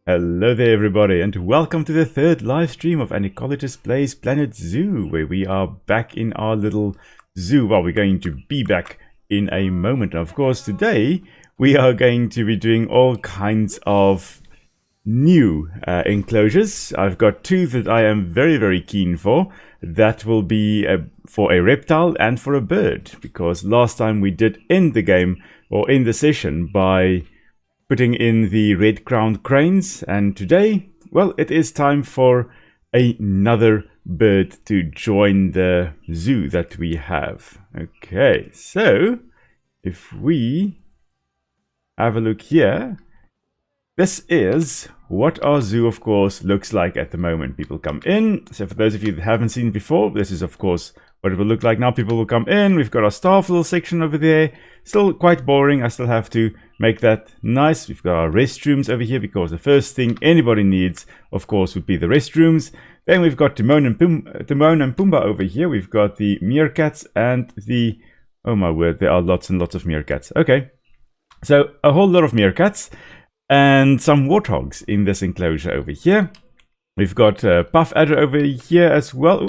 Hello there everybody, and welcome to the third live stream of An Ecologist Plays Planet Zoo, where we are back in our little zoo. Well, we're going to be back in a moment. And of course, today we are going to be doing all kinds of new enclosures. I've got two that I am very keen for. That will be for a reptile and for a bird, because last time we did end the game, or end the session, by putting in the red-crowned cranes, and today, well, it is time for another bird to join the zoo that we have. Okay, so if we have a look here, this is what our zoo, of course, looks like at the moment. People come in. So for those of you that haven't seen it before, this is, of course, what it will look like now. People will come in. We've got our staff little section over there. Still quite boring. I still have to make that nice. We've got our restrooms over here, because the first thing anybody needs, of course, would be the restrooms. Then we've got Timon and Pumbaa over here. We've got the meerkats and the... Oh my word, there are lots and lots of meerkats. Okay, so a whole lot of meerkats and some warthogs in this enclosure over here. We've got puff adder over here as well.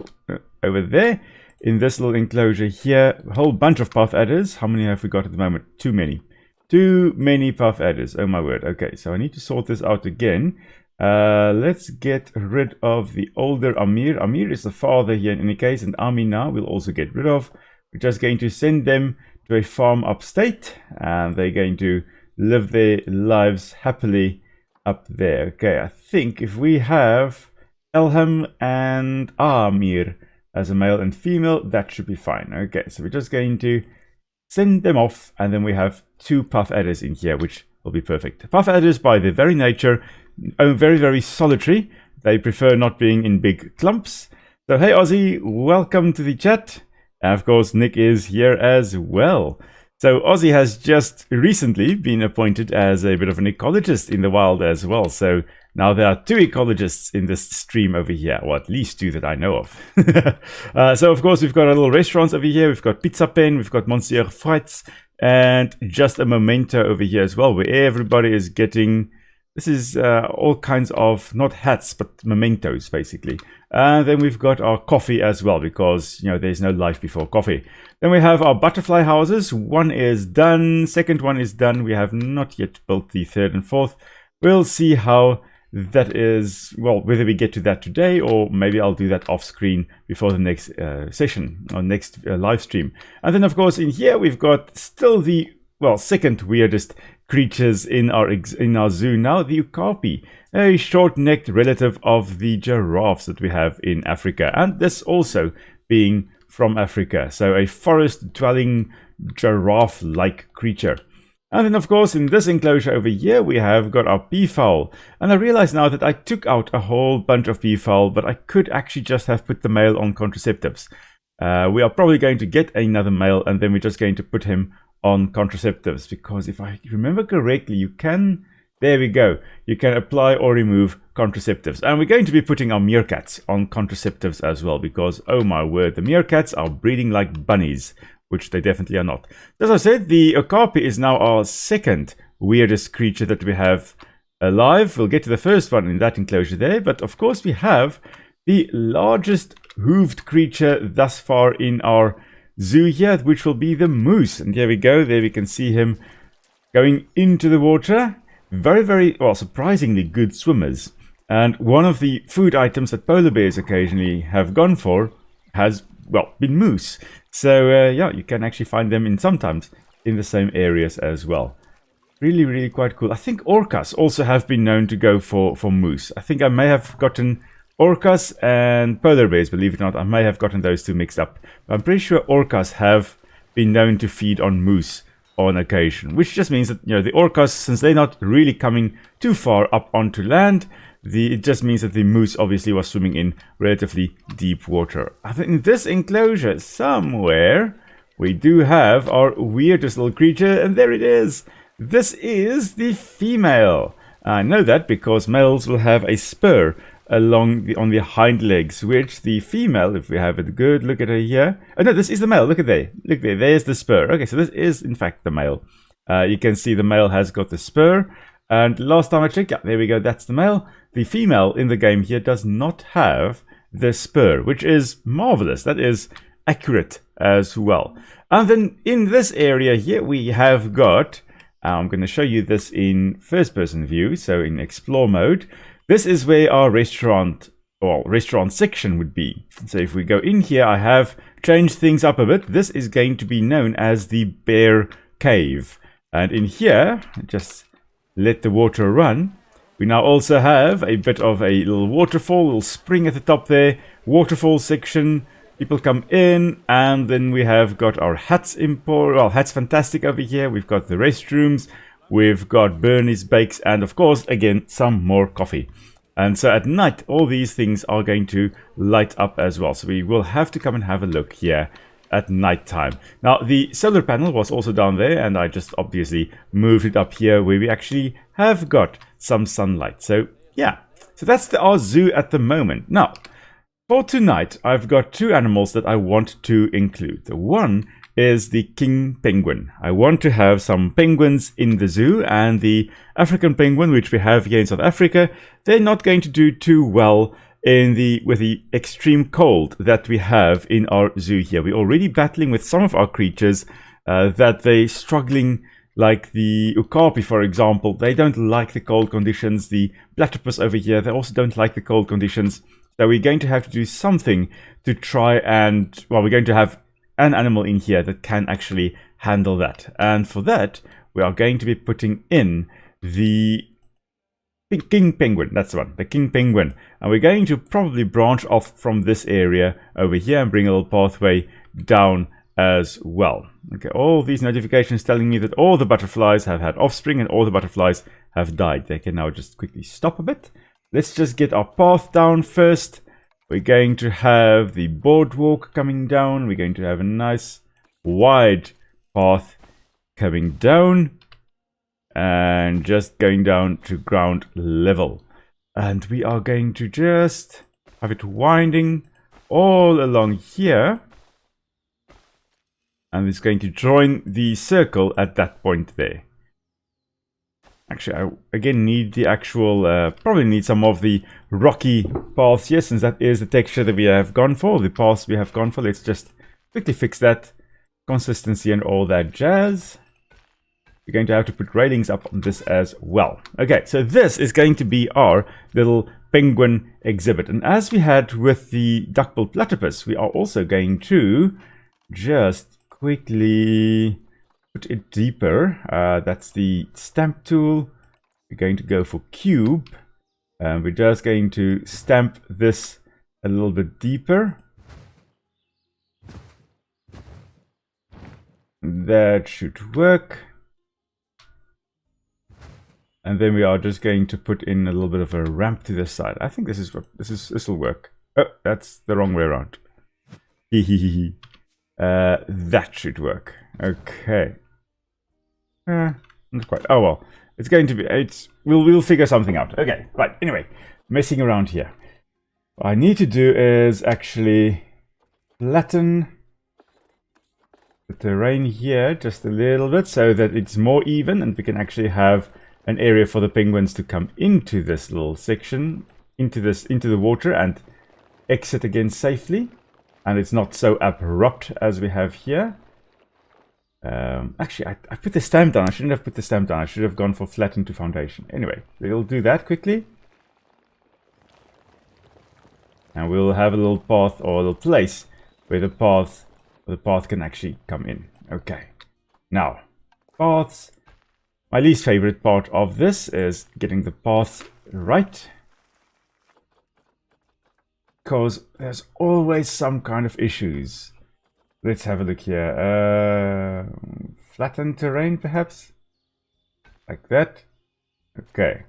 Over there in this little enclosure here, a whole bunch of puff adders. How many have we got at the moment? Too many puff adders. Oh my word. Okay, so I need to sort this out again. Let's get rid of the older Amir. Amir is the father here in any case, and Amina we'll also get rid of. We're just going to send them to a farm upstate, and they're going to live their lives happily up there. Okay, I think if we have Elham and Amir as a male and female, that should be fine. Okay, so we're just going to send them off, and then we have two puff adders in here, which will be perfect. Puff adders, by their very nature, are very solitary. They prefer not being in big clumps. So hey Ozzy, welcome to the chat. And of course Nick is here as well. So Ozzy has just recently been appointed as a bit of an ecologist in the wild as well. So now there are two ecologists in this stream over here, or at least two that I know of. So of course we've got our little restaurants over here. We've got Pizza Pen, we've got Monsieur Frites, and just a memento over here as well, where everybody is getting... This is all kinds of, not hats, but mementos, basically. And then we've got our coffee as well, because, you know, there's no life before coffee. Then we have our butterfly houses. One is done. Second one is done. We have not yet built the third and fourth. We'll see how that is, well, whether we get to that today, or maybe I'll do that off screen before the next session, or next live stream. And then, of course, in here, we've got still the, well, second weirdest creatures in our zoo now, the okapi, a short-necked relative of the giraffes that we have in Africa, and this also being from Africa, so a forest-dwelling giraffe-like creature. And then, of course, in this enclosure over here, we have got our peafowl. And I realize now that I took out a whole bunch of peafowl, but I could actually just have put the male on contraceptives. We are probably going to get another male, and then we're just going to put him on contraceptives, because if I remember correctly, you can, there we go, you can apply or remove contraceptives. And we're going to be putting our meerkats on contraceptives as well, because, oh my word, the meerkats are breeding like bunnies, which they definitely are not. As I said, the okapi is now our second weirdest creature that we have alive. We'll get to the first one in that enclosure there, but of course we have the largest hooved creature thus far in our zoo here, which will be the moose. And here we go, there we can see him going into the water. Very, well, surprisingly good swimmers. And one of the food items that polar bears occasionally have gone for has, well, been moose. So yeah, you can actually find them sometimes in the same areas as well. Really quite cool. I think orcas also have been known to go for moose. I think I may have gotten orcas and polar bears, believe it or not. I may have gotten those two mixed up. But I'm pretty sure orcas have been known to feed on moose on occasion, which just means that, you know, the orcas, since they're not really coming too far up onto land, it just means that the moose obviously was swimming in relatively deep water. I think in this enclosure somewhere we do have our weirdest little creature, and there it is. This is the female. I know that because males will have a spur on the hind legs, which the female, if we have it good, look at her here. Oh no, this is the male. Look at there. Look there. There's the spur. Okay, so this is in fact the male. You can see the male has got the spur, And last time I checked, yeah, there we go, that's the male. The female in the game here does not have the spur, which is marvelous. That is accurate as well. And then in this area here, we have got, I'm going to show you this in first person view, so in explore mode. This is where our restaurant section would be. So if we go in here, I have changed things up a bit. This is going to be known as the bear cave. And in here, just let the water run. We now also have a bit of a little waterfall, little spring at the top there, waterfall section. People come in, and then we have got our hats import. Well, hats fantastic over here. We've got the restrooms, we've got Bernie's Bakes, and of course, again, some more coffee. And so at night, all these things are going to light up as well. So we will have to come and have a look here at night time. Now, the solar panel was also down there, and I just obviously moved it up here where we actually have got some sunlight. So yeah, so that's our zoo at the moment. Now, for tonight, I've got two animals that I want to include. The one is the king penguin. I want to have some penguins in the zoo, and the African penguin, which we have here in South Africa, they're not going to do too well with the extreme cold that we have in our zoo here. We're already battling with some of our creatures that they're struggling, like the okapi, for example. They don't like the cold conditions. The platypus over here, they also don't like the cold conditions. So we're going to have to do something to try and, well, we're going to have an animal in here that can actually handle that. And for that, we are going to be putting in the king penguin. That's the one, the king penguin. And we're going to probably branch off from this area over here and bring a little pathway down as well. Okay, all these notifications telling me that all the butterflies have had offspring and all the butterflies have died. They can now just quickly stop a bit. Let's just get our path down first. We're going to have the boardwalk coming down. We're going to have a nice wide path coming down and just going down to ground level. And we are going to just have it winding all along here. And it's going to join the circle at that point there. Actually, I again need the actual, probably need some of the rocky paths here, since that is the texture that we have gone for, the paths we have gone for. Let's just quickly fix that consistency and all that jazz. We're going to have to put railings up on this as well. Okay, so this is going to be our little penguin exhibit. And as we had with the duck-billed platypus, we are also going to just quickly put it deeper. That's the stamp tool. We're going to go for cube. We're just going to stamp this a little bit deeper. That should work. And then we are just going to put in a little bit of a ramp to this side. I think this will work. Oh, that's the wrong way around. That should work. Okay. Not quite. Oh well, it's going to be. We'll figure something out. Okay, right. Anyway, messing around here. What I need to do is actually flatten the terrain here just a little bit so that it's more even, and we can actually have an area for the penguins to come into this little section, into the water, and exit again safely. And it's not so abrupt as we have here. Actually, I put the stamp down. I shouldn't have put the stamp down. I should have gone for flatten to foundation. Anyway, we'll do that quickly. And we'll have a little path or a little place where the path can actually come in. Okay. Now, paths. My least favorite part of this is getting the path right. Because there's always some kind of issues. Let's have a look here. Flattened terrain, perhaps? Like that. Okay.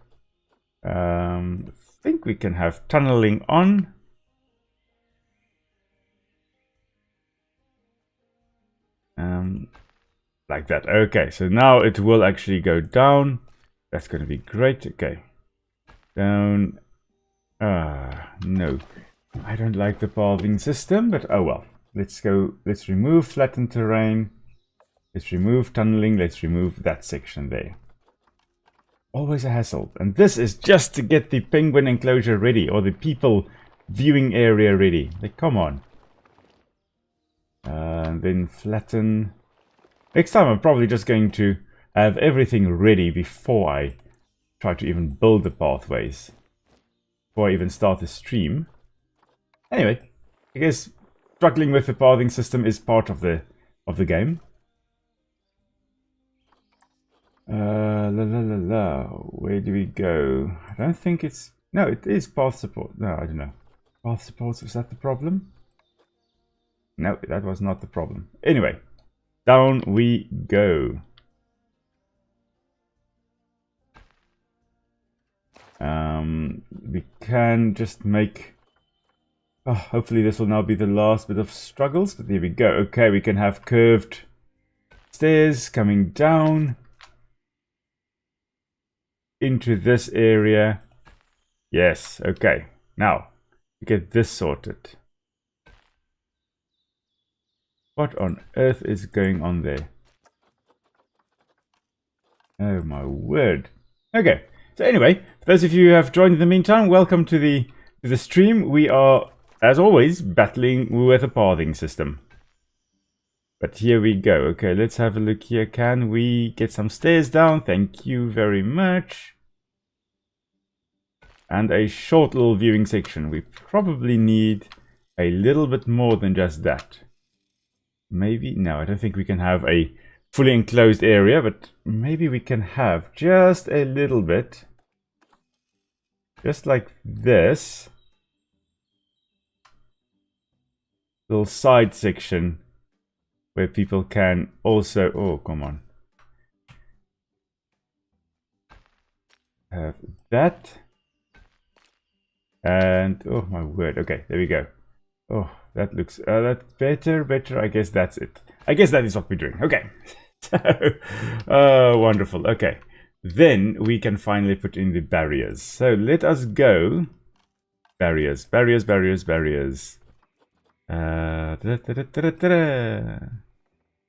I think we can have tunneling on. Like that. Okay, so now it will actually go down. That's going to be great. Okay. Down. No. I don't like the pathing system, but oh well. Let's remove flattened terrain. Let's remove tunneling. Let's remove that section there. always a hassle. And this is just to get the penguin enclosure ready, or the people viewing area ready. Like, come on. And then flatten. Next time I'm probably just going to have everything ready before I try to even build the pathways. Before I even start the stream. Anyway, I guess struggling with the pathing system is part of the game. Where do we go? I don't think it's... No, it is path support. No, I don't know. Path support, is that the problem? No, that was not the problem. Anyway, down we go. We can just make... Oh, hopefully this will now be the last bit of struggles, but there we go. Okay, we can have curved stairs coming down into this area. Yes, okay. Now, we get this sorted. What on earth is going on there? Oh my word. Okay, so anyway, for those of you who have joined in the meantime, welcome to the stream. We are, as always, battling with a pathing system. But here we go. Okay, let's have a look here. Can we get some stairs down? Thank you very much. And a short little viewing section. We probably need a little bit more than just that. Maybe, no, I don't think we can have a fully enclosed area, but maybe we can have just a little bit. Just like this. Little side section where people can also... Oh, come on. Have that. And... Oh, my word. Okay, there we go. Oh, that looks... that's better. I guess that's it. I guess that is what we're doing. Okay. So, wonderful. Okay. Then we can finally put in the barriers. So let us go. Barriers.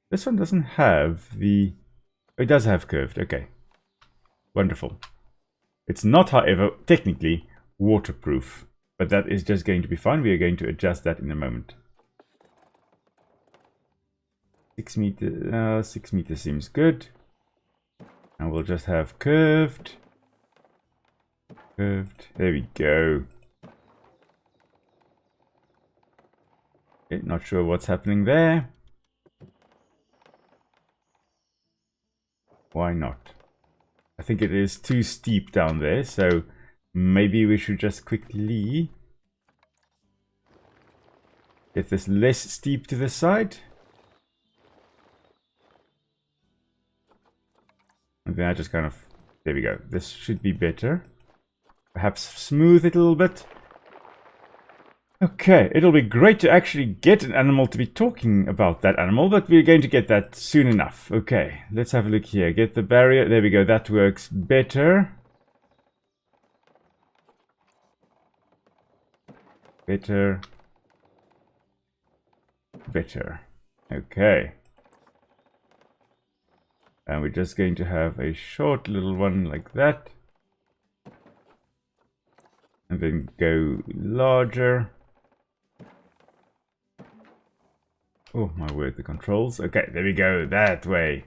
This one doesn't have the... Oh, it does have curved. Okay. Wonderful. It's not, however, technically waterproof. But that is just going to be fine. We are going to adjust that in a moment. 6 meters. 6 meters seems good. And we'll just have curved. There we go. Okay, not sure what's happening there. Why not? I think it is too steep down there, so maybe we should just quickly get this less steep to the side. And then I just kind of... There we go. This should be better. Perhaps smooth it a little bit. Okay, it'll be great to actually get an animal to be talking about that animal, but we're going to get that soon enough. Okay, let's have a look here. Get the barrier. There we go. That works better. Better. Okay. And we're just going to have a short little one like that. And then go larger. Oh my word, the controls. Okay, there we go, that way.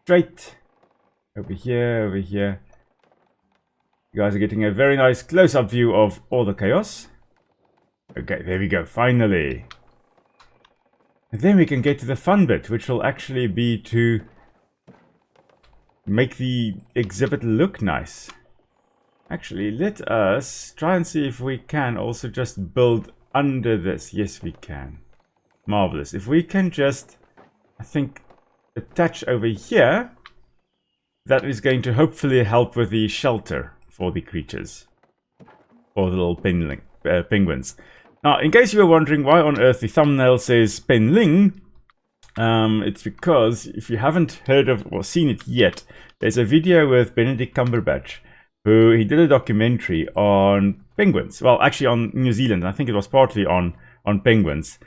Straight. Over here, over here. You guys are getting a very nice close-up view of all the chaos. Okay, there we go, finally. And then we can get to the fun bit, which will actually be to make the exhibit look nice. Actually, let us try and see if we can also just build under this. Yes, we can. Marvelous. If we can just, I think, attach over here, that is going to hopefully help with the shelter for the creatures. Or the little penguins. Now, in case you were wondering why on earth the thumbnail says penling, it's because if you haven't heard of or seen it yet, there's a video with Benedict Cumberbatch, who he did a documentary on penguins. Well, actually on New Zealand. I think it was partly on penguins.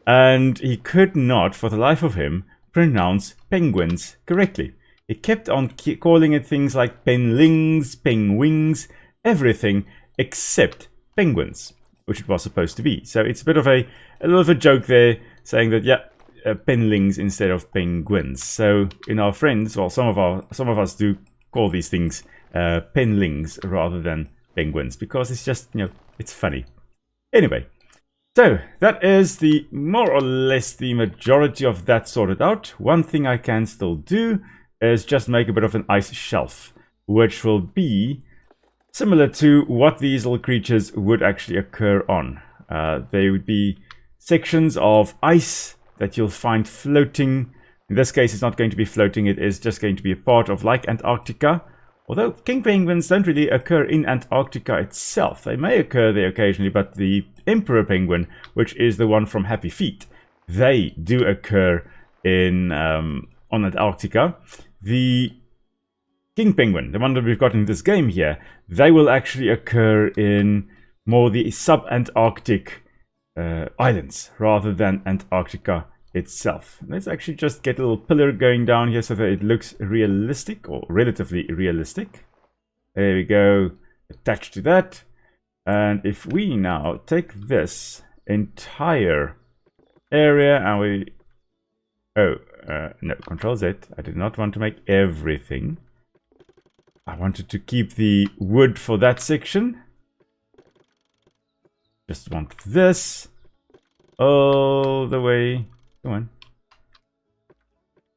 And he could not, for the life of him, pronounce penguins correctly. it kept on calling it things like penlings, penguins, everything except penguins, which it was supposed to be. So it's a bit of a little of a joke there, saying that, yeah, penlings instead of penguins. So in our friends, well, some of us do call these things penlings rather than penguins, because it's just, you know, it's funny. Anyway, so that is the more or less the majority of that sorted out. One thing I can still do is just make a bit of an ice shelf, which will be similar to what these little creatures would actually occur on. They would be sections of ice that you'll find floating. In this case, it's not going to be floating, it is just going to be a part of, like, Antarctica. Although king penguins don't really occur in Antarctica itself. They may occur there occasionally, but the emperor penguin, which is the one from Happy Feet, they do occur in on Antarctica. The king penguin, the one that we've got in this game here, they will actually occur in more the sub-Antarctic islands rather than Antarctica itself. Let's actually just get a little pillar going down here so that it looks realistic, or relatively realistic. There we go, attached to that. And if we now take this entire area and we... no, Control Z. I did not want to make everything. I wanted to keep the wood for that section. Just want this all the way... Come on.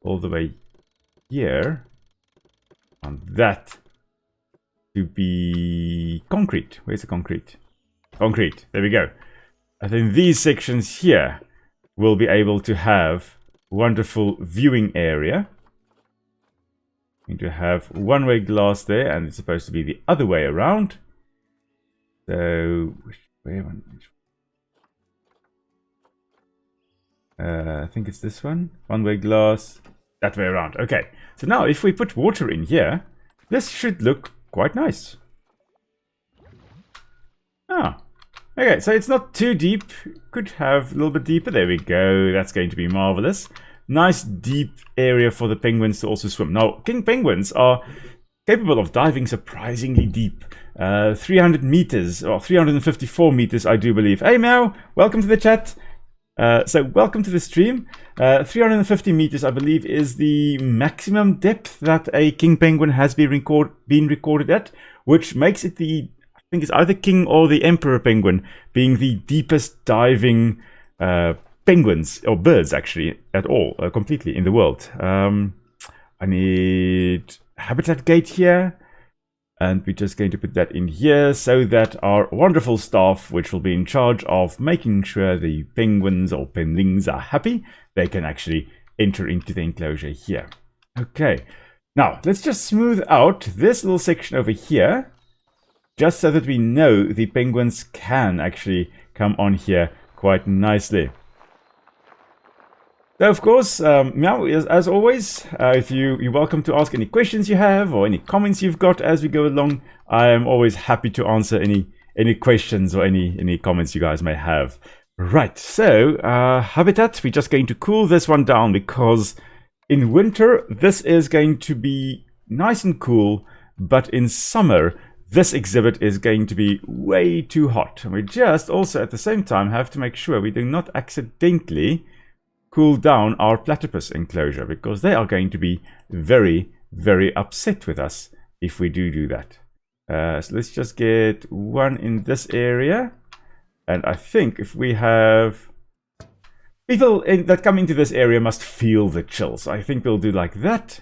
All the way here. On that to be concrete. Where's the concrete? Concrete. There we go. And then these sections here will be able to have wonderful viewing area. Going to have one-way glass there, and it's supposed to be the other way around. So, I think it's this one. One-way glass, that way around. Okay, so now if we put water in here, this should look quite nice. Ah, okay, so it's not too deep. Could have a little bit deeper. There we go. That's going to be marvelous. Nice deep area for the penguins to also swim. Now, king penguins are capable of diving surprisingly deep. 300 meters, or 354 meters, I do believe. Hey, Meow, welcome to the chat. So welcome to the stream. 350 meters, I believe, is the maximum depth that a king penguin has been recorded at, which makes it the, I think it's either king or the emperor penguin, being the deepest diving penguins, or birds actually, at all, completely in the world. I need habitat gate here. And we're just going to put that in here so that our wonderful staff, which will be in charge of making sure the penguins or penlings are happy, they can actually enter into the enclosure here. Okay, now let's just smooth out this little section over here, just so that we know the penguins can actually come on here quite nicely. So, of course, Meow, as always, if you're welcome to ask any questions you have or any comments you've got as we go along. I am always happy to answer any questions or any comments you guys may have. Right, so habitat, we're just going to cool this one down because in winter this is going to be nice and cool, but in summer this exhibit is going to be way too hot. And we just also at the same time have to make sure we do not accidentally cool down our platypus enclosure, because they are going to be very, very upset with us if we do that. So let's just get one in this area. And I think if we have people that come into this area must feel the chill. So I think we'll do like that.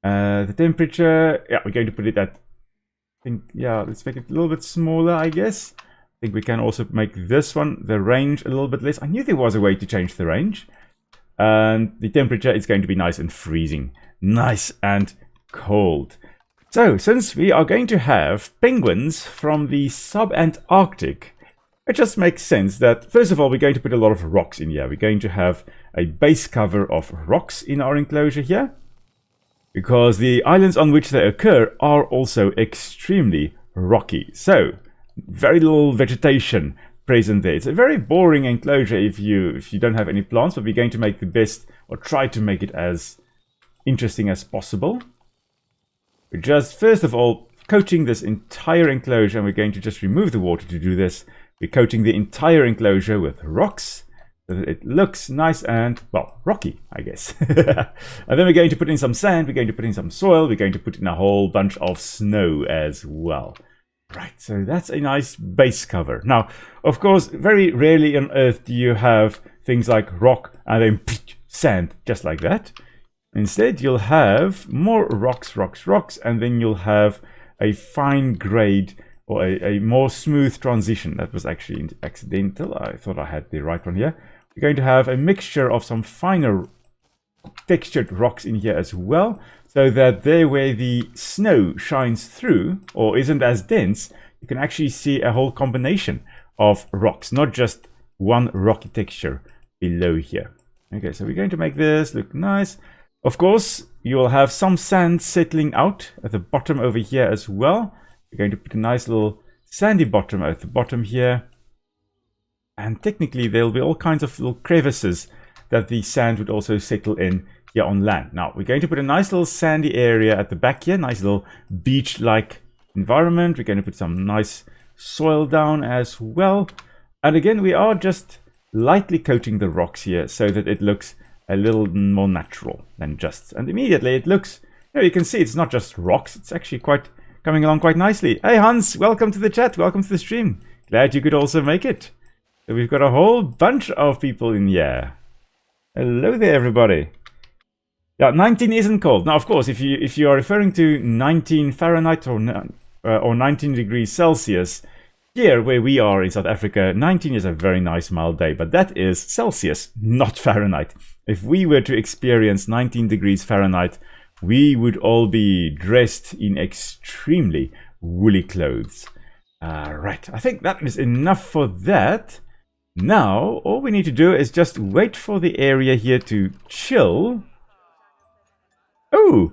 The temperature, yeah, we're going to put it at, I think, yeah, let's make it a little bit smaller, I guess. I think we can also make this one, the range, a little bit less. I knew there was a way to change the range. And the temperature is going to be nice and freezing, nice and cold. So, since we are going to have penguins from the sub-Antarctic, it just makes sense that, first of all, we're going to put a lot of rocks in here. We're going to have a base cover of rocks in our enclosure here, because the islands on which they occur are also extremely rocky. So, very little vegetation present there. It's a very boring enclosure if you don't have any plants, but we're going to make the best, or try to make it as interesting as possible. We're just, first of all, coating this entire enclosure, and we're going to just remove the water to do this. We're coating the entire enclosure with rocks, so that it looks nice and, well, rocky, I guess. And then we're going to put in some sand, we're going to put in some soil, we're going to put in a whole bunch of snow as well. Right, so that's a nice base cover. Now, of course, very rarely on Earth do you have things like rock and then sand, just like that. Instead, you'll have more rocks, and then you'll have a fine grade or a more smooth transition. That was actually accidental. I thought I had the right one here. We're going to have a mixture of some finer textured rocks in here as well, so that there where the snow shines through or isn't as dense, you can actually see a whole combination of rocks, not just one rocky texture below here. Okay, so we're going to make this look nice. Of course, you'll have some sand settling out at the bottom over here as well. We're going to put a nice little sandy bottom at the bottom here. And technically, there'll be all kinds of little crevices that the sand would also settle in here on land. Now, we're going to put a nice little sandy area at the back here. Nice little beach-like environment. We're going to put some nice soil down as well. And again, we are just lightly coating the rocks here so that it looks a little more natural than just. And immediately it looks, you can see it's not just rocks. It's actually quite coming along quite nicely. Hey Hans, welcome to the chat. Welcome to the stream. Glad you could also make it. So we've got a whole bunch of people in here. Hello there, everybody. Yeah, 19 isn't cold. Now, of course, if you are referring to 19 Fahrenheit or 19 degrees Celsius, here where we are in South Africa, 19 is a very nice mild day, but that is Celsius, not Fahrenheit. If we were to experience 19 degrees Fahrenheit, we would all be dressed in extremely woolly clothes. Right, I think that is enough for that. Now, all we need to do is just wait for the area here to chill. Oh,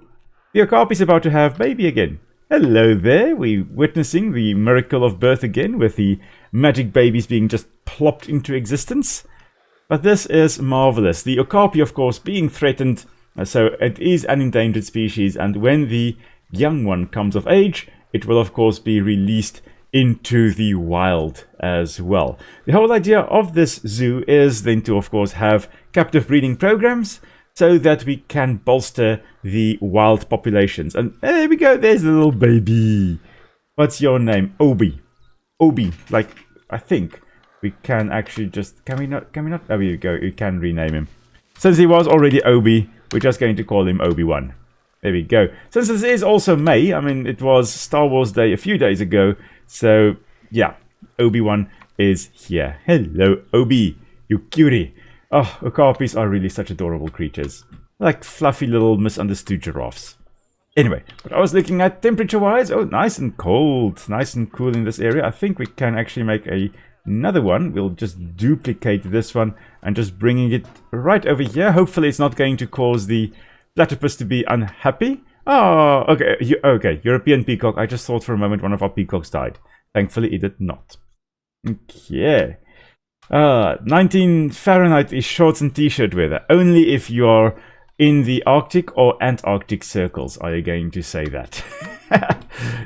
the okapi is about to have baby again. Hello there, we're witnessing the miracle of birth again with the magic babies being just plopped into existence. But this is marvelous. The okapi, of course, being threatened, so it is an endangered species, and when the young one comes of age, it will of course be released into the wild as well. The whole idea of this zoo is then to, of course, have captive breeding programs so that we can bolster the wild populations. And there we go, there's the little baby. What's your name? Obi. Obi, like, I think we can actually just, can we not, oh, here we go, you can rename him. Since he was already Obi, we're just going to call him Obi-Wan. There we go. Since this is also May, I mean, it was Star Wars Day a few days ago, so yeah, Obi-Wan is here. Hello, Obi, you cutie. Oh, okapis are really such adorable creatures. Like fluffy little misunderstood giraffes. Anyway, but I was looking at temperature-wise. Oh, nice and cold. Nice and cool in this area. I think we can actually make another one. We'll just duplicate this one and just bringing it right over here. Hopefully it's not going to cause the platypus to be unhappy. Oh, okay. Okay, European peacock. I just thought for a moment one of our peacocks died. Thankfully it did not. Okay. 19 Fahrenheit is shorts and t-shirt weather. Only if you are in the Arctic or Antarctic circles are you going to say that.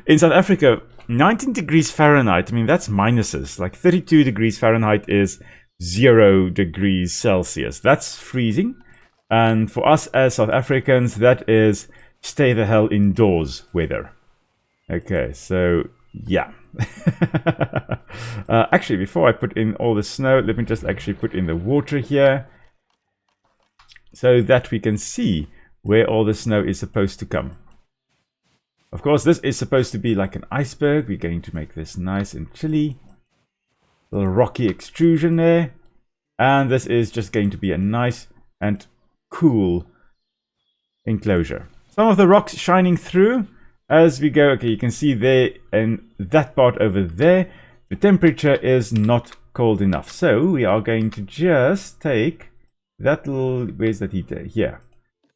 In South Africa, 19 degrees Fahrenheit, I mean, that's minuses. Like 32 degrees Fahrenheit is 0 degrees Celsius. That's freezing. And for us as South Africans, that is stay the hell indoors weather. Okay, so yeah. Actually, before I put in all the snow, let me just actually put in the water here so that we can see where all the snow is supposed to come. Of course, this is supposed to be like an iceberg. We're going to make this nice and chilly. Little rocky extrusion there. And this is just going to be a nice and cool enclosure. Some of the rocks shining through as we go. Okay, you can see there and that part over there, the temperature is not cold enough. So we are going to just take that little, where's that heater? Here.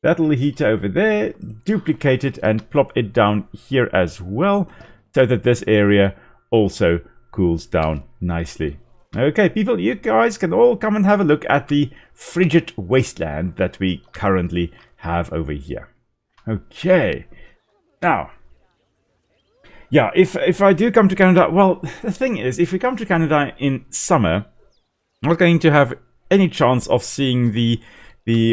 That little heater over there, duplicate it and plop it down here as well, so that this area also cools down nicely. Okay, people, you guys can all come and have a look at the frigid wasteland that we currently have over here. Okay, now, yeah, if I do come to Canada, well, the thing is, if we come to Canada in summer, I'm not going to have any chance of seeing the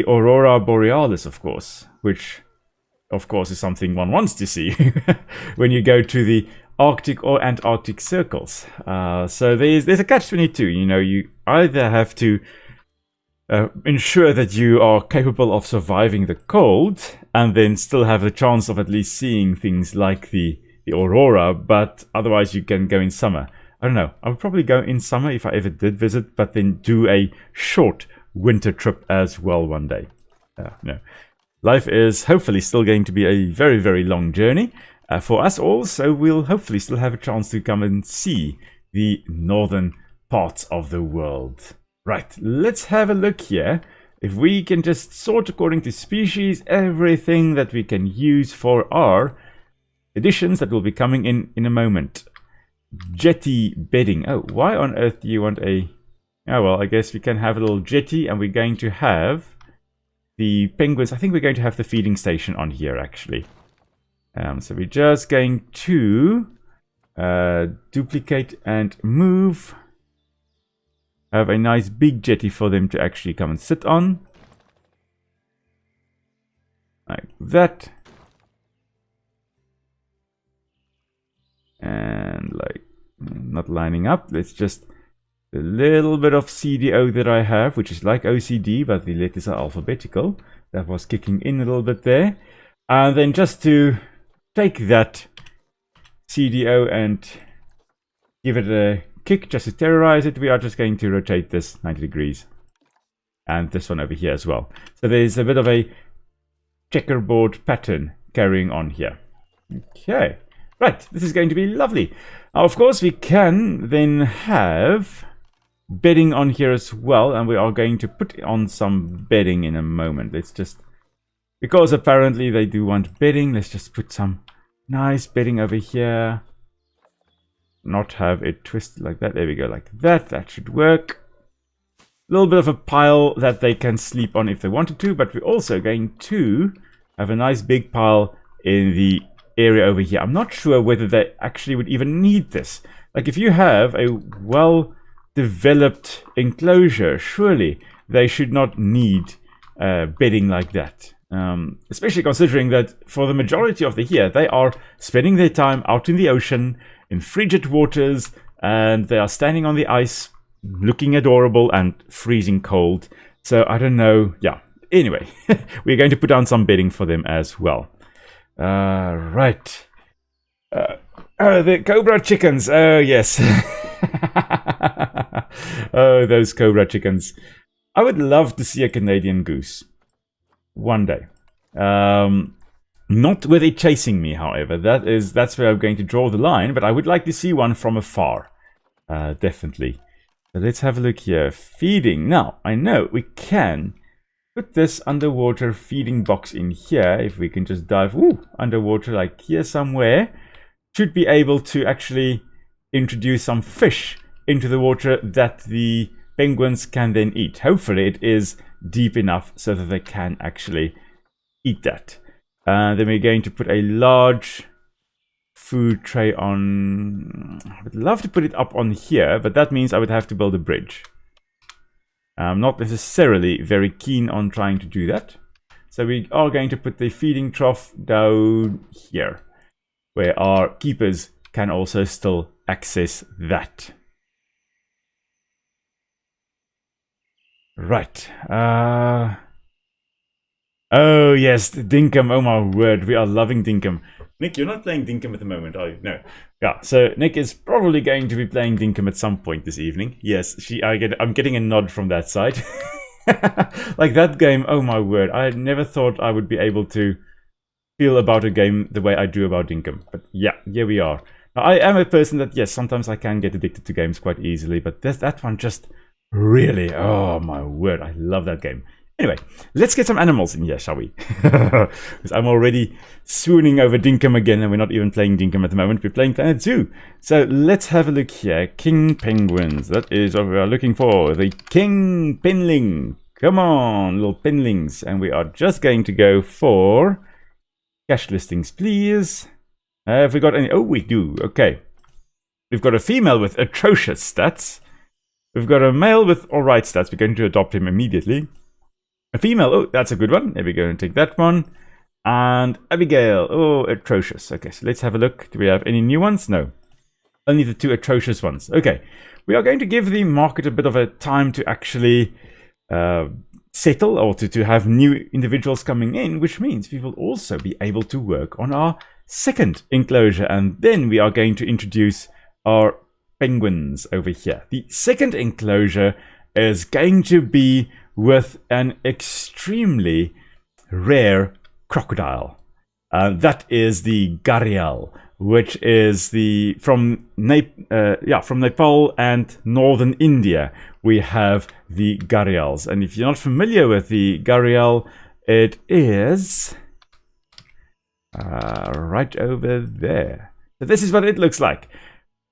aurora borealis, of course, which, of course, is something one wants to see when you go to the Arctic or Antarctic circles. So there's a catch-22. You know, you either have to ensure that you are capable of surviving the cold, and then still have a chance of at least seeing things like the aurora, but otherwise you can go in summer. I don't know. I would probably go in summer if I ever did visit, but then do a short winter trip as well one day. No. Life is hopefully still going to be a very, very long journey for us all, so we'll hopefully still have a chance to come and see the northern parts of the world. Right, let's have a look here. If we can just sort according to species everything that we can use for our additions that will be coming in a moment. Jetty bedding. Oh, why on earth do you want a... Oh, well, I guess we can have a little jetty, and we're going to have the penguins. I think we're going to have the feeding station on here, actually. So we're just going to duplicate and move. Have a nice big jetty for them to actually come and sit on. Like that. And like, not lining up. Let's just, a little bit of CDO that I have, which is like OCD, but the letters are alphabetical. That was kicking in a little bit there. And then just to take that CDO and give it a kick, just to terrorize it, we are just going to rotate this 90 degrees. And this one over here as well. So there's a bit of a checkerboard pattern carrying on here. Okay. Right, this is going to be lovely. Now, of course, we can then have bedding on here as well, and we are going to put on some bedding in a moment. Let's just, because apparently they do want bedding, let's just put some nice bedding over here. Not have it twisted like that. There we go, like that. That should work. A little bit of a pile that they can sleep on if they wanted to, but we're also going to have a nice big pile in the area over here. I'm not sure whether they actually would even need this. Like, if you have a well-developed enclosure, surely they should not need bedding like that. Especially considering that for the majority of the year, they are spending their time out in the ocean, in frigid waters, and they are standing on the ice, looking adorable and freezing cold. So I don't know. Yeah. Anyway, we're going to put down some bedding for them as well. Right. Oh, the cobra chickens. Oh, yes. Oh, those cobra chickens. I would love to see a Canadian goose. One day. Not with it chasing me, however. That's where I'm going to draw the line, but I would like to see one from afar. Definitely. So let's have a look here. Feeding. Now, I know we can put this underwater feeding box in here. If we can just dive underwater, like here somewhere, should be able to actually introduce some fish into the water that the penguins can then eat. Hopefully it is deep enough so that they can actually eat that. Then we're going to put a large food tray on. I would love to put it up on here, but that means I would have to build a bridge. I'm not necessarily very keen on trying to do that. So we are going to put the feeding trough down here, where our keepers can also still access that. Right. Oh, yes, Dinkum. Oh, my word. We are loving Dinkum. Nick, you're not playing Dinkum at the moment, are you? No. Yeah, so Nick is probably going to be playing Dinkum at some point this evening. Yes, I'm getting a nod from that side. Like that game, oh my word. I never thought I would be able to feel about a game the way I do about Dinkum. But yeah, here we are. Now, I am a person that, yes, sometimes I can get addicted to games quite easily, but that one just really, oh my word, I love that game. Anyway, let's get some animals in here, shall we? Because I'm already swooning over Dinkum again, and we're not even playing Dinkum at the moment. We're playing Planet Zoo. So let's have a look here. King penguins. That is what we are looking for. The king pinling. Come on, little pinlings. And we are just going to go for cash listings, please. Have we got any? Oh, we do. Okay. We've got a female with atrocious stats. We've got a male with alright stats. We're going to adopt him immediately. A female. Oh, that's a good one. There we go and take that one. And Abigail. Oh, atrocious. Okay, so let's have a look. Do we have any new ones? No. Only the 2 atrocious ones. Okay. We are going to give the market a bit of a time to actually settle, or to have new individuals coming in, which means we will also be able to work on our second enclosure. And then we are going to introduce our penguins over here. The second enclosure is going to be with an extremely rare crocodile. That is the gharial, which is from Nepal and northern India. We have the gharials, and if you're not familiar with the gharial, it is right over there. So this is what it looks like.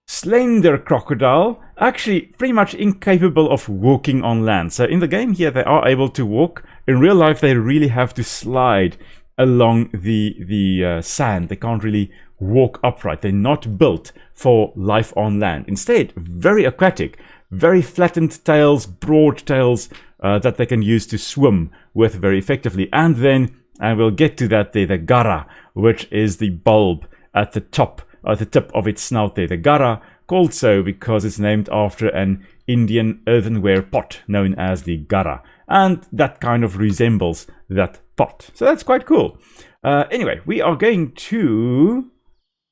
Slender crocodile, actually pretty much incapable of walking on land. So in the game here they are able to walk. In real life they really have to slide along the sand. They can't really walk upright. They're not built for life on land. Instead, very aquatic, very flattened tails, broad tails that they can use to swim with very effectively. And then, and we'll get to that there, the gara, which is the bulb at the top, at the tip of its snout there. The gara, called so because it's named after an Indian earthenware pot known as the gara. And that kind of resembles that pot. So that's quite cool. Anyway, we are going to,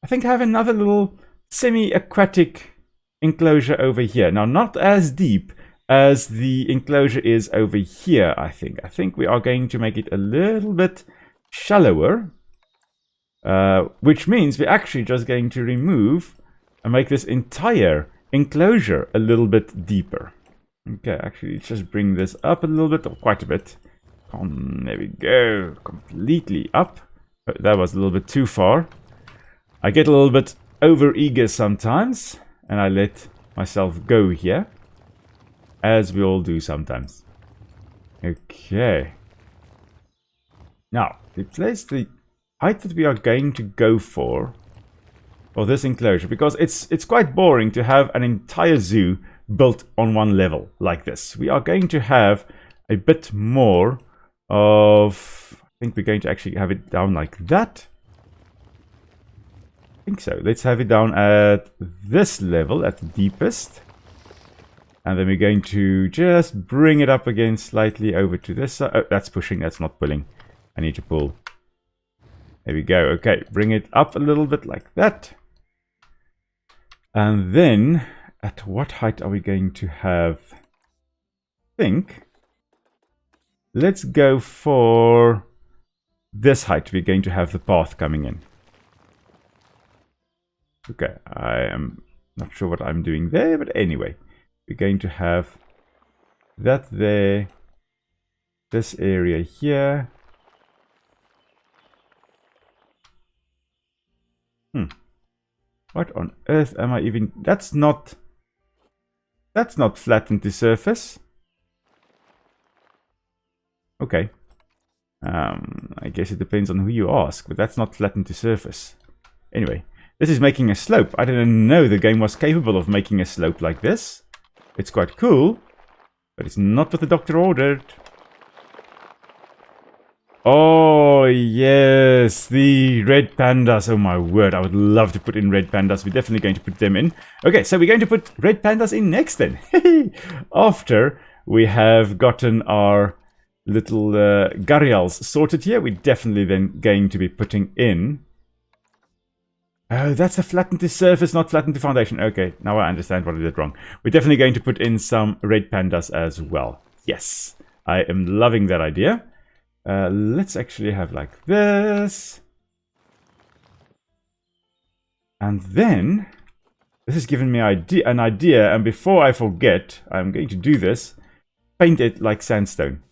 I think, have another little semi-aquatic enclosure over here. Now, not as deep as the enclosure is over here, I think. I think we are going to make it a little bit shallower, which means we're actually just going to remove and make this entire enclosure a little bit deeper. Okay, actually, let's just bring this up a little bit, or quite a bit. There we go, completely up. That was a little bit too far. I get a little bit over-eager sometimes, and I let myself go here, as we all do sometimes. Okay. Now, the height that we are going to go for this enclosure, because it's quite boring to have an entire zoo built on one level like this. We are going to have a bit more of, I think we're going to actually have it down like that. I think so. Let's have it down at this level, at the deepest. And then we're going to just bring it up again slightly over to this side. Oh, that's pushing, that's not pulling. I need to pull. There we go. Okay, bring it up a little bit like that. And then, at what height are we going to have? I think, let's go for this height. We're going to have the path coming in. Okay, I am not sure what I'm doing there, but anyway, we're going to have that there, this area here. What on earth am I even... That's not flattened to surface. Okay. I guess it depends on who you ask, but that's not flattened to surface. Anyway, this is making a slope. I didn't know the game was capable of making a slope like this. It's quite cool, but it's not what the doctor ordered. Oh, yes, the red pandas. Oh, my word. I would love to put in red pandas. We're definitely going to put them in. Okay, so we're going to put red pandas in next then. After we have gotten our little gharials sorted here, we're definitely then going to be putting in... Oh, that's a flattened to surface, not flattened to foundation. Okay, now I understand what I did wrong. We're definitely going to put in some red pandas as well. Yes, I am loving that idea. Let's actually have like this. And then, this has given me an idea, and before I forget, I'm going to do this, paint it like sandstone.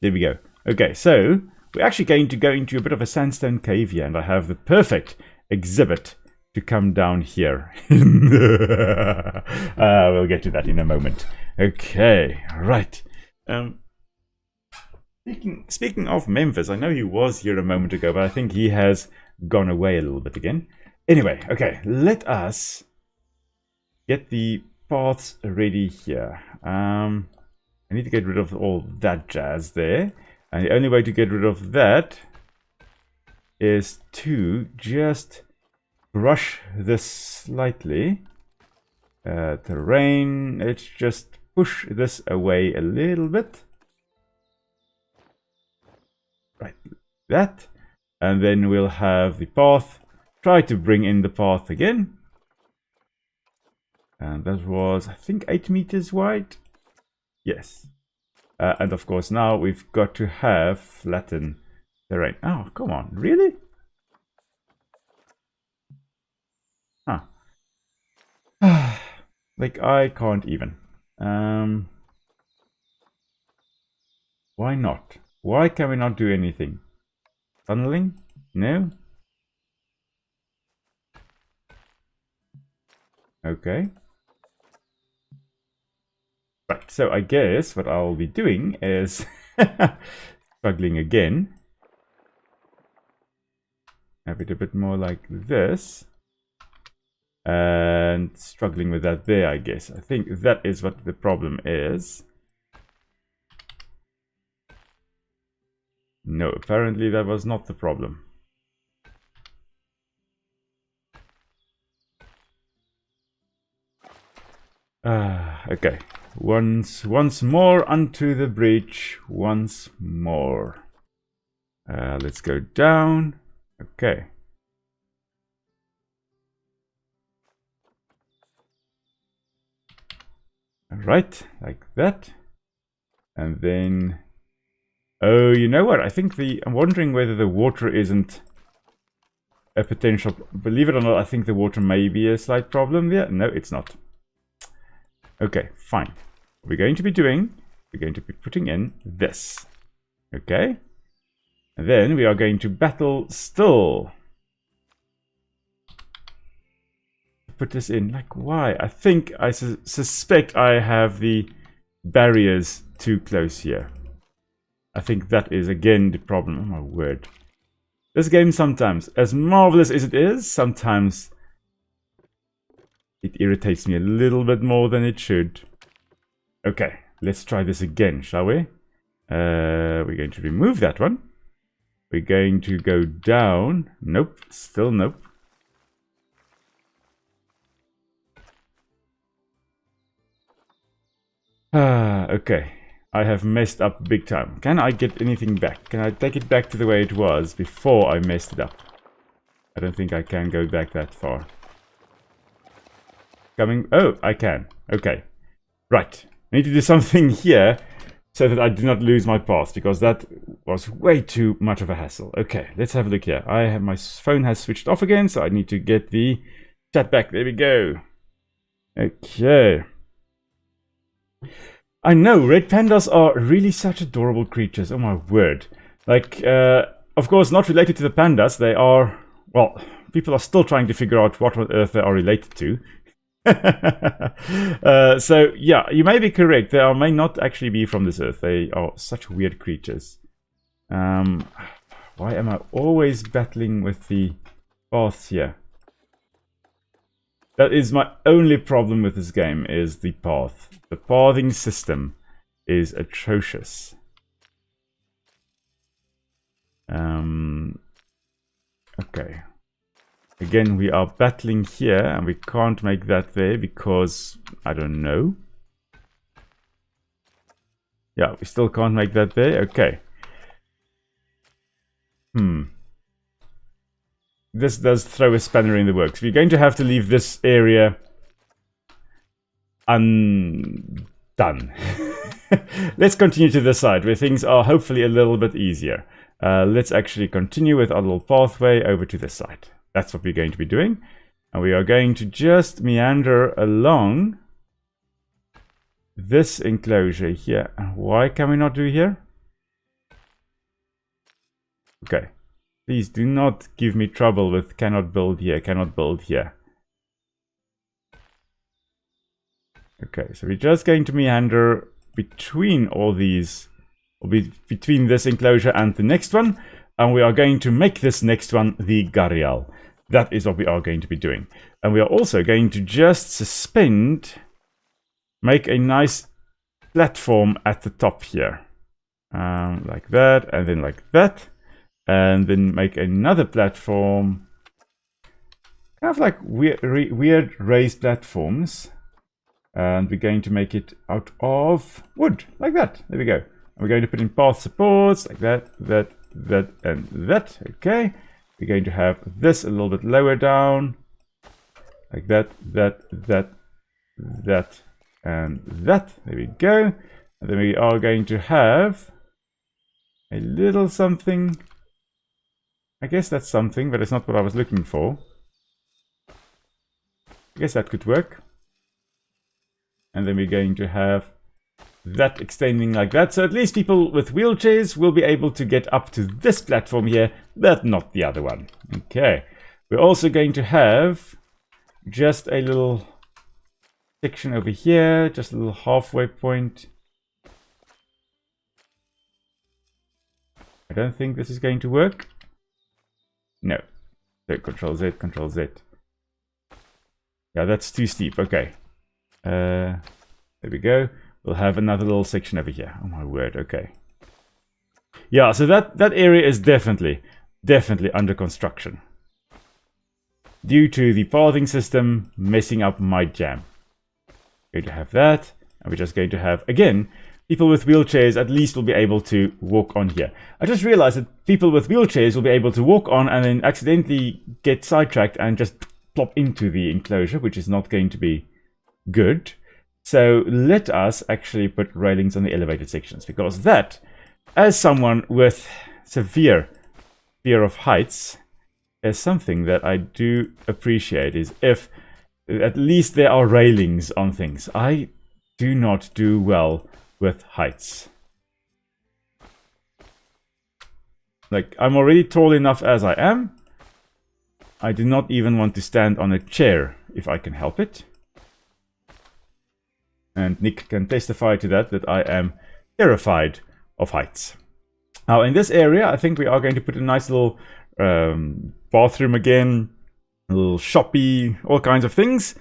There we go. Okay, so, we're actually going to go into a bit of a sandstone cave here, and I have the perfect exhibit to come down here. We'll get to that in a moment. Okay, right. Speaking of Memphis, I know he was here a moment ago, but I think he has gone away a little bit again. Anyway, okay, let us get the paths ready here. I need to get rid of all that jazz there. And the only way to get rid of that is to just brush this slightly. Terrain, let's just push this away a little bit. Right, that. And then we'll have the path. Try to bring in the path again. And that was, I think, 8 meters wide. Yes. And of course, now we've got to have flatten terrain. Oh, come on. Really? Huh. Like, I can't even. Why not? Why can we not do anything? Tunneling? No? Okay. Right, so I guess what I'll be doing is struggling again. Have it a bit more like this. And struggling with that there, I guess. I think that is what the problem is. No, apparently that was not the problem. Okay. Once more onto the bridge. Once more. Let's go down. Okay. Right, like that. And then... Oh, you know what? I think I'm wondering whether the water isn't a potential... Believe it or not, I think the water may be a slight problem there. No, it's not. Okay, fine. What we're going to be doing, we're going to be putting in this. Okay? And then we are going to battle still. Put this in. Like, why? I think, I suspect I have the barriers too close here. I think that is, again, the problem. Oh, my word. This game sometimes, as marvelous as it is, sometimes it irritates me a little bit more than it should. Okay, let's try this again, shall we? We're going to remove that one. We're going to go down. Nope, still nope. Okay. I have messed up big time. Can I get anything back? Can I take it back to the way it was before I messed it up? I don't think I can go back that far. Coming... Oh, I can. Okay. Right. I need to do something here so that I do not lose my path, because that was way too much of a hassle. Okay, let's have a look here. My phone has switched off again, so I need to get the chat back. There we go. Okay. I know, red pandas are really such adorable creatures. Oh my word. Like, of course, not related to the pandas. They are, well, people are still trying to figure out what on earth they are related to. So, yeah, you may be correct. They may not actually be from this earth. They are such weird creatures. Why am I always battling with the paths here? That is my only problem with this game, is the path. The pathing system is atrocious. Okay. Again, we are battling here, and we can't make that there because, I don't know. Yeah, we still can't make that there. Okay. This does throw a spanner in the works. We're going to have to leave this area undone. Let's continue to this side, where things are hopefully a little bit easier. Let's actually continue with our little pathway over to this side. That's what we're going to be doing. And we are going to just meander along this enclosure here. Why can we not do here? Okay. Please do not give me trouble with cannot build here, cannot build here. Okay, so we're just going to meander between all these, or between this enclosure and the next one. and we are going to make this next one the gharial. That is what we are going to be doing. And we are also going to just suspend, make a nice platform at the top here. Like that, and then like that. And then make another platform. Kind of like weird raised platforms. And we're going to make it out of wood, like that. There we go. And we're going to put in path supports, like that, that, and that. Okay. We're going to have this a little bit lower down. Like that, that, and that. There we go. And then we are going to have a little something. I guess that's something, but it's not what I was looking for. I guess that could work. And then we're going to have that extending like that. So at least people with wheelchairs will be able to get up to this platform here, but not the other one. Okay. We're also going to have just a little section over here, just a little halfway point. I don't think this is going to work. No. So Control Z, Control Z. Yeah, that's too steep. Okay. There we go. We'll have another little section over here. Oh my word, okay. Yeah, so that area is definitely under construction. Due to the pathing system messing up my jam. Going to have that, and we're just going to have, again, people with wheelchairs at least will be able to walk on here. I just realized that people with wheelchairs will be able to walk on and then accidentally get sidetracked and just plop into the enclosure, which is not going to be good. So let us actually put railings on the elevated sections, because that, as someone with severe fear of heights, is something that I do appreciate, is if at least there are railings on things. I do not do well with heights. Like, I'm already tall enough as I am. I do not even want to stand on a chair if I can help it. And Nick can testify to that I am terrified of heights. Now in this area, I think we are going to put a nice little bathroom again, a little shoppy, all kinds of things.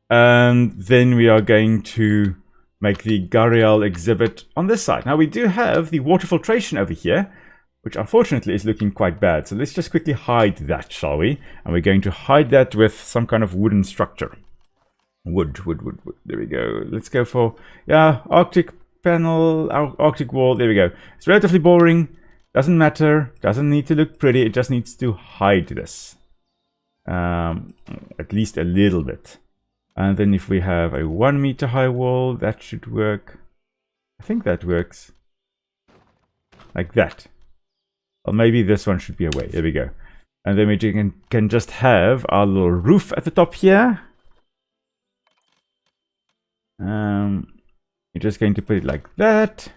And then we are going to make the gharial exhibit on this side. Now we do have the water filtration over here, which unfortunately is looking quite bad. So let's just quickly hide that, shall we? And we're going to hide that with some kind of wooden structure. Wood. There we go. Let's go for, yeah, Arctic panel, Arctic wall. There we go. It's relatively boring. Doesn't matter. Doesn't need to look pretty. It just needs to hide this. At least a little bit. And then if we have a 1 meter high wall, that should work. I think that works. Like that. Or maybe this one should be away. There we go. And then we can just have our little roof at the top here. You're just going to put it like that.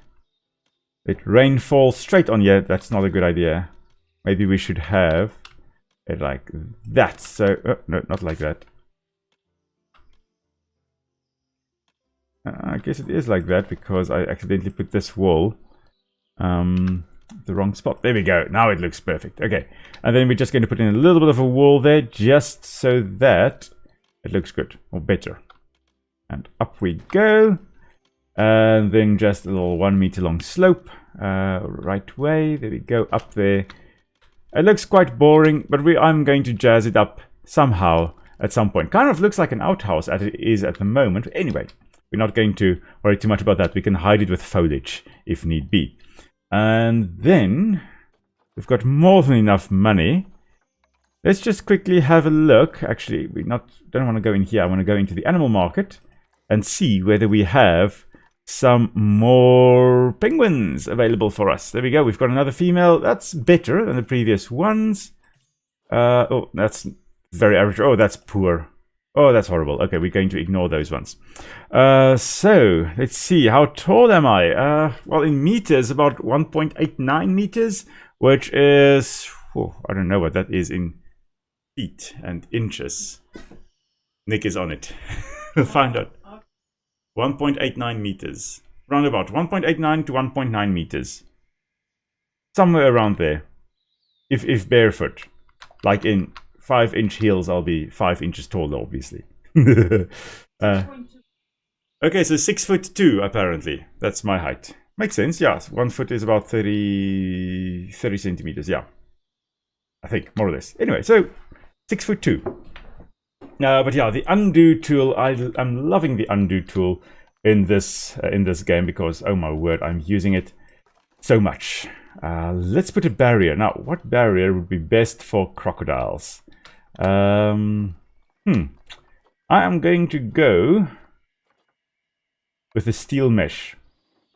Let rain fall straight on here. That's not a good idea. Maybe we should have it like that. So, no, not like that. I guess it is like that because I accidentally put this wall the wrong spot. There we go. Now it looks perfect. Okay. And then we're just going to put in a little bit of a wall there just so that it looks good or better. And up we go. And then just a little 1 meter long slope. Right way. There we go. Up there. It looks quite boring, but I'm going to jazz it up somehow at some point. Kind of looks like an outhouse as it is at the moment. Anyway, we're not going to worry too much about that. We can hide it with foliage if need be. And then we've got more than enough money. Let's just quickly have a look. Actually, don't want to go in here. I want to go into the animal market and see whether we have some more penguins available for us. There we go. We've got another female. That's better than the previous ones. Oh, that's very average. Oh, that's poor. Oh, that's horrible. Okay, we're going to ignore those ones. So, let's see. How tall am I? Well, in meters, about 1.89 meters, which is... Oh, I don't know what that is in feet and inches. Nick is on it. We'll find out. 1.89 meters. Round about 1.89 to 1.9 meters. Somewhere around there. if barefoot. Like in 5-inch heels, I'll be 5 inches taller, obviously. Okay, so 6'2" apparently. That's my height. Makes sense, yeah. 1 foot is about 30 centimeters, yeah. I think, more or less. Anyway, so 6'2". But yeah, the undo tool, I'm loving the undo tool in this game because, oh my word, I'm using it so much. Let's put a barrier. Now, what barrier would be best for crocodiles? I am going to go with the steel mesh,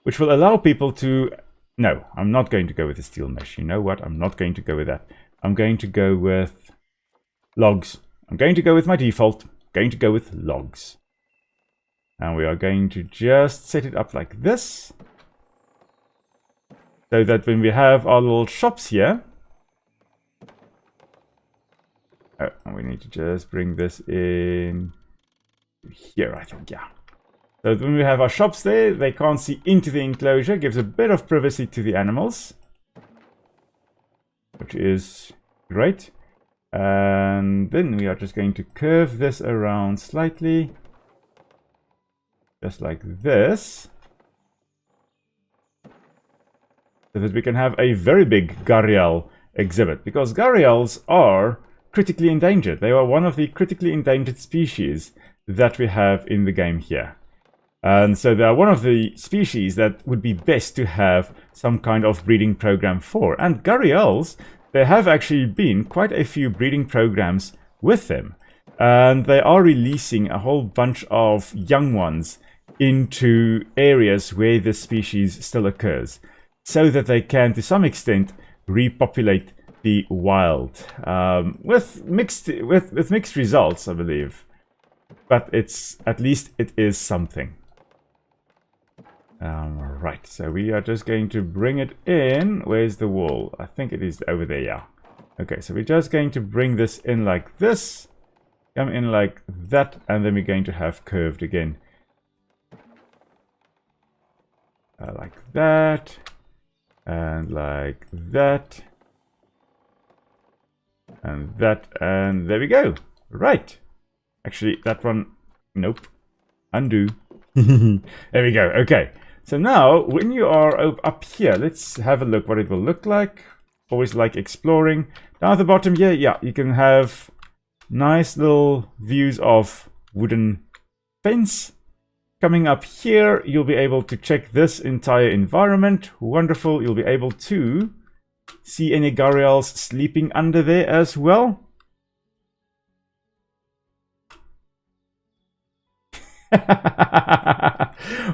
which will allow people to... No, I'm not going to go with the steel mesh. You know what? I'm not going to go with that. I'm going to go with logs. I'm going to go with my default. Going to go with logs. And we are going to just set it up like this. So that when we have our little shops here... Oh, and we need to just bring this in here, I think, yeah. So when we have our shops there, they can't see into the enclosure. Gives a bit of privacy to the animals, which is great. And then we are just going to curve this around slightly, just like this, so that we can have a very big gharial exhibit, because gharials are critically endangered. They are one of the critically endangered species that we have in the game here. And so they are one of the species that would be best to have some kind of breeding program for. And gharials, there have actually been quite a few breeding programs with them. And they are releasing a whole bunch of young ones into areas where this species still occurs, so that they can, to some extent, repopulate the wild. With mixed results, I believe. But at least it is something. Right, so we are just going to bring it in. Where's the wall? I think it is over there, yeah. Okay, so we're just going to bring this in like this. Come in like that, and then we're going to have curved again. Like that. And like that. And that, and there we go. Right. Actually, that one, nope. Undo. There we go, okay. So now, when you are up here, let's have a look what it will look like. Always like exploring. Down at the bottom here, yeah, you can have nice little views of wooden fence. Coming up here, you'll be able to check this entire environment. Wonderful, you'll be able to see any gharials sleeping under there as well.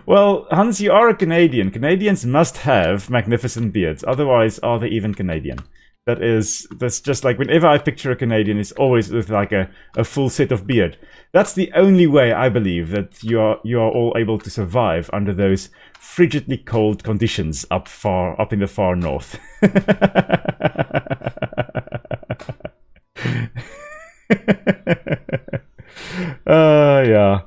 Well, Hans, you are a Canadian. Canadians must have magnificent beards. Otherwise, are they even Canadian? That's just like whenever I picture a Canadian, it's always with like a full set of beard. That's the only way I believe that you are all able to survive under those frigidly cold conditions up in the far north. Yeah.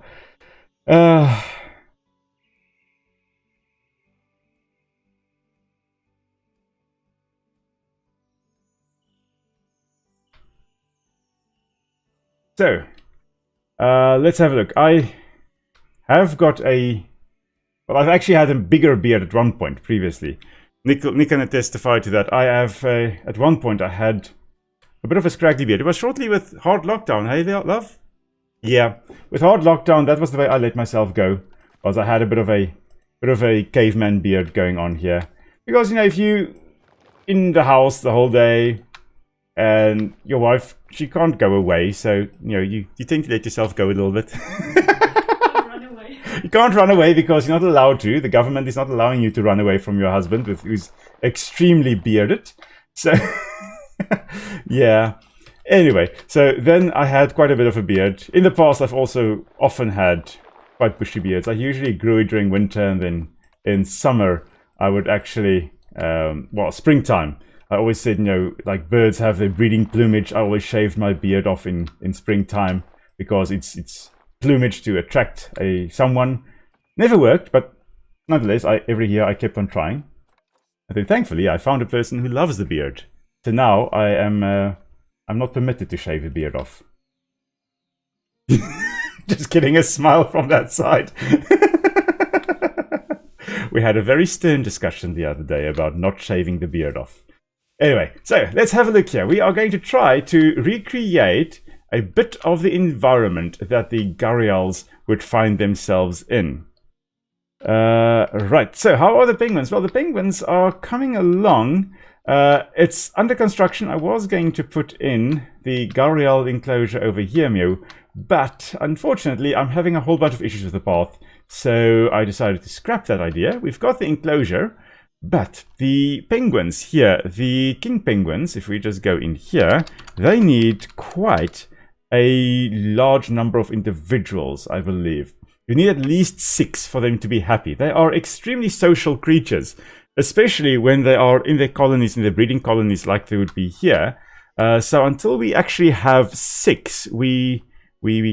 So, let's have a look. I have got I've actually had a bigger beard at one point previously. Nick can testify to that. At one point I had a bit of a scraggly beard. It was shortly with hard lockdown, hey love? Yeah, with hard lockdown, that was the way I let myself go. Was I had a bit of a caveman beard going on here. Because, you know, if you in the house the whole day and your wife, she can't go away, so, you know, you tend to let yourself go a little bit. You can't run away because you're not allowed to. The government is not allowing you to run away from your husband, who's extremely bearded. So, yeah. Anyway, so then I had quite a bit of a beard. In the past, I've also often had quite bushy beards. I usually grew it during winter, and then in summer, I would actually, springtime. I always said, you know, like birds have their breeding plumage. I always shaved my beard off in springtime because it's plumage to attract someone. Never worked, but nonetheless, every year I kept on trying. And then thankfully, I found a person who loves the beard. So now I'm not permitted to shave the beard off. Just getting a smile from that side. We had a very stern discussion the other day about not shaving the beard off. Anyway, so let's have a look here. We are going to try to recreate a bit of the environment that the gharials would find themselves in. Right, so how are the penguins? Well, the penguins are coming along. It's under construction. I was going to put in the gharial enclosure over here, Mew, but unfortunately I'm having a whole bunch of issues with the path, so I decided to scrap that idea. We've got the enclosure, but the penguins here, the king penguins, if we just go in here, they need quite a large number of individuals, I believe. You need at least 6 for them to be happy. They are extremely social creatures, especially when they are in their colonies, in their breeding colonies like they would be here. So until we actually have 6, we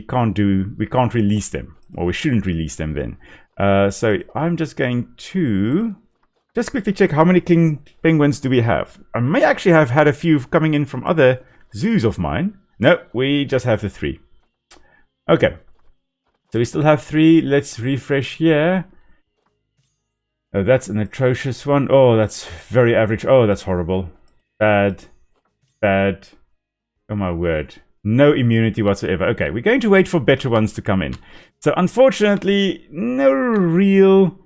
can't release them, or we shouldn't release them then. So I'm just going to just quickly check how many king penguins do we have. I may actually have had a few coming in from other zoos of mine. No, we just have the 3. Okay. So we still have 3. Let's refresh here. Oh, that's an atrocious one. Oh, that's very average. Oh, that's horrible. Bad. Bad. Oh my word. No immunity whatsoever. Okay, we're going to wait for better ones to come in. So unfortunately, no real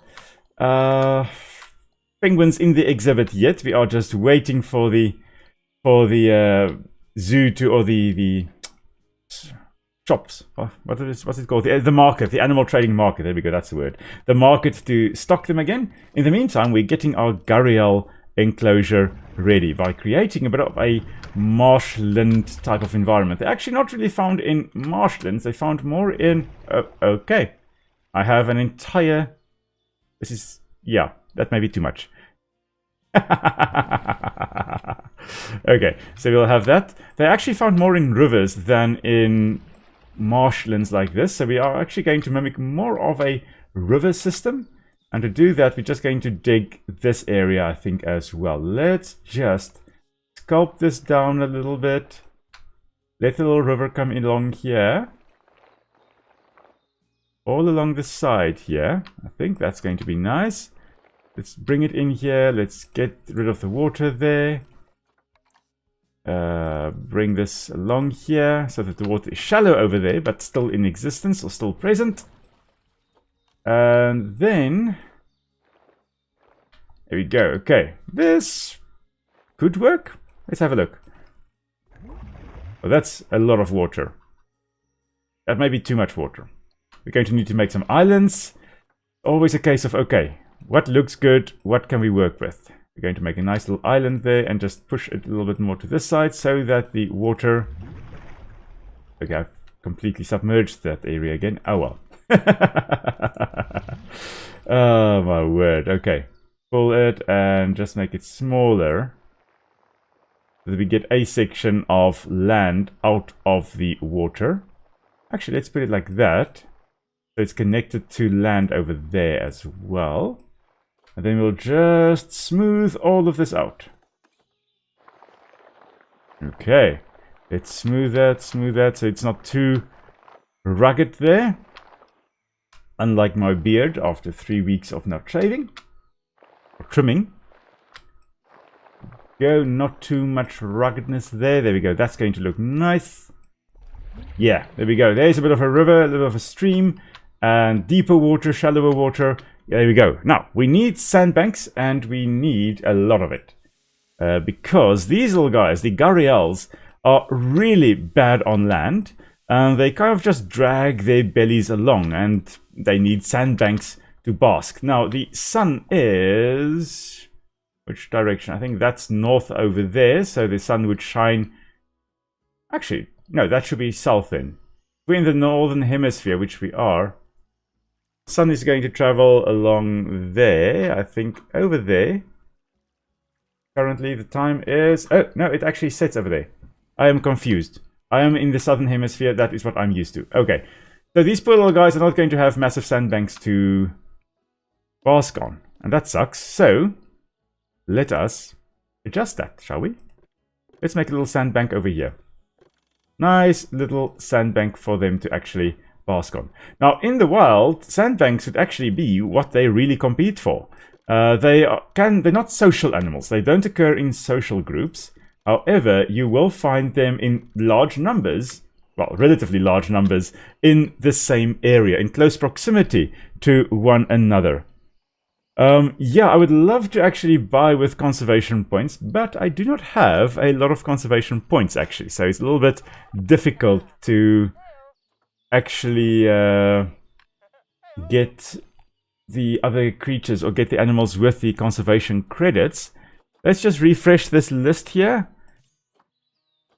penguins in the exhibit yet. We are just waiting for the zoo to, or the shops. What's it called? The market, the animal trading market. There we go. That's the word. The market to stock them again. In the meantime, we're getting our gharial enclosure ready by creating a bit of a marshland type of environment. They're actually not really found in marshlands. They found more in... Oh, okay. I have an entire... This is... Yeah, that may be too much. Okay, so we'll have that. They actually found more in rivers than in marshlands like this. So we are actually going to mimic more of a river system. And to do that, we're just going to dig this area, I think, as well. Let's just sculpt this down a little bit. Let the little river come along here. All along the side here. I think that's going to be nice. Let's bring it in here. Let's get rid of the water there. Bring this along here so that the water is shallow over there, but still in existence or still present. And then... There we go. Okay. This could work. Let's have a look. Oh, that's a lot of water. That may be too much water. We're going to need to make some islands. Always a case of, okay, what looks good? What can we work with? We're going to make a nice little island there and just push it a little bit more to this side so that the water... Okay, I've completely submerged that area again. Oh well. Oh my word. Okay. Pull it and just make it smaller. So that we get a section of land out of the water. Actually, let's put it like that. So it's connected to land over there as well. And then we'll just smooth all of this out. Okay. Let's smooth that so it's not too rugged there. Unlike my beard after 3 weeks of not shaving. Or trimming. Go, not too much ruggedness there. There we go. That's going to look nice. Yeah, there we go. There's a bit of a river, a little bit of a stream. And deeper water, shallower water. There we go. Now, we need sandbanks, and we need a lot of it. Because these little guys, the gharials, are really bad on land. And they kind of just drag their bellies along, and they need sandbanks to bask. Now, the sun is... Which direction? I think that's north over there, so the sun would shine... Actually, no, that should be south then. We're in the northern hemisphere, which we are. Sun is going to travel along there, I think over there. Currently the time is... Oh, no, it actually sets over there. I am confused. I am in the southern hemisphere, that is what I'm used to. Okay, so these poor little guys are not going to have massive sandbanks to bask on. And that sucks, so let us adjust that, shall we? let's make a little sandbank over here. Nice little sandbank for them to actually bask on. Now, in the wild, sandbanks would actually be what they really compete for. They're not social animals. They don't occur in social groups. However, you will find them in large numbers, well, relatively large numbers, in the same area, in close proximity to one another. Yeah, I would love to actually buy with conservation points, but I do not have a lot of conservation points, actually. So it's a little bit difficult to actually get the other creatures or get the animals with the conservation credits. Let's just refresh this list here.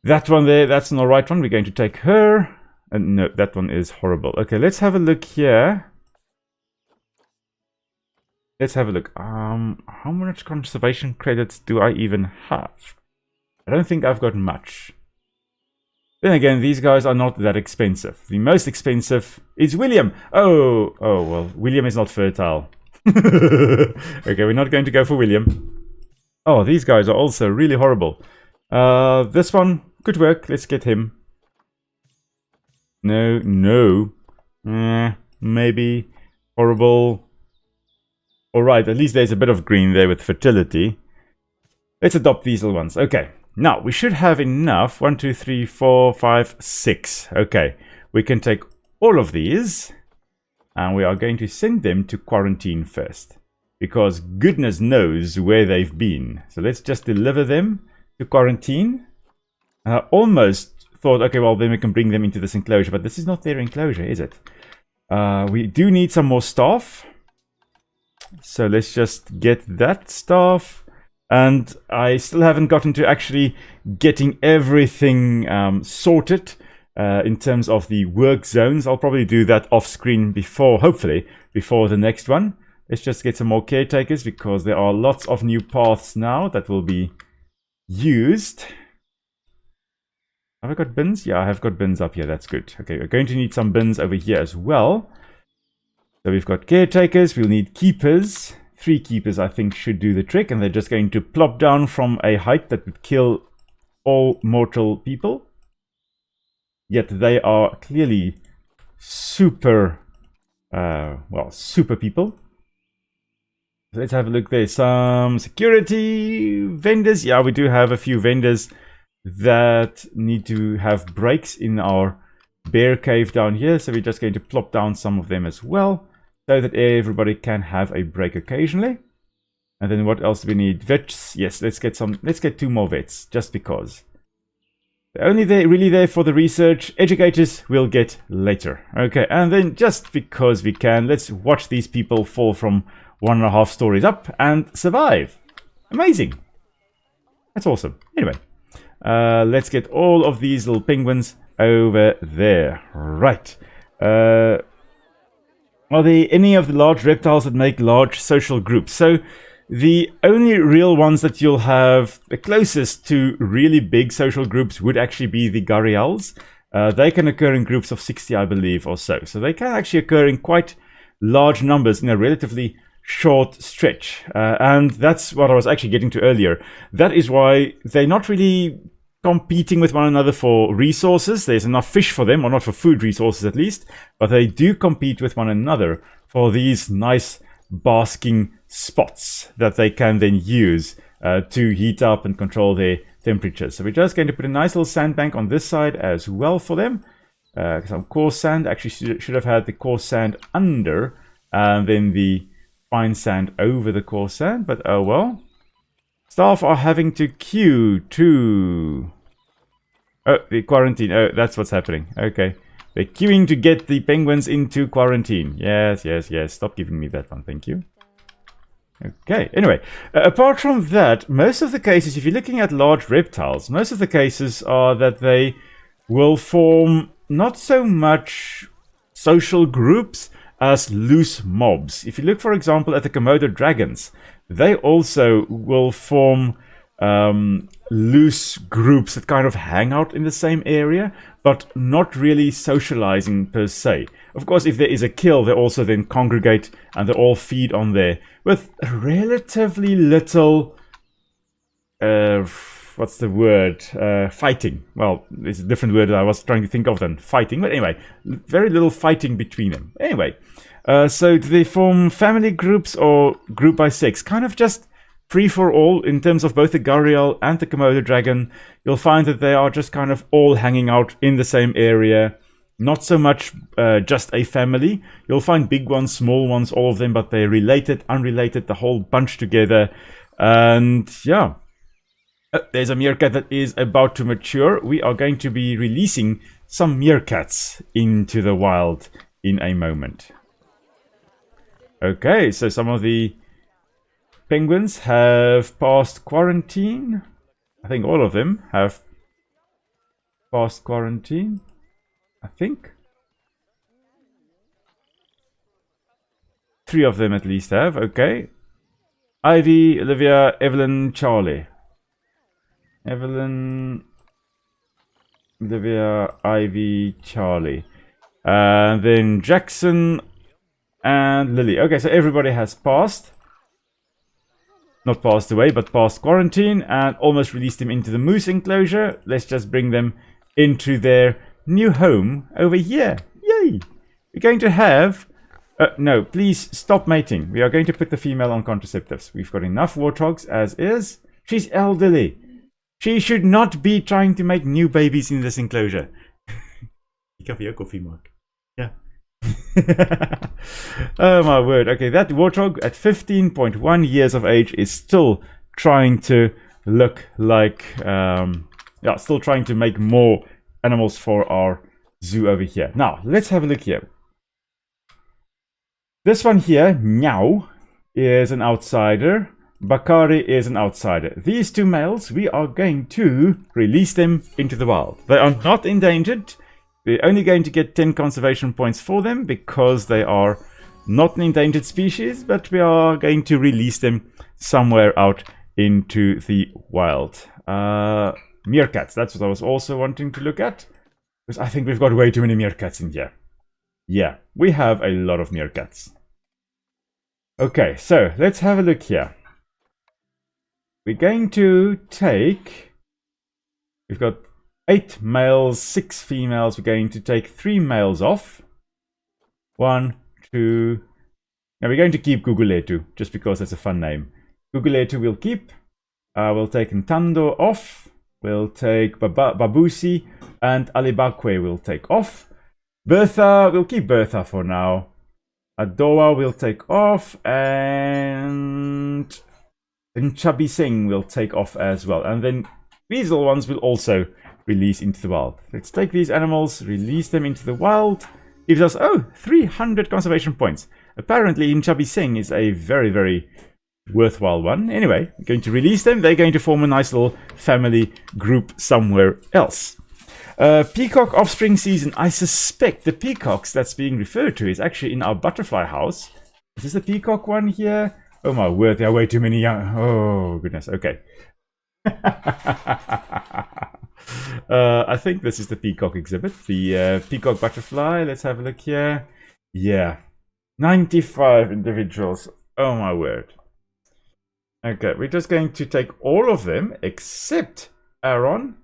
That one there, that's not the right one. We're going to take her. And no, that one is horrible. Okay, let's have a look here. Let's have a look. How much conservation credits do I even have? I don't think I've got much. Then again, these guys are not that expensive. The most expensive is William. Oh, well, William is not fertile. Okay, we're not going to go for William. Oh, these guys are also really horrible. This one could work. Let's get him. No. Maybe. Horrible. Alright, at least there's a bit of green there with fertility. Let's adopt these little ones. Okay. Now, we should have enough. 1, 2, 3, 4, 5, 6. Okay. We can take all of these. And we are going to send them to quarantine first. Because goodness knows where they've been. So let's just deliver them to quarantine. I almost thought, okay, well, then we can bring them into this enclosure. But this is not their enclosure, is it? We do need some more staff. So let's just get that staff. And I still haven't gotten to actually getting everything sorted in terms of the work zones. I'll probably do that off screen before, hopefully, before the next one. Let's just get some more caretakers because there are lots of new paths now that will be used. Have I got bins? Yeah, I have got bins up here. That's good. Okay, we're going to need some bins over here as well. So we've got caretakers. We'll need keepers. 3 keepers, I think, should do the trick. And they're just going to plop down from a height that would kill all mortal people. Yet they are clearly super, well, super people. So let's have a look. There's some security vendors. Yeah, we do have a few vendors that need to have breaks in our bear cave down here. So we're just going to plop down some of them as well, so that everybody can have a break occasionally. And then what else do we need? Vets. Yes, let's get 2 more vets, just because. They're only really there for the research. Educators we'll get later. Okay, and then just because we can, let's watch these people fall from 1.5 stories up and survive. Amazing. That's awesome. Anyway, let's get all of these little penguins over there. Right. Are there any of the large reptiles that make large social groups? So the only real ones that you'll have the closest to really big social groups would actually be the gharials. They can occur in groups of 60, I believe, or so. So they can actually occur in quite large numbers in a relatively short stretch. And that's what I was actually getting to earlier. That is why they're not really competing with one another for resources. There's enough fish for them, or not for food resources at least, but they do compete with one another for these nice basking spots that they can then use to heat up and control their temperatures. So we're just going to put a nice little sandbank on this side as well for them. Some coarse sand. Actually should have had the coarse sand under and then the fine sand over the coarse sand, but oh well. Staff are having to queue to... Oh, the quarantine. Oh, that's what's happening. Okay. They're queuing to get the penguins into quarantine. Yes. Stop giving me that one. Thank you. Okay. Anyway, apart from that, most of the cases, if you're looking at large reptiles, most of the cases are that they will form not so much social groups as loose mobs. If you look, for example, at the Komodo dragons, they also will form loose groups that kind of hang out in the same area, but not really socializing per se. Of course, if there is a kill, they also then congregate and they all feed on there with relatively little what's the word? Fighting. Well, it's a different word that I was trying to think of than fighting. But anyway, very little fighting between them. Anyway, so do they form family groups or group by sex? Kind of just free for all in terms of both the gharial and the Komodo dragon. You'll find that they are just kind of all hanging out in the same area. Not so much just a family. You'll find big ones, small ones, all of them, but they're related, unrelated, the whole bunch together. And yeah, there's a meerkat that is about to mature. We are going to be releasing some meerkats into the wild in a moment. Okay, so some of the penguins have passed quarantine. I think all of them have passed quarantine. I think 3 of them at least have. Okay. Ivy, Olivia, Evelyn, Charlie. Evelyn, Olivia, Ivy, Charlie. Then Jackson and Lily. Okay, so everybody has passed. Not passed away, but passed quarantine and almost released them into the moose enclosure. Let's just bring them into their new home over here. Yay! We're going to have... no, please stop mating. We are going to put the female on contraceptives. We've got enough warthogs as is. She's elderly. She should not be trying to make new babies in this enclosure. You can be a coffee mark. Yeah. Oh my word. Okay, that warthog at 15.1 years of age is still trying to look like... yeah, still trying to make more animals for our zoo over here. Now, let's have a look here. This one here, Meow, is an outsider. Bakari is an outsider. These 2 males, we are going to release them into the wild. They are not endangered. We're only going to get 10 conservation points for them because they are not an endangered species, but we are going to release them somewhere out into the wild. Meerkats, that's what I was also wanting to look at. Because I think we've got way too many meerkats in here. Yeah, we have a lot of meerkats. Okay, so let's have a look here. We're going to take... We've got 8 males, 6 females. We're going to take 3 males off. 1, 2... Now we're going to keep Guguletu, just because it's a fun name. Guguletu we'll keep. We'll take Ntando off. We'll take Babusi and Alibakwe will take off. Bertha, we'll keep Bertha for now. Adoa will take off. And Chabi Singh will take off as well. And then these little ones will also release into the wild. Let's take these animals, release them into the wild. Gives us, 300 conservation points. Apparently, Chabi Singh is a very, very worthwhile one. Anyway, we're going to release them. They're going to form a nice little family group somewhere else. Peacock offspring season. I suspect the peacocks that's being referred to is actually in our butterfly house. Is this the peacock one here? Oh my word, there are way too many young... Oh goodness, okay. I think this is the peacock exhibit. The peacock butterfly. Let's have a look here. Yeah. 95 individuals. Oh my word. Okay, we're just going to take all of them except Aaron,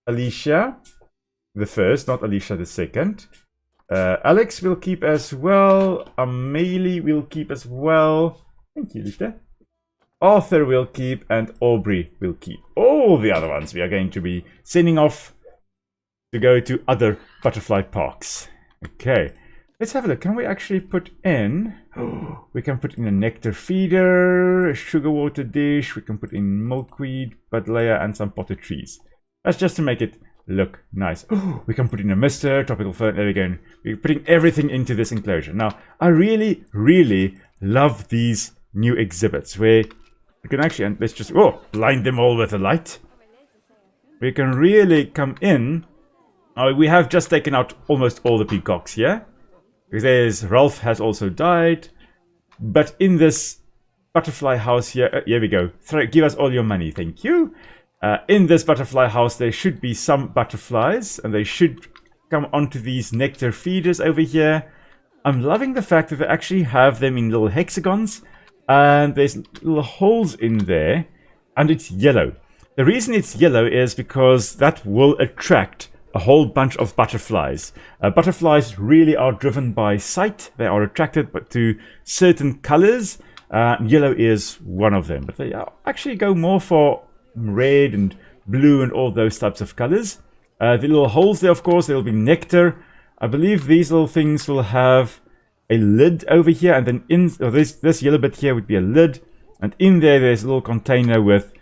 Alicia, the first, not Alicia the second. Alex will keep as well. Amelie will keep as well. Thank you, Lita. Arthur will keep and Aubrey will keep. All the other ones we are going to be sending off to go to other butterfly parks. Okay. Let's have a look. Can we actually put in... we can put in a nectar feeder, a sugar water dish. We can put in milkweed, buddleia, and some potted trees. That's just to make it look nice. We can put in a mister, tropical fern. There we go. We're putting everything into this enclosure. Now, I really, really love these new exhibits where you can actually... And let's just... blind them all with a light. We can really come in. We have just taken out almost all the peacocks here. Because Ralph has also died. But in this butterfly house here... here we go. Give us all your money. Thank you. In this butterfly house, there should be some butterflies. And they should come onto these nectar feeders over here. I'm loving the fact that they actually have them in little hexagons. And there's little holes in there. And it's yellow. The reason it's yellow is because that will attract a whole bunch of butterflies. Butterflies really are driven by sight. They are attracted to certain colors. Yellow is one of them, but they actually go more for red and blue and all those types of colors. The little holes there, of course, there will be nectar. I believe these little things will have a lid over here, and then this yellow bit here would be a lid, and in there's a little container with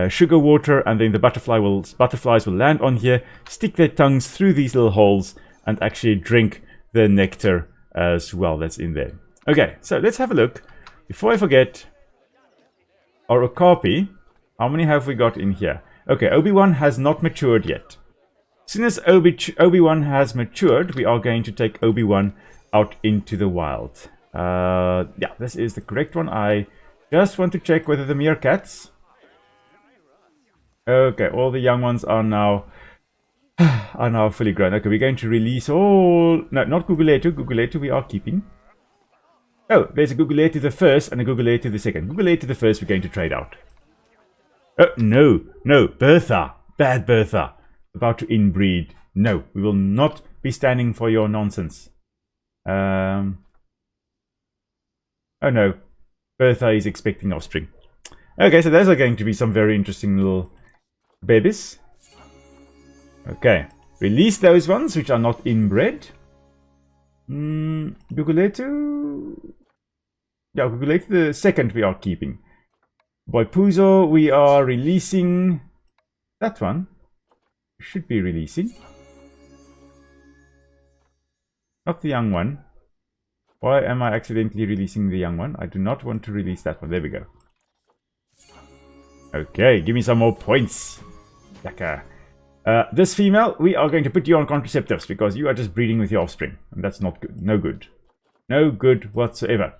sugar water, and then the butterflies will land on here, stick their tongues through these little holes, and actually drink the nectar as well that's in there. Okay, so let's have a look. Before I forget, our okapi, how many have we got in here? Okay, Obi-Wan has not matured yet. As soon as Obi-Wan has matured, we are going to take Obi-Wan out into the wild. Yeah, this is the correct one. I just want to check whether the meerkats... Okay, all the young ones are now fully grown. Okay, we're going to release all... No, not Guguletu. Guguletu we are keeping. Oh, there's a Guguletu the first and a Guguletu the second. Guguletu the first we're going to trade out. Oh, no, Bertha. Bad Bertha. About to inbreed. No, we will not be standing for your nonsense. Oh no, Bertha is expecting offspring. Okay, so those are going to be some very interesting little babies. Okay, release those ones which are not inbred. Guguletu. Yeah, Guguletu the second we are keeping. Boipuzo we are releasing. That one should be releasing. Not the young one. Why am I accidentally releasing the young one? I do not want to release that one. There we go. Okay, give me some more points. Yaka. This female, we are going to put you on contraceptives because you are just breeding with your offspring. And that's not good. No good. No good whatsoever.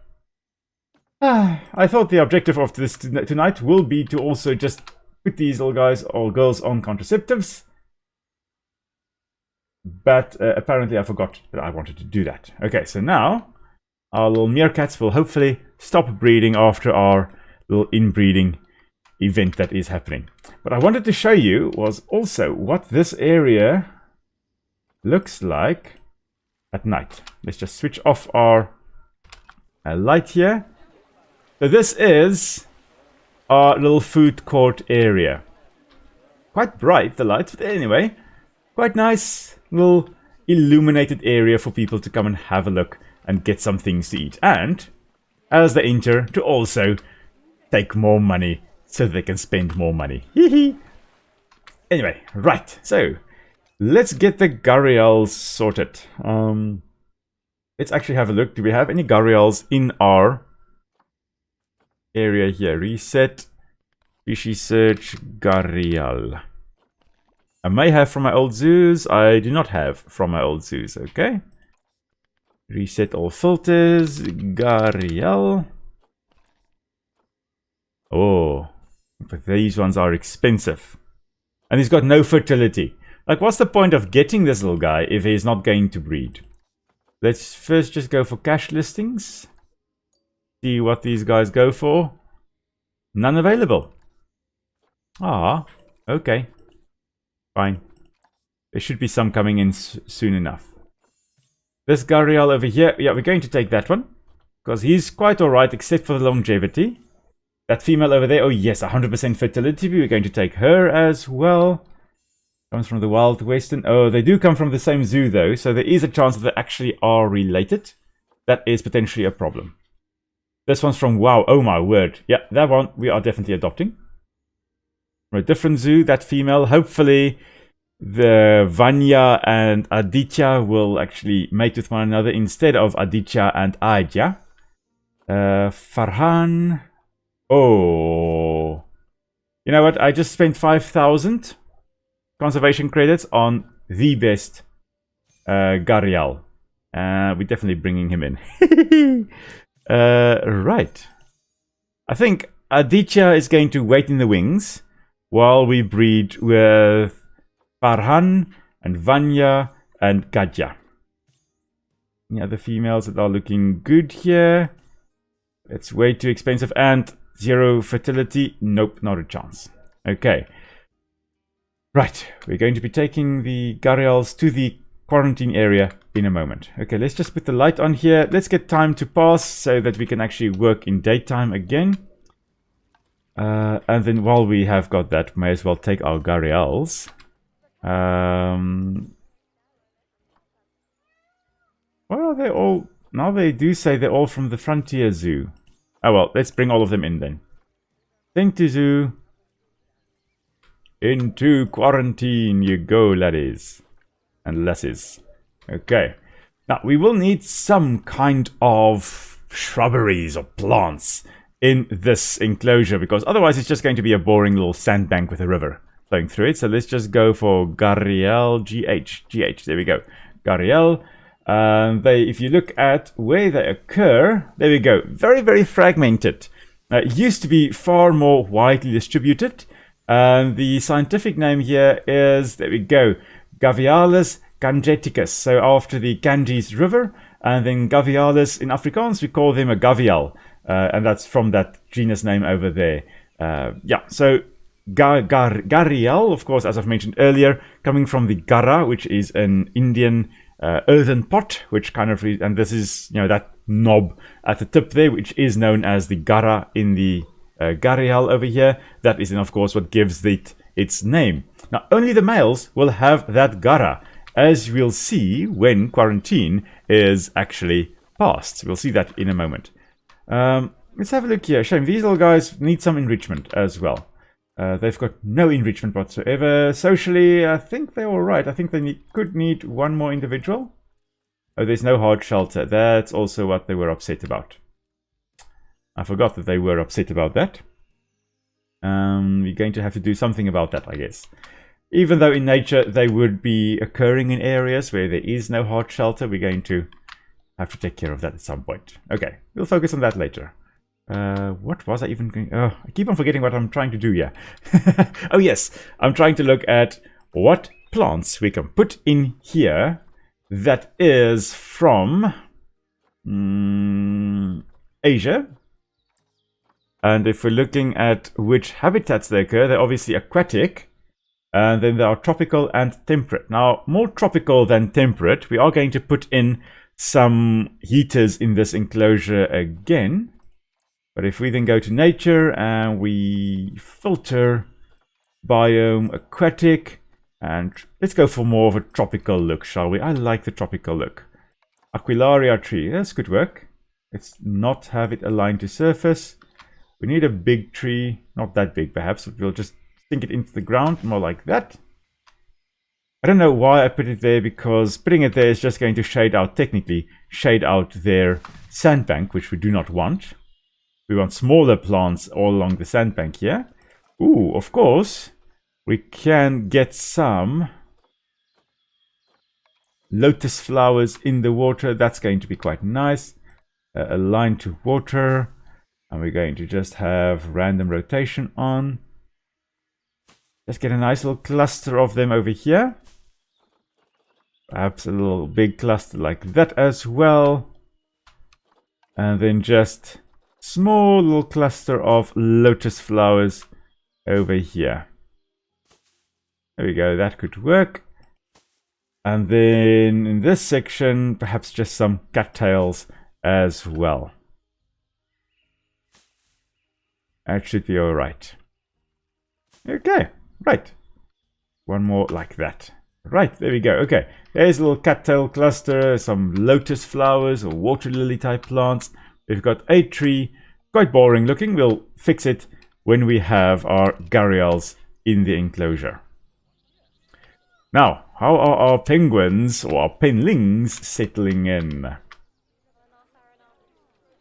I thought the objective of this tonight will be to also just put these little guys or girls on contraceptives. But apparently I forgot that I wanted to do that. Okay, so now our little meerkats will hopefully stop breeding after our little inbreeding event that is happening. But I wanted to show you was also what this area looks like at night. Let's just switch off our light here. So this is our little food court area. Quite bright, the lights, but anyway, quite nice little illuminated area for people to come and have a look and get some things to eat. And as they enter, to also take more money so they can spend more money. Anyway, right, so let's get the gharials sorted. Let's actually have a look. Do we have any gharials in our area here? Reset, species search, gharial. I may have from my old zoos. I do not have from my old zoos. Okay. Reset all filters. gharial. Oh, but these ones are expensive. And he's got no fertility. Like, what's the point of getting this little guy if he's not going to breed? Let's first just go for cash listings. See what these guys go for. None available. Ah, okay. Fine. There should be some coming in soon enough. This gharial over here, yeah, we're going to take that one. Because he's quite alright, except for the longevity. That female over there, oh yes, 100% fertility. We're going to take her as well. Comes from the Wild Western. Oh, they do come from the same zoo though, so there is a chance that they actually are related. That is potentially a problem. This one's from Wow, oh my word. Yeah, that one we are definitely adopting. From a different zoo, that female. Hopefully the Vanya and Aditya will actually mate with one another instead of Aditya and Aja. Farhan. Oh. You know what? I just spent 5,000 conservation credits on the best gharial. We're definitely bringing him in. Right. I think Aditya is going to wait in the wings while we breed with Farhan and Vanya and Gadja. Any other females that are looking good here? It's way too expensive and zero fertility. Nope, not a chance. Okay. Right, we're going to be taking the gharials to the quarantine area in a moment. Okay, let's just put the light on here. Let's get time to pass so that we can actually work in daytime again. And then while we have got that, may as well take our gharials. Well, they're all... Now they do say they're all from the Frontier Zoo. Oh well, let's bring all of them in then. Think to zoo. Into quarantine you go, laddies. And lasses. Okay. Now, we will need some kind of shrubberies or plants in this enclosure, because otherwise it's just going to be a boring little sandbank with a river flowing through it. So let's just go for gharial GH. There we go. Gharial. If you look at where they occur, there we go. Very, very fragmented. It used to be far more widely distributed. The scientific name here is, there we go, Gavialis gangeticus. So after the Ganges River, and then Gavialis in Afrikaans, we call them a gavial. And that's from that genus name over there. Yeah, so gharial, of course, as I've mentioned earlier, coming from the gara, which is an Indian earthen pot, which kind of, and this is, you know, that knob at the tip there, which is known as the gara in the gharial over here. That is, of course, what gives it its name. Now, only the males will have that gara, as we'll see when quarantine is actually passed. We'll see that in a moment. Let's have a look here. Shame, these little guys need some enrichment as well. They've got no enrichment whatsoever. Socially, I think they're all right. I think they could need one more individual. Oh, there's no hard shelter. That's also what they were upset about. I forgot that they were upset about that. We're going to have to do something about that, I guess. Even though in nature they would be occurring in areas where there is no hard shelter, we're going to have to take care of that at some point. Okay, we'll focus on that later. What was I even going... Oh, I keep on forgetting what I'm trying to do here. Oh yes, I'm trying to look at what plants we can put in here that is from Asia. And if we're looking at which habitats they occur, they're obviously aquatic. And then they are tropical and temperate. Now, more tropical than temperate. We are going to put in some heaters in this enclosure again. But if we then go to nature and we filter biome aquatic, and let's go for more of a tropical look, shall we? I like the tropical look. Aquilaria tree, that's good work. Let's not have it aligned to surface. We need a big tree, not that big perhaps, but we'll just sink it into the ground, more like that. I don't know why I put it there, because putting it there is just going to shade out, technically, shade out their sandbank, which we do not want. We want smaller plants all along the sandbank here. Ooh, of course, we can get some lotus flowers in the water. That's going to be quite nice. Aligned to water. And we're going to just have random rotation on. Let's get a nice little cluster of them over here. Perhaps a little big cluster like that as well. And then just small little cluster of lotus flowers over here. There we go, that could work. And then in this section, perhaps just some cattails as well. That should be alright. Okay, right. One more like that. Right, there we go. Okay, there's a little cattail cluster, some lotus flowers or water lily type plants. We've got a tree, quite boring looking. We'll fix it when we have our gharials in the enclosure. Now, how are our penguins or our penlings settling in?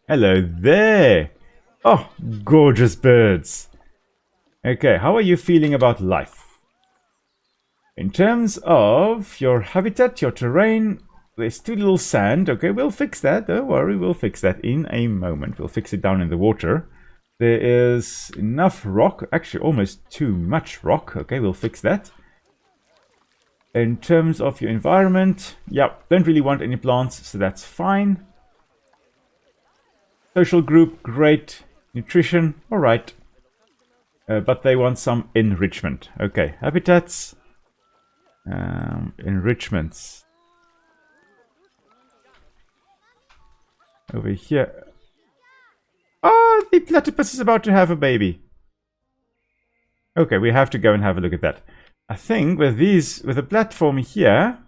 Hello there. Oh, gorgeous birds. Okay, how are you feeling about life? In terms of your habitat, your terrain, there's too little sand. Okay, we'll fix that. Don't worry, we'll fix that in a moment. We'll fix it down in the water. There is enough rock, actually almost too much rock. Okay, we'll fix that. In terms of your environment, yeah, don't really want any plants, so that's fine. Social group, great. Nutrition, alright. But they want some enrichment. Okay, habitats. Enrichments. Over here. Oh, the platypus is about to have a baby. Okay, we have to go and have a look at that. I think with the platform here,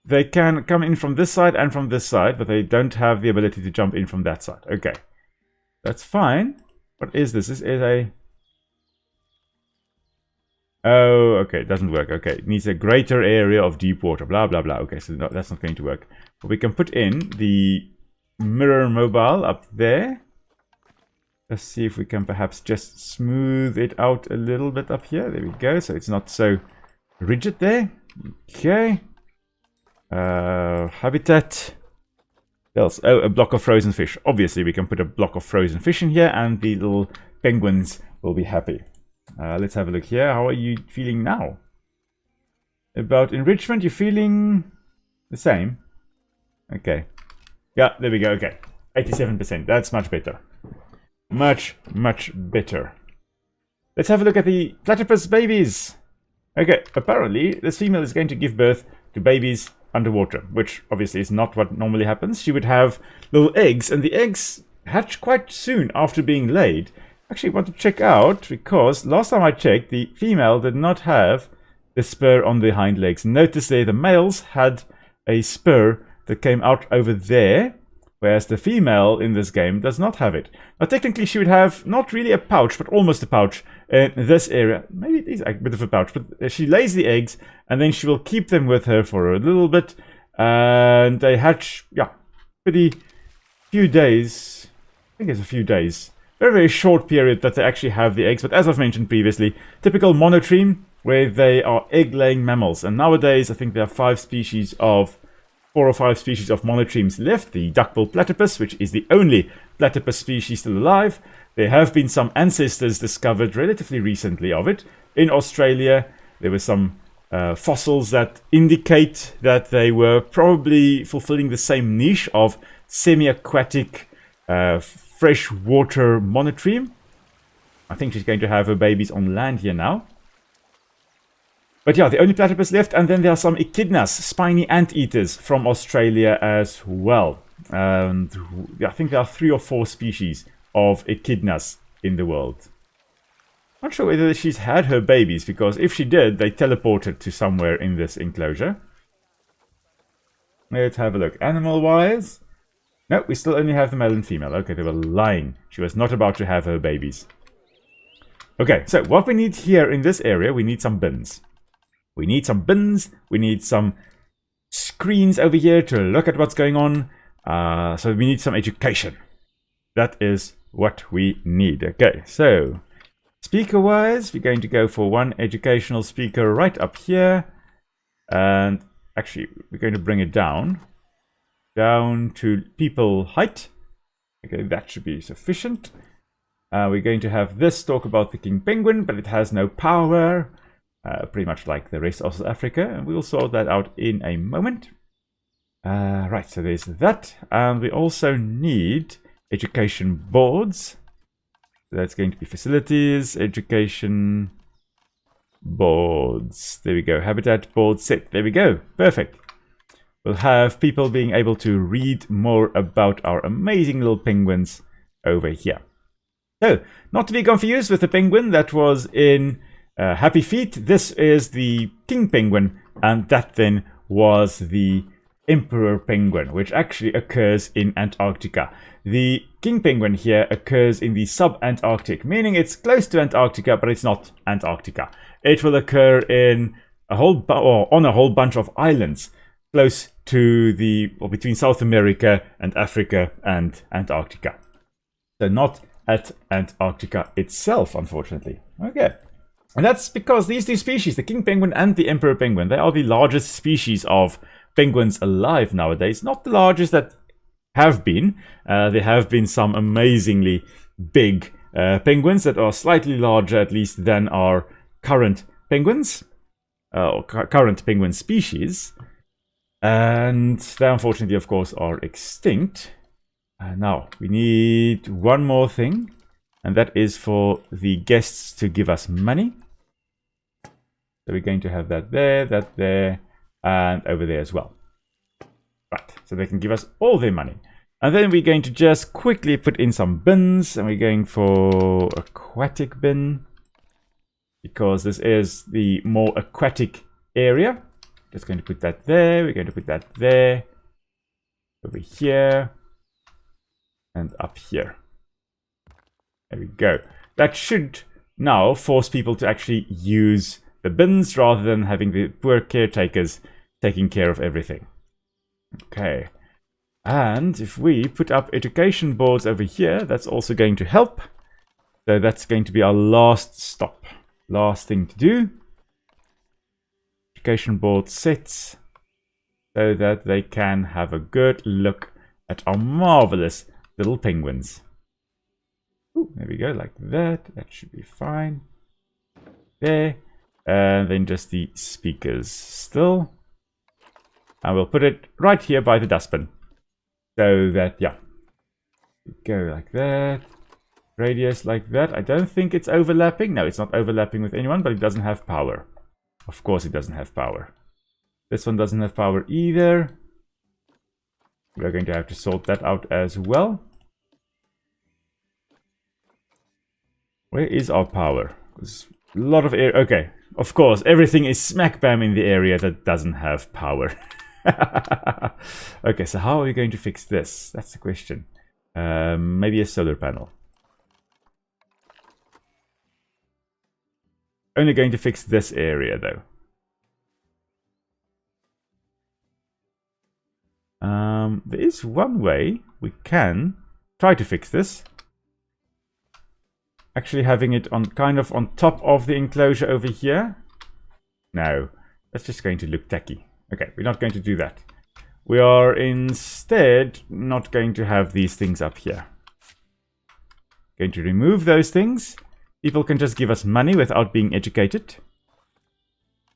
they can come in from this side and from this side, but they don't have the ability to jump in from that side. Okay, that's fine. What is this? This is a... Oh, okay, it doesn't work. Okay, it needs a greater area of deep water, blah, blah, blah. Okay, so that's not going to work. But we can put in the mirror mobile up there. Let's see if we can perhaps just smooth it out a little bit up here. There we go, so it's not so rigid there. Okay. Habitat. What else? Oh, a block of frozen fish. Obviously, we can put a block of frozen fish in here, and the little penguins will be happy. Let's have a look here. How are you feeling now? About enrichment, you're feeling the same? Okay. Yeah, there we go. Okay. 87%. That's much better. Much, much better. Let's have a look at the platypus babies. Okay, apparently this female is going to give birth to babies underwater, which obviously is not what normally happens. She would have little eggs, and the eggs hatch quite soon after being laid. Actually, I want to check out, because last time I checked, the female did not have the spur on the hind legs. Notice there, the males had a spur that came out over there, whereas the female in this game does not have it. Now, technically, she would have not really a pouch, but almost a pouch in this area. Maybe it is a bit of a pouch, but she lays the eggs, and then she will keep them with her for a little bit, and they hatch, yeah, pretty few days. I think it's a few days. Very, very short period that they actually have the eggs, but as I've mentioned previously, typical monotreme, where they are egg-laying mammals, and nowadays I think there are 4 or 5 species of monotremes left. The duckbill platypus, which is the only platypus species still alive. There have been some ancestors discovered relatively recently of it. In Australia, there were some fossils that indicate that they were probably fulfilling the same niche of semi-aquatic freshwater monotreme. I think she's going to have her babies on land here now. But yeah, the only platypus left, and then there are some echidnas, spiny anteaters from Australia as well. And I think there are 3 or 4 species of echidnas in the world. Not sure whether she's had her babies, because if she did, they teleported to somewhere in this enclosure. Let's have a look. Animal-wise? No, we still only have the male and female. Okay, they were lying. She was not about to have her babies. Okay, so what we need here in this area, we need some bins. We need some bins, we need some screens over here to look at what's going on. So we need some education. That is what we need. Okay, so speaker-wise, we're going to go for one educational speaker right up here. And actually, we're going to bring it down to people height. Okay, that should be sufficient. We're going to have this talk about the king penguin, but it has no power. Pretty much like the rest of South Africa, and we'll sort that out in a moment. Right, so there's that, and we also need education boards. So that's going to be facilities, education boards. There we go, habitat board set. There we go, perfect. We'll have people being able to read more about our amazing little penguins over here. So, not to be confused with the penguin that was in Happy Feet. This is the king penguin, and that then was the emperor penguin, which actually occurs in Antarctica. The king penguin here occurs in the sub-Antarctic, meaning it's close to Antarctica, but it's not Antarctica. It will occur in on a whole bunch of islands close to between South America and Africa and Antarctica. So not at Antarctica itself, unfortunately. Okay. And that's because these 2 species, the king penguin and the emperor penguin, they are the largest species of penguins alive nowadays. Not the largest that have been. There have been some amazingly big penguins that are slightly larger, at least, than our current penguins, or current penguin species. And they, unfortunately, of course, are extinct. Now, we need one more thing, and that is for the guests to give us money. So we're going to have that there, and over there as well. Right, so they can give us all their money. And then we're going to just quickly put in some bins, and we're going for aquatic bin, because this is the more aquatic area. Just going to put that there, we're going to put that there, over here, and up here. There we go. That should now force people to actually use the bins rather than having the poor caretakers taking care of everything. Okay. And if we put up education boards over here, that's also going to help. So that's going to be our last stop. Last thing to do. Education board sets, so that they can have a good look at our marvelous little penguins. Ooh, there we go, like that. That should be fine. There. And then just the speakers still. And we'll put it right here by the dustbin. So that, yeah. Go like that. Radius like that. I don't think it's overlapping. No, it's not overlapping with anyone, but it doesn't have power. Of course it doesn't have power. This one doesn't have power either. We're going to have to sort that out as well. Where is our power? There's a lot of air. Okay, of course, everything is smack bam in the area that doesn't have power. Okay, so how are we going to fix this? That's the question. Maybe a solar panel. Only going to fix this area though. There is one way we can try to fix this. Actually having it on kind of on top of the enclosure over here. No, that's just going to look tacky. Okay, we're not going to do that. We are instead not going to have these things up here. Going to remove those things. People can just give us money without being educated.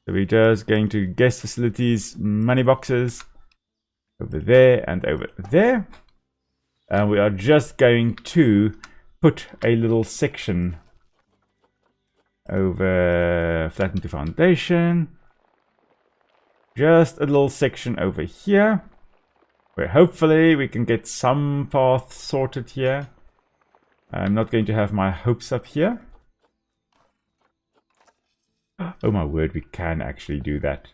So we're just going to guest facilities, money boxes, over there and over there. And we are just going to put a little section over flatten to foundation. Just a little section over here, where hopefully we can get some path sorted here. I'm not going to have my hopes up here. Oh my word, we can actually do that.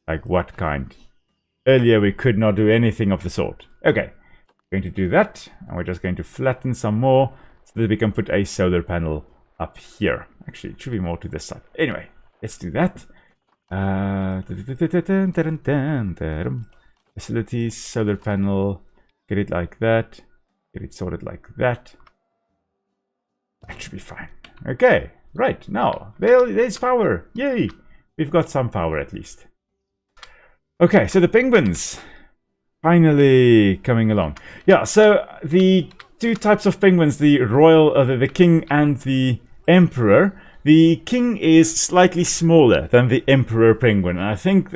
Like what kind? Earlier we could not do anything of the sort. Okay, going to do that, and we're just going to flatten some more so that we can put a solar panel up here. Actually, it should be more to this side. Anyway, let's do that. Facilities, solar panel, get it like that, get it sorted like that. That should be fine. Okay, right, now, there's power. Yay! We've got some power at least. Okay, so the penguins finally coming along. Yeah, so the two types of penguins, the royal, the king and the emperor. The king is slightly smaller than the emperor penguin. And I think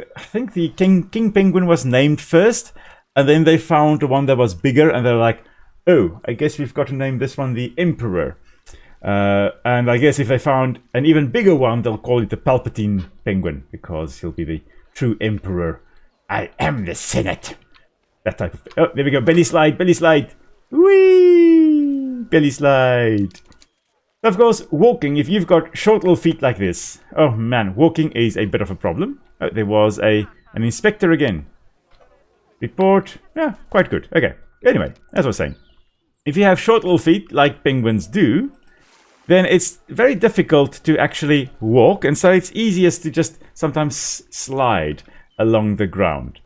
the king penguin was named first, and then they found the one that was bigger, and they're like, oh, I guess we've got to name this one the emperor. And I guess if they found an even bigger one, they'll call it the Palpatine penguin, because he'll be the true emperor. I am the Senate. That type of... Oh, there we go. Belly slide, belly slide. Whee! Belly slide. Of course, walking, if you've got short little feet like this, oh man, walking is a bit of a problem. Oh, there was an inspector again. Report, yeah, quite good. Okay, anyway, as I was saying, if you have short little feet like penguins do, then it's very difficult to actually walk, and so it's easiest to just sometimes slide along the ground.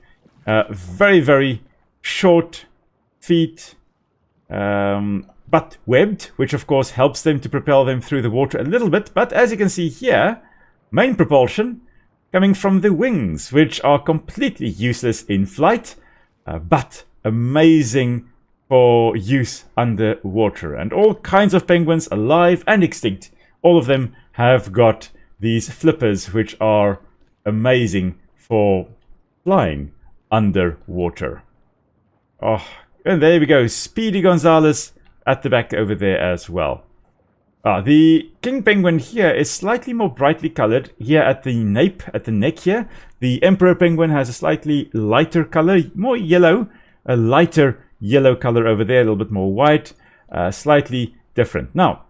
Very, very short feet, but webbed, which of course helps them to propel them through the water a little bit. But as you can see here, main propulsion coming from the wings, which are completely useless in flight, but amazing for use underwater. And all kinds of penguins, alive and extinct, all of them have got these flippers, which are amazing for flying underwater. Oh, and there we go, Speedy Gonzales at the back over there as well. The king penguin here is slightly more brightly colored here at the nape, at the neck here. The emperor penguin has a slightly lighter color, more yellow, a lighter yellow color over there, a little bit more white, slightly different. Now,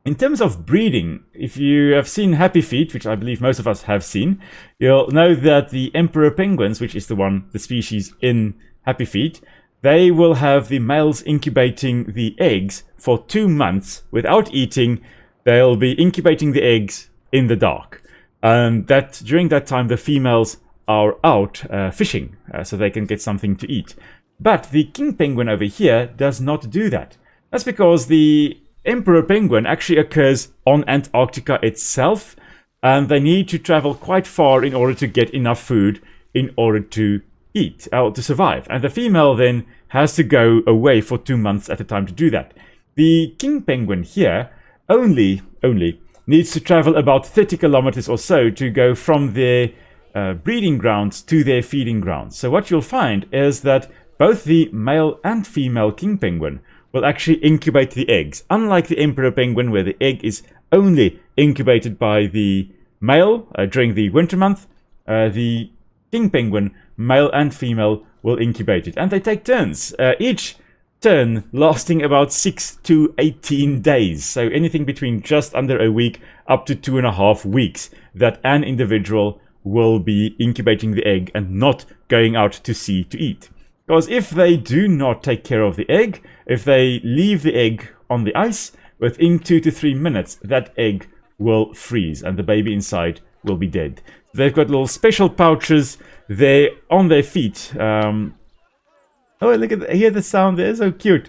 in terms of breeding, if you have seen Happy Feet, which I believe most of us have seen, you'll know that the emperor penguins, which is the species in Happy Feet, they will have the males incubating the eggs for 2 months without eating. They'll be incubating the eggs in the dark. And that during that time, the females are out fishing so they can get something to eat. But the king penguin over here does not do that. That's because the emperor penguin actually occurs on Antarctica itself, and they need to travel quite far in order to get enough food in order to eat, or to survive. And the female then has to go away for 2 months at a time to do that. The king penguin here only needs to travel about 30 kilometers or so to go from their breeding grounds to their feeding grounds. So what you'll find is that both the male and female king penguin will actually incubate the eggs. Unlike the emperor penguin, where the egg is only incubated by the male during the winter month, the king penguin, male and female, will incubate it. And they take turns, each turn lasting about 6 to 18 days. So anything between just under a week up to 2.5 weeks that an individual will be incubating the egg and not going out to sea to eat. Because if they do not take care of the egg, if they leave the egg on the ice, within 2 to 3 minutes, that egg will freeze and the baby inside will be dead. They've got little special pouches there on their feet. Oh, look at hear the sound there, so cute.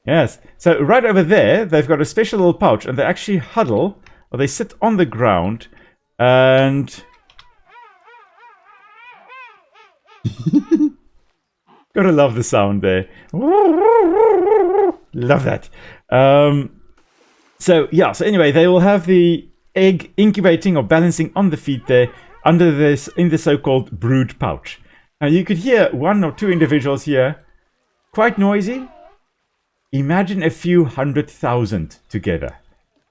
Yes, so right over there, they've got a special little pouch, and they actually huddle, or they sit on the ground, and gotta love the sound there. Love that. So anyway, they will have the egg incubating or balancing on the feet there under this in the so-called brood pouch. Now you could hear 1 or 2 individuals here, quite noisy. Imagine a few 100,000 together,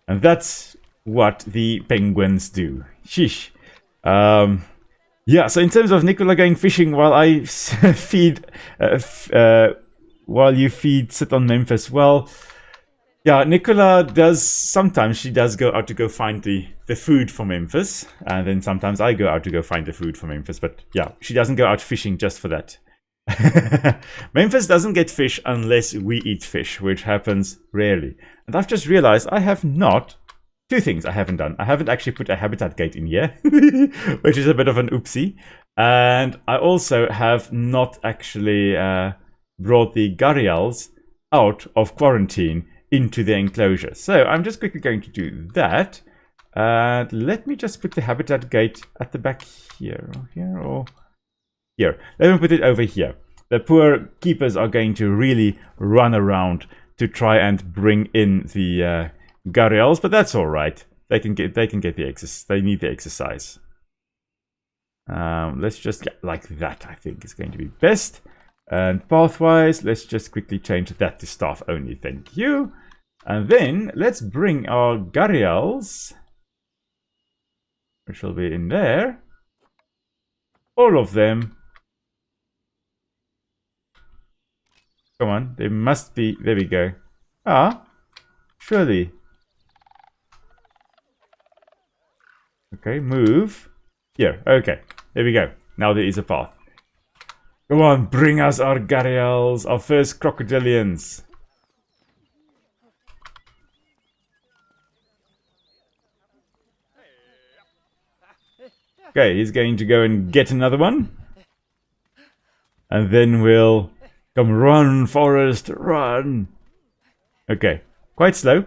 and that's what the penguins do. Sheesh. Yeah, so in terms of Nicola going fishing while I feed, while you sit on Memphis, well, yeah, Nicola does, sometimes she does go out to go find the food for Memphis, and then sometimes I go out to go find the food for Memphis, but yeah, she doesn't go out fishing just for that. Memphis doesn't get fish unless we eat fish, which happens rarely. And I've just realized I have not... 2 things I haven't done. I haven't actually put a habitat gate in here, which is a bit of an oopsie. And I also have not actually brought the gharials out of quarantine into the enclosure. So I'm just quickly going to do that. And let me just put the habitat gate at the back here, or here, or here. Let me put it over here. The poor keepers are going to really run around to try and bring in the gharials, but that's all right. They can get the exercise. They need the exercise. Let's just get like that. I think is going to be best. And pathwise, let's just quickly change that to staff only. Thank you. And then let's bring our gharials, which will be in there. All of them. Come on, they must be. There we go. Ah, surely. Okay, move. Here, okay. There we go. Now there is a path. Come on, bring us our gharials, our first crocodilians. Okay, he's going to go and get another one. And then we'll come run, Forrest, run. Okay, quite slow.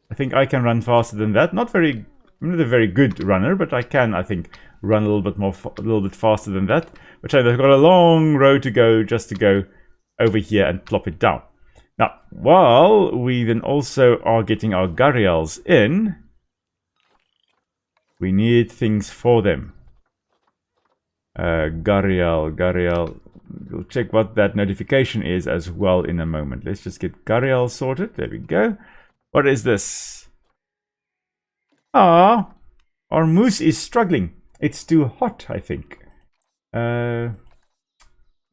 I think I can run faster than that. I'm not a very good runner, but I can, I think, run a little bit faster than that. But I've got a long road to go just to go over here and plop it down. Now, while we then also are getting our gharials in, we need things for them. Gharial. We'll check what that notification is as well in a moment. Let's just get gharial sorted. There we go. What is this? Ah, our moose is struggling. It's too hot, I think.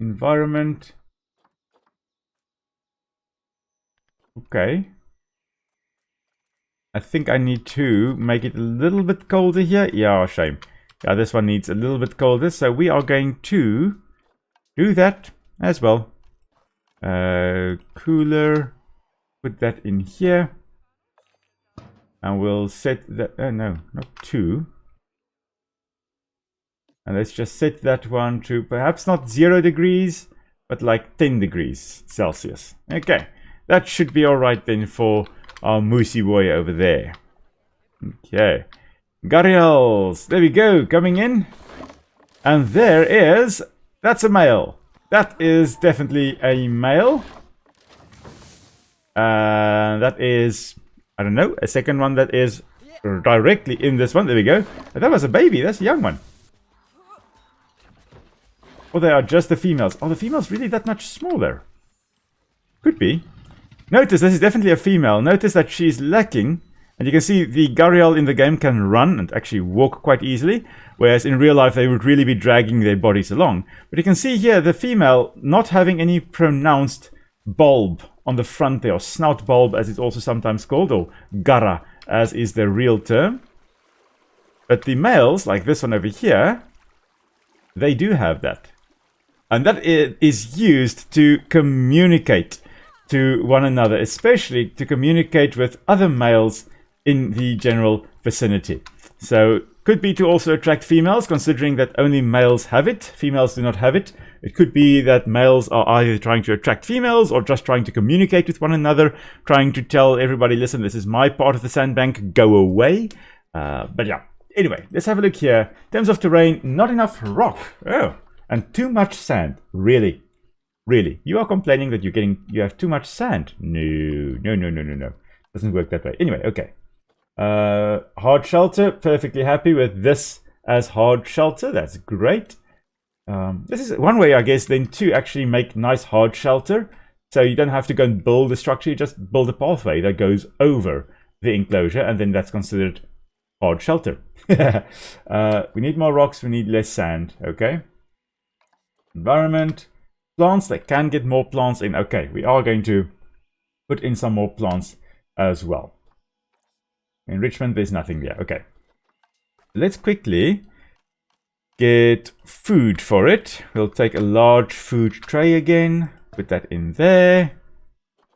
Environment. Okay. I think I need to make it a little bit colder here. Yeah, shame. Yeah, this one needs a little bit colder. So we are going to do that as well. Cooler. Put that in here. And we'll set that. Oh, no, not 2. And let's just set that one to perhaps not 0 degrees, but like 10 degrees Celsius. Okay, that should be alright then for our moosey boy over there. Okay, gharials, there we go, coming in. And there is, that's a male. That is definitely a male. That is, I don't know, a second one that is directly in this one. There we go. That was a baby, that's a young one. Or they are just the females. Are the females really that much smaller? Could be. Notice this is definitely a female. Notice that she's lacking. And you can see the gharial in the game can run and actually walk quite easily. Whereas in real life they would really be dragging their bodies along. But you can see here the female not having any pronounced bulb on the front there. Or snout bulb as it's also sometimes called. Or gara as is the real term. But the males, like this one over here, they do have that. And that is used to communicate to one another, especially to communicate with other males in the general vicinity. So, could be to also attract females, considering that only males have it. Females do not have it. It could be that males are either trying to attract females or just trying to communicate with one another, trying to tell everybody, listen, this is my part of the sandbank, go away. But yeah, anyway, let's have a look here. In terms of terrain, not enough rock. Oh. And too much sand. Really? Really? You are complaining that you have too much sand? No. Doesn't work that way. Anyway, okay. Hard shelter. Perfectly happy with this as hard shelter. That's great. This is one way, I guess, then to actually make nice hard shelter. So you don't have to go and build a structure. You just build a pathway that goes over the enclosure. And then that's considered hard shelter. We need more rocks. We need less sand. Okay. Environment, plants, they can get more plants in. Okay, we are going to put in some more plants as well. Enrichment, there's nothing there. Okay, let's quickly get food for it. We'll take a large food tray again, put that in there.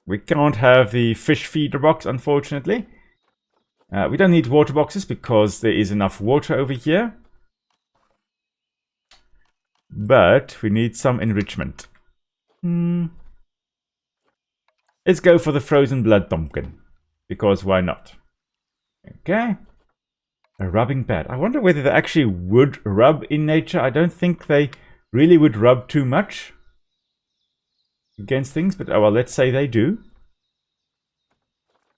We can't have the fish feeder box, unfortunately. We don't need water boxes because there is enough water over here. But we need some enrichment. Let's go for the frozen blood pumpkin. Because why not? Okay. A rubbing pad. I wonder whether they actually would rub in nature. I don't think they really would rub too much against things. But oh well, let's say they do.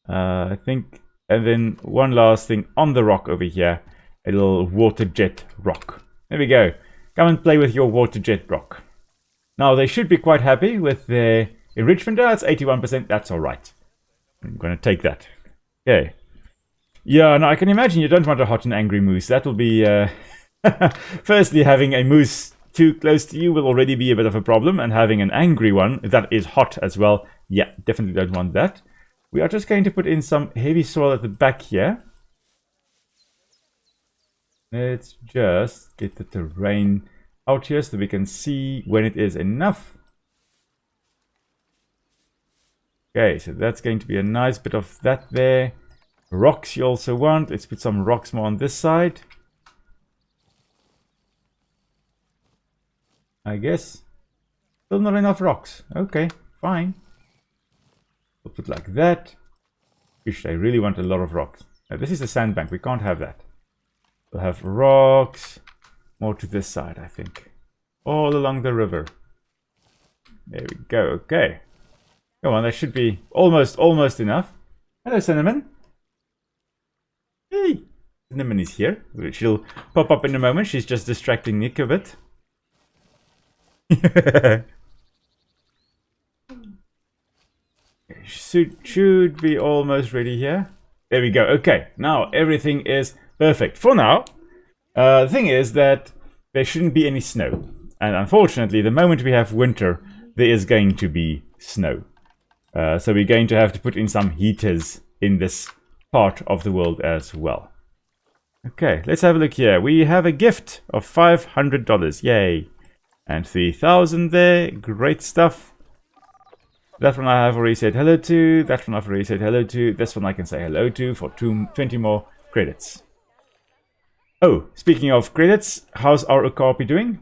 I think. And then one last thing on the rock over here. A little water jet rock. There we go. Come and play with your water jet rock. Now, they should be quite happy with their enrichment. That's 81%. That's all right. I'm going to take that. Okay. Yeah, now I can imagine you don't want a hot and angry moose. That will be... Firstly, having a moose too close to you will already be a bit of a problem. And having an angry one that is hot as well. Yeah, definitely don't want that. We are just going to put in some heavy soil at the back here. Let's just get the terrain out here so we can see when it is enough. Okay, so that's going to be a nice bit of that there. Rocks you also want. Let's put some rocks more on this side. I guess. Still not enough rocks. Okay, fine. We'll put like that. Wish I really want a lot of rocks. Now, this is a sandbank. We can't have that. We'll have rocks, more to this side, I think. All along the river. There we go, okay. Come on, that should be almost enough. Hello, Cinnamon. Hey, Cinnamon is here. She'll pop up in a moment. She's just distracting Nick a bit. Should be almost ready here. There we go. Okay, now everything is perfect. For now, the thing is that there shouldn't be any snow. And unfortunately, the moment we have winter, there is going to be snow. So we're going to have to put in some heaters in this part of the world as well. Okay, let's have a look here. We have a gift of $500. Yay. And 3,000 there. Great stuff. That one I have already said hello to. That one I've already said hello to. This one I can say hello to for 20 more credits. Oh, speaking of credits, how's our Okapi doing?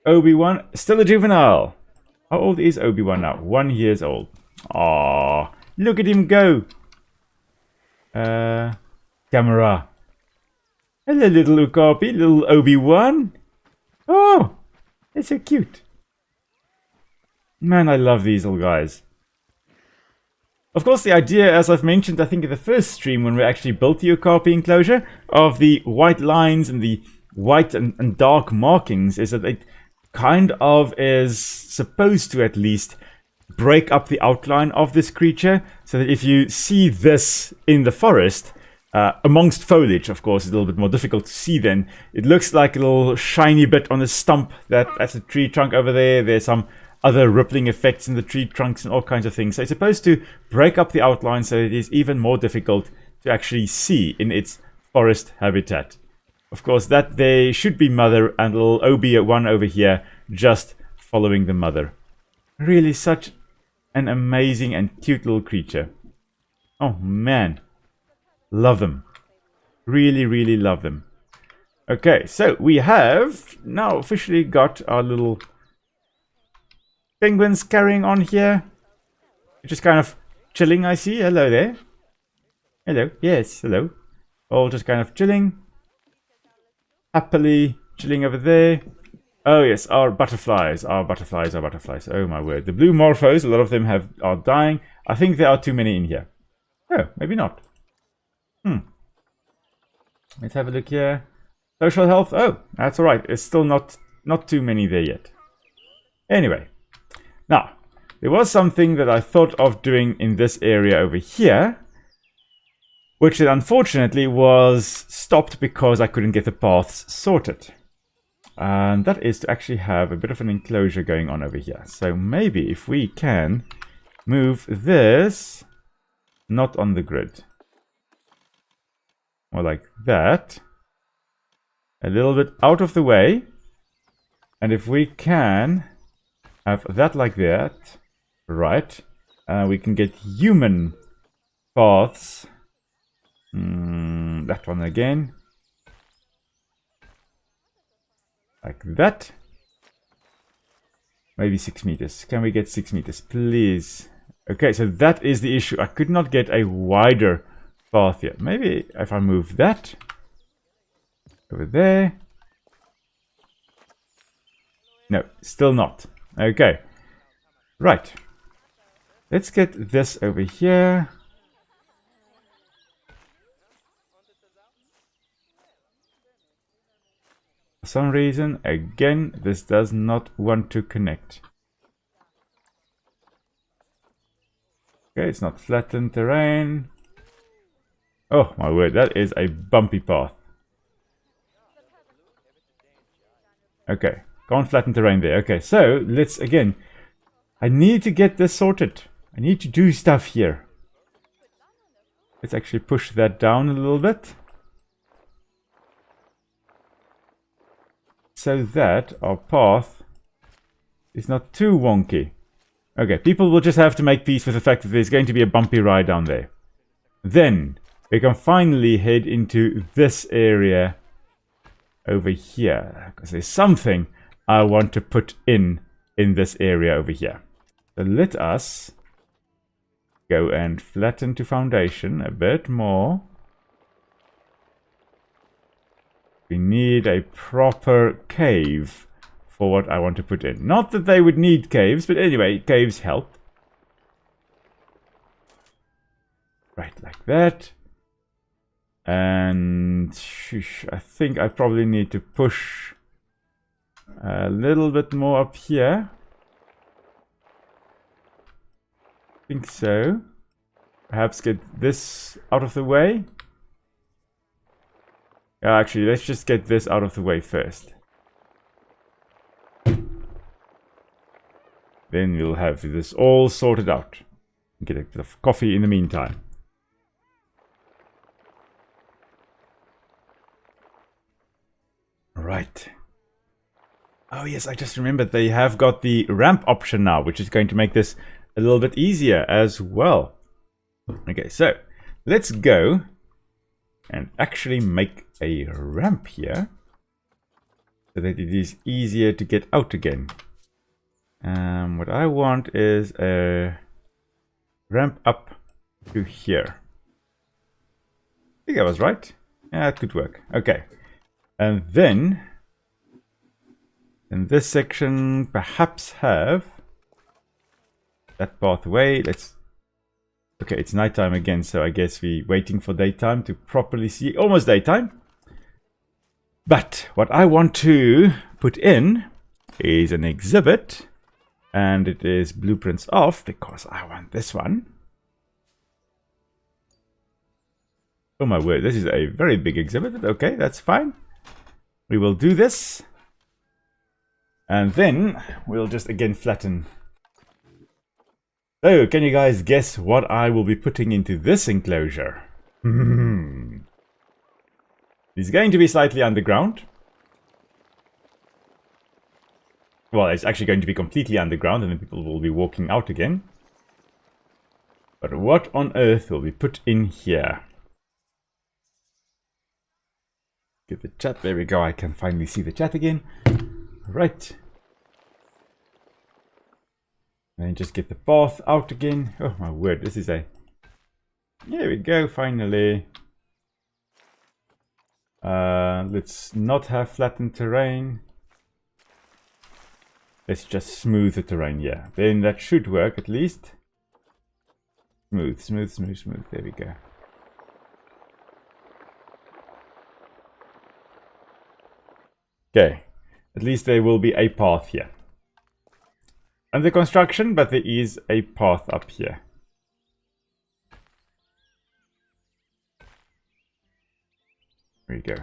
Obi-Wan, still a juvenile. How old is Obi-Wan now? 1 year old. Aww, look at him go. Camera. Hello, little Okapi, little Obi-Wan. Oh, it's so cute. Man, I love these little guys. Of course, the idea, as I've mentioned, I think in the first stream when we actually built the Okapi enclosure, of the white lines and the white and dark markings, is that it kind of is supposed to at least break up the outline of this creature, so that if you see this in the forest, amongst foliage, of course, it's a little bit more difficult to see then. It looks like a little shiny bit on the stump. That's a tree trunk over there. There's some other rippling effects in the tree trunks and all kinds of things. So it's supposed to break up the outline so it is even more difficult to actually see in its forest habitat. Of course, that there should be mother and little Obi-Wan over here just following the mother. Really such an amazing and cute little creature. Oh man. Love them. Really, really love them. Okay, so we have now officially got our little penguins carrying on here. Just kind of chilling, I see. Hello there. Hello. Yes, hello. All just kind of chilling. Happily chilling over there. Oh yes, our butterflies. Our butterflies, our butterflies. Oh my word. The blue morphos, a lot of them are dying. I think there are too many in here. Oh, maybe not. Let's have a look here. Social health. Oh, that's alright. It's still not too many there yet. Anyway. Now, there was something that I thought of doing in this area over here, which unfortunately was stopped because I couldn't get the paths sorted. And that is to actually have a bit of an enclosure going on over here. So maybe if we can move this not on the grid. Or like that. A little bit out of the way. And if we can have that like that. Right. We can get human paths. That one again. Like that. Maybe 6 meters. Can we get 6 meters, please? Okay, so that is the issue. I could not get a wider path here. Maybe if I move that over there. No, still not. Okay. Right. Let's get this over here. For some reason, again, this does not want to connect. Okay, it's not flattened terrain. Oh my word, that is a bumpy path. Okay, can't flatten terrain there. Okay, so let's again. I need to get this sorted. I need to do stuff here. Let's actually push that down a little bit. So that our path is not too wonky. Okay, people will just have to make peace with the fact that there's going to be a bumpy ride down there. Then we can finally head into this area over here. Because there's something I want to put in this area over here. So let us go and flatten to foundation a bit more. We need a proper cave for what I want to put in. Not that they would need caves, but anyway, caves help. Right, like that. And I think I probably need to push a little bit more up here. I think so. Perhaps get this out of the way. Actually, let's just get this out of the way first. Then we'll have this all sorted out. Get a bit of coffee in the meantime. Right. Oh yes, I just remembered they have got the ramp option now, which is going to make this a little bit easier as well. Okay, so let's go and actually make a ramp here so that it is easier to get out again. What I want is a ramp up to here. I think I was right. Yeah, that could work. Okay. And then in this section, perhaps have that pathway. Okay, it's nighttime again, so I guess we're waiting for daytime to properly see. Almost daytime. But what I want to put in is an exhibit. And it is blueprints off because I want this one. Oh my word, this is a very big exhibit, but okay, that's fine. We will do this. And then we'll just again flatten. So, can you guys guess what I will be putting into this enclosure? It's going to be slightly underground. Well, it's actually going to be completely underground and then people will be walking out again. But what on earth will be put in here? Get the chat. There we go. I can finally see the chat again. Right. And just get the path out again. Oh my word, this is a... There we go, finally. Let's not have flattened terrain. Let's just smooth the terrain, yeah. Then that should work at least. Smooth, smooth, smooth, smooth. There we go. Okay. At least there will be a path here. Under construction, but there is a path up here. There we go.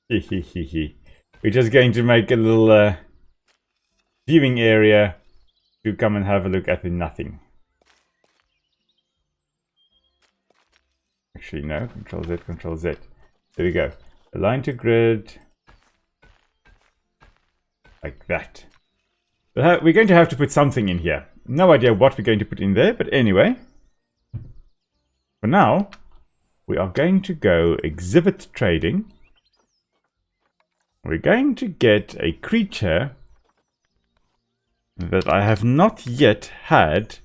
Hehehehe. We're just going to make a little viewing area to come and have a look at the nothing. Actually, no. Control Z, Control Z. There we go. Align to grid. Like that. But we're going to have to put something in here. No idea what we're going to put in there, but anyway. For now, we are going to go exhibit trading. We're going to get a creature that I have not yet had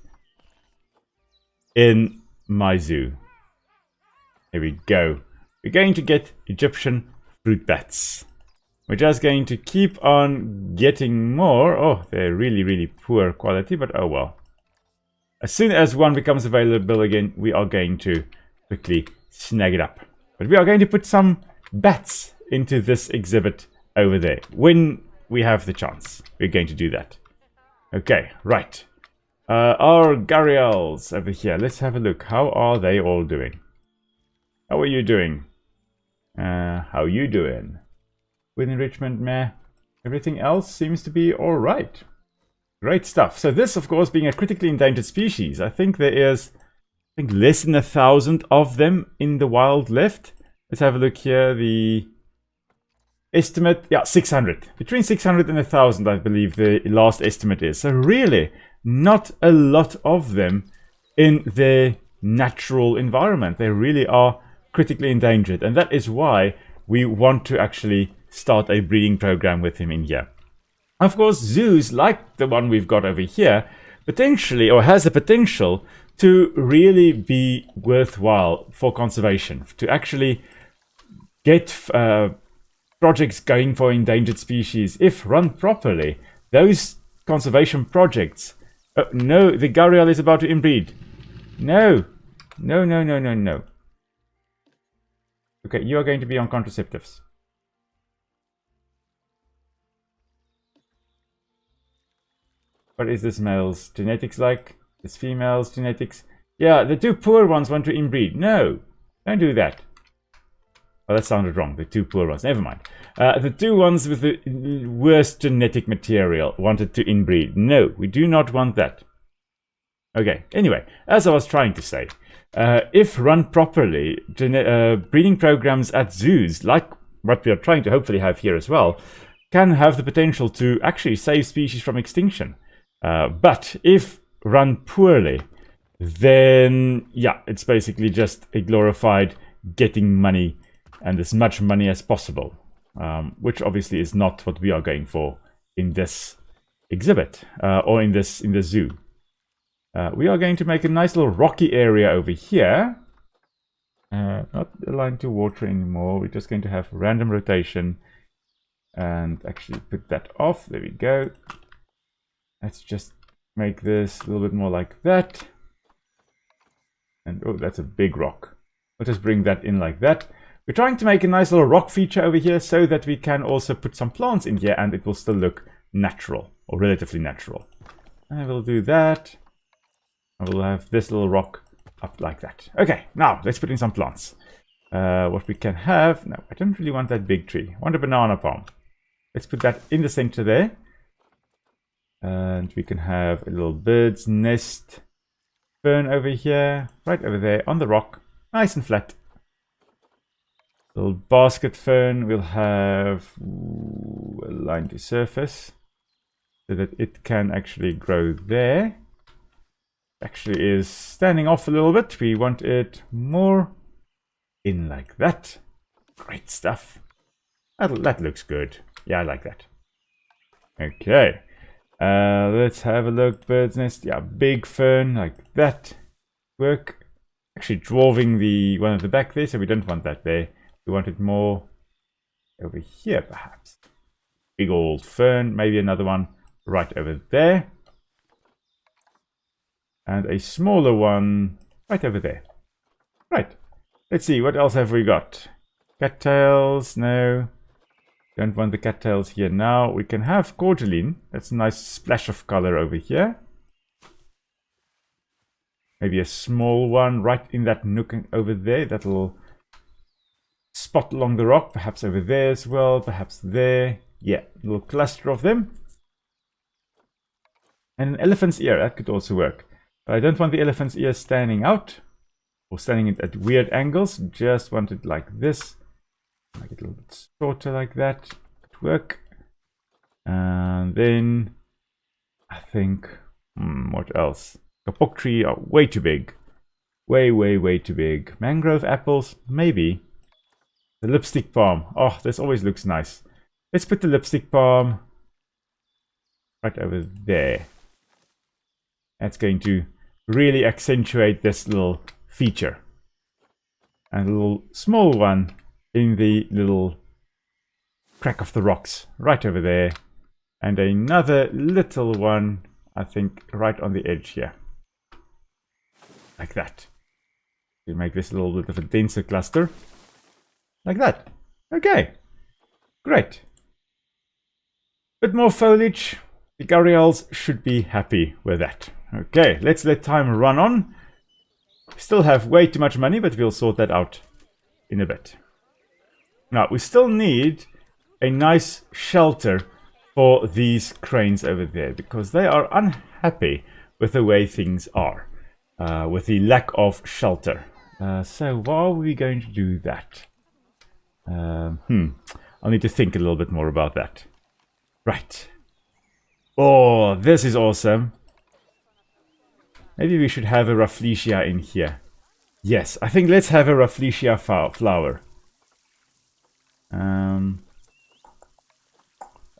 in my zoo. Here we go. We're going to get Egyptian fruit bats. We're just going to keep on getting more. Oh, they're really, really poor quality, but oh well. As soon as one becomes available again, we are going to quickly snag it up. But we are going to put some bats into this exhibit over there. When we have the chance, we're going to do that. Okay, right. Our gharials over here. Let's have a look. How are they all doing? How are you doing? How you doing? With enrichment, meh. Everything else seems to be alright. Great stuff. So this, of course, being a critically endangered species, I think there is less than 1,000 of them in the wild left. Let's have a look here. The estimate, yeah, 600. Between 600 and 1,000, I believe the last estimate is. So really, not a lot of them in their natural environment. They really are critically endangered. And that is why we want to actually start a breeding program with him in here. Of course, zoos like the one we've got over here, potentially, or has the potential to really be worthwhile for conservation, to actually get projects going for endangered species. If run properly, those conservation projects... no, the gharial is about to inbreed. No. No, no, no, no, no. Okay, you are going to be on contraceptives. What is this male's genetics like? It's females, genetics. Yeah, the 2 poor ones want to inbreed. No, don't do that. Oh, that sounded wrong. The 2 poor ones. Never mind. The 2 ones with the worst genetic material wanted to inbreed. No, we do not want that. Okay, anyway, as I was trying to say, if run properly, breeding programs at zoos, like what we are trying to hopefully have here as well, can have the potential to actually save species from extinction. But if run poorly, then yeah, it's basically just a glorified getting money, and as much money as possible, which obviously is not what we are going for in this exhibit or in the zoo. We are going to make a nice little rocky area over here. Not aligned to water anymore. We're just going to have random rotation and actually put that off. There we go. Let's just make this a little bit more like that. And oh, that's a big rock. We'll just bring that in like that. We're trying to make a nice little rock feature over here so that we can also put some plants in here and it will still look natural, or relatively natural. And we'll do that. And we'll have this little rock up like that. Okay, now let's put in some plants. What we can have... No, I don't really want that big tree. I want a banana palm. Let's put that in the center there. And we can have a little bird's nest fern over here. Right over there on the rock. Nice and flat. Little basket fern will have a line to surface so that it can actually grow there. Actually is standing off a little bit. We want it more in like that. Great stuff. That looks good. Yeah, I like that. Okay. Let's have a look. Bird's nest. Yeah, big fern like that. Work. Actually dwarfing the one at the back there, so we don't want that there. We want it more over here, perhaps. Big old fern. Maybe another one right over there. And a smaller one right over there. Right. Let's see, what else have we got? Cattails, no. Don't want the cattails here now. We can have cordyline. That's a nice splash of color over here. Maybe a small one right in that nook over there. That little spot along the rock. Perhaps over there as well. Perhaps there. Yeah, a little cluster of them. And an elephant's ear. That could also work. But I don't want the elephant's ear standing out. Or standing at weird angles. Just want it like this. Make it a little bit shorter like that. Could work. And then I think... what else? Kapok tree are way too big. Way too big. Mangrove apples? Maybe. The lipstick palm. Oh, this always looks nice. Let's put the lipstick palm right over there. That's going to really accentuate this little feature. And a little small one in the little crack of the rocks right over there. And another little one, I think, right on the edge here. Like that. We make this a little bit of a denser cluster. Like that. Okay. Great. Bit more foliage. The gharials should be happy with that. Okay, let's let time run on. Still have way too much money, but we'll sort that out in a bit. Now, we still need a nice shelter for these cranes over there, because they are unhappy with the way things are, with the lack of shelter. So, how are we going to do that? I'll need to think a little bit more about that. Right. Oh, this is awesome. Maybe we should have a Rafflesia in here. Yes, I think let's have a Rafflesia flower.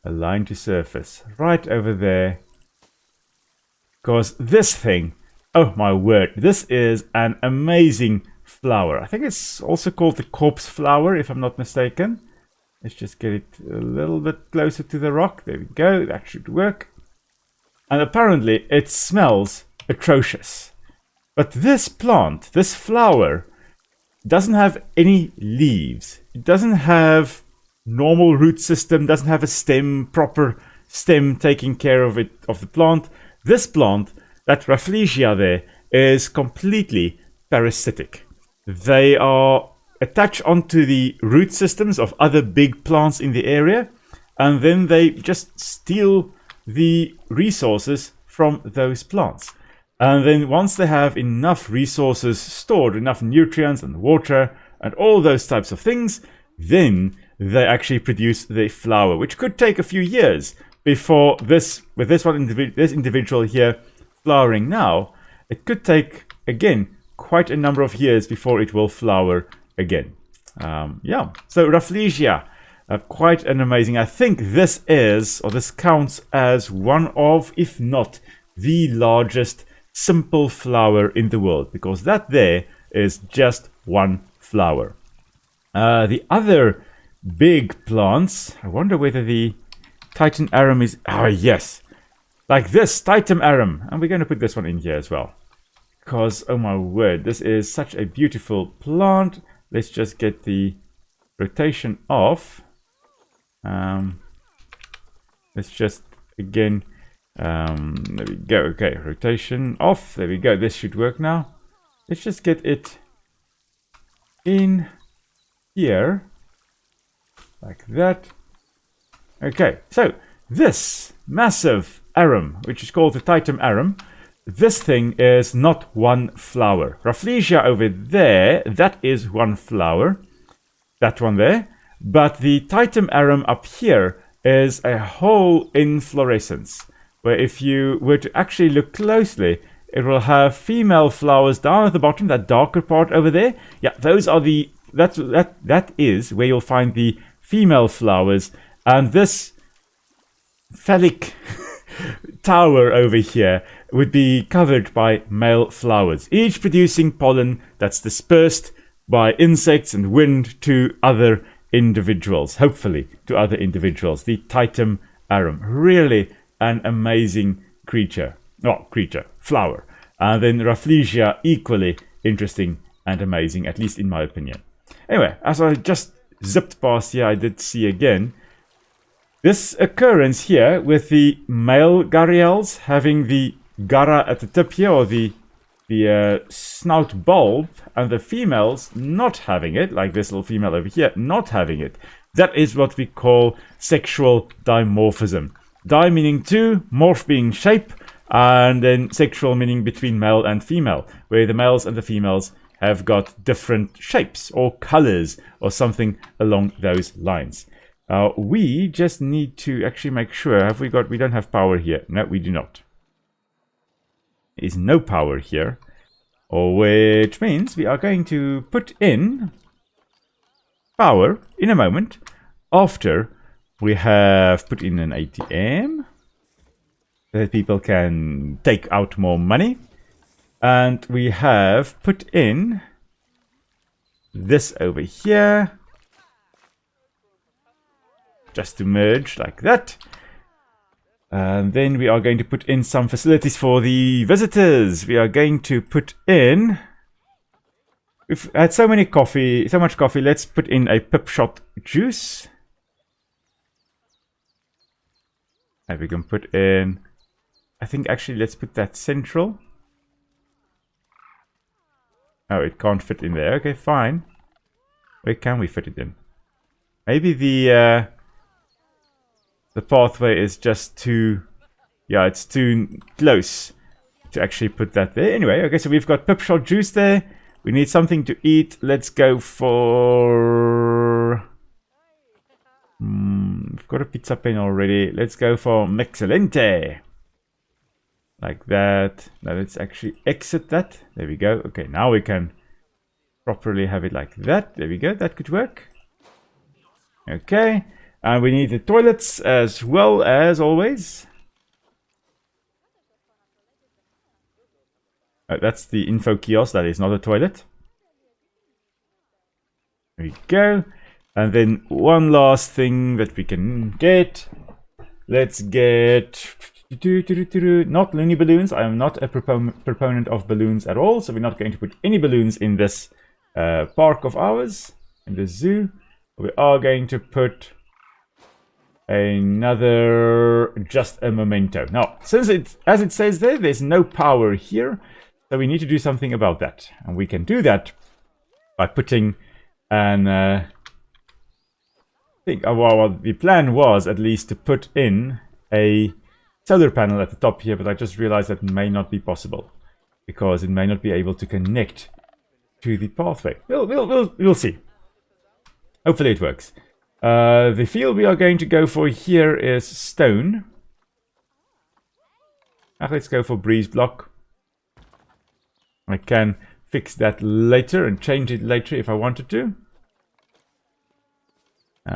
Align to surface. Right over there. Because this thing, oh my word, this is an amazing flower. I think it's also called the corpse flower, if I'm not mistaken. Let's just get it a little bit closer to the rock. There we go. That should work. And apparently it smells atrocious. But this plant, this flower, doesn't have any leaves. It doesn't have normal root system, doesn't have a stem, proper stem taking care of it, of the plant. This plant that Rafflesia there is completely parasitic. They are attached onto the root systems of other big plants in the area, and then they just steal the resources from those plants. And then once they have enough resources stored, enough nutrients and water and all those types of things, then they actually produce the flower, which could take a few years before this, with this individual here flowering now, it could take, again, quite a number of years before it will flower again. Yeah, so Rafflesia, quite an amazing. I think this is, or this counts as one of, if not the largest simple flower in the world, because that there is just one flower. The other big plants, I wonder whether the Titan arum is, oh yes, like this Titan arum, and we're going to put this one in here as well, because oh my word, this is such a beautiful plant. Let's just get the rotation off. Let's just again, there we go. Okay, rotation off. There we go. This should work now. Let's just get it in here like that. Okay, so this massive arum, which is called the Titan arum, this thing is not one flower. Rafflesia over there, that is one flower, that one there. But the Titan arum up here is a whole inflorescence, where if you were to actually look closely, it will have female flowers down at the bottom, that darker part over there. Yeah, those are the, that is where you'll find the female flowers, and this phallic tower over here would be covered by male flowers, each producing pollen that's dispersed by insects and wind to other individuals, hopefully to other individuals. The Titan arum, really an amazing creature. Oh, flower. And then Rafflesia, equally interesting and amazing, at least in my opinion. Anyway, as I just zipped past here, I did see again this occurrence here with the male gharials having the gara at the tip here, or the snout bulb, and the females not having it, like this little female over here, not having it. That is what we call sexual dimorphism. Di meaning two, morph being shape, and then sexual meaning between male and female, where the males and the females have got different shapes or colors or something along those lines. We just need to actually make sure, we don't have power here. No, we do not. There is no power here, which means we are going to put in power in a moment after we have put in an ATM so that people can take out more money, and we have put in this over here just to merge like that. And then we are going to put in some facilities for the visitors. We are going to put in, we've had so much coffee, let's put in a pip shot juice. And we can put in, I think actually let's put that central. Oh, it can't fit in there. Okay, fine. Where can we fit it in? Maybe the pathway is just too, yeah, it's too close to actually put that there. Anyway, okay, so we've got pip shot juice there. We need something to eat. Let's go for, we've got a pizza pen already. Let's go for Mexcellente. Like that. Now let's actually exit that. There we go. Okay, now we can properly have it like that. There we go. That could work. Okay. And we need the toilets as well as always. That's the info kiosk. That is not a toilet. There we go. And then one last thing that we can get. Let's get not loony balloons. I am not a proponent of balloons at all. So we're not going to put any balloons in this park of ours, in the zoo. We are going to put another, just a memento. Now, since as it says there, there's no power here, so we need to do something about that. And we can do that by putting an, well, the plan was at least to put in a solar panel at the top here, but I just realized that may not be possible because it may not be able to connect to the pathway. We'll see. Hopefully it works. The field we are going to go for here is stone. Let's go for breeze block. I can fix that later and change it later if I wanted to.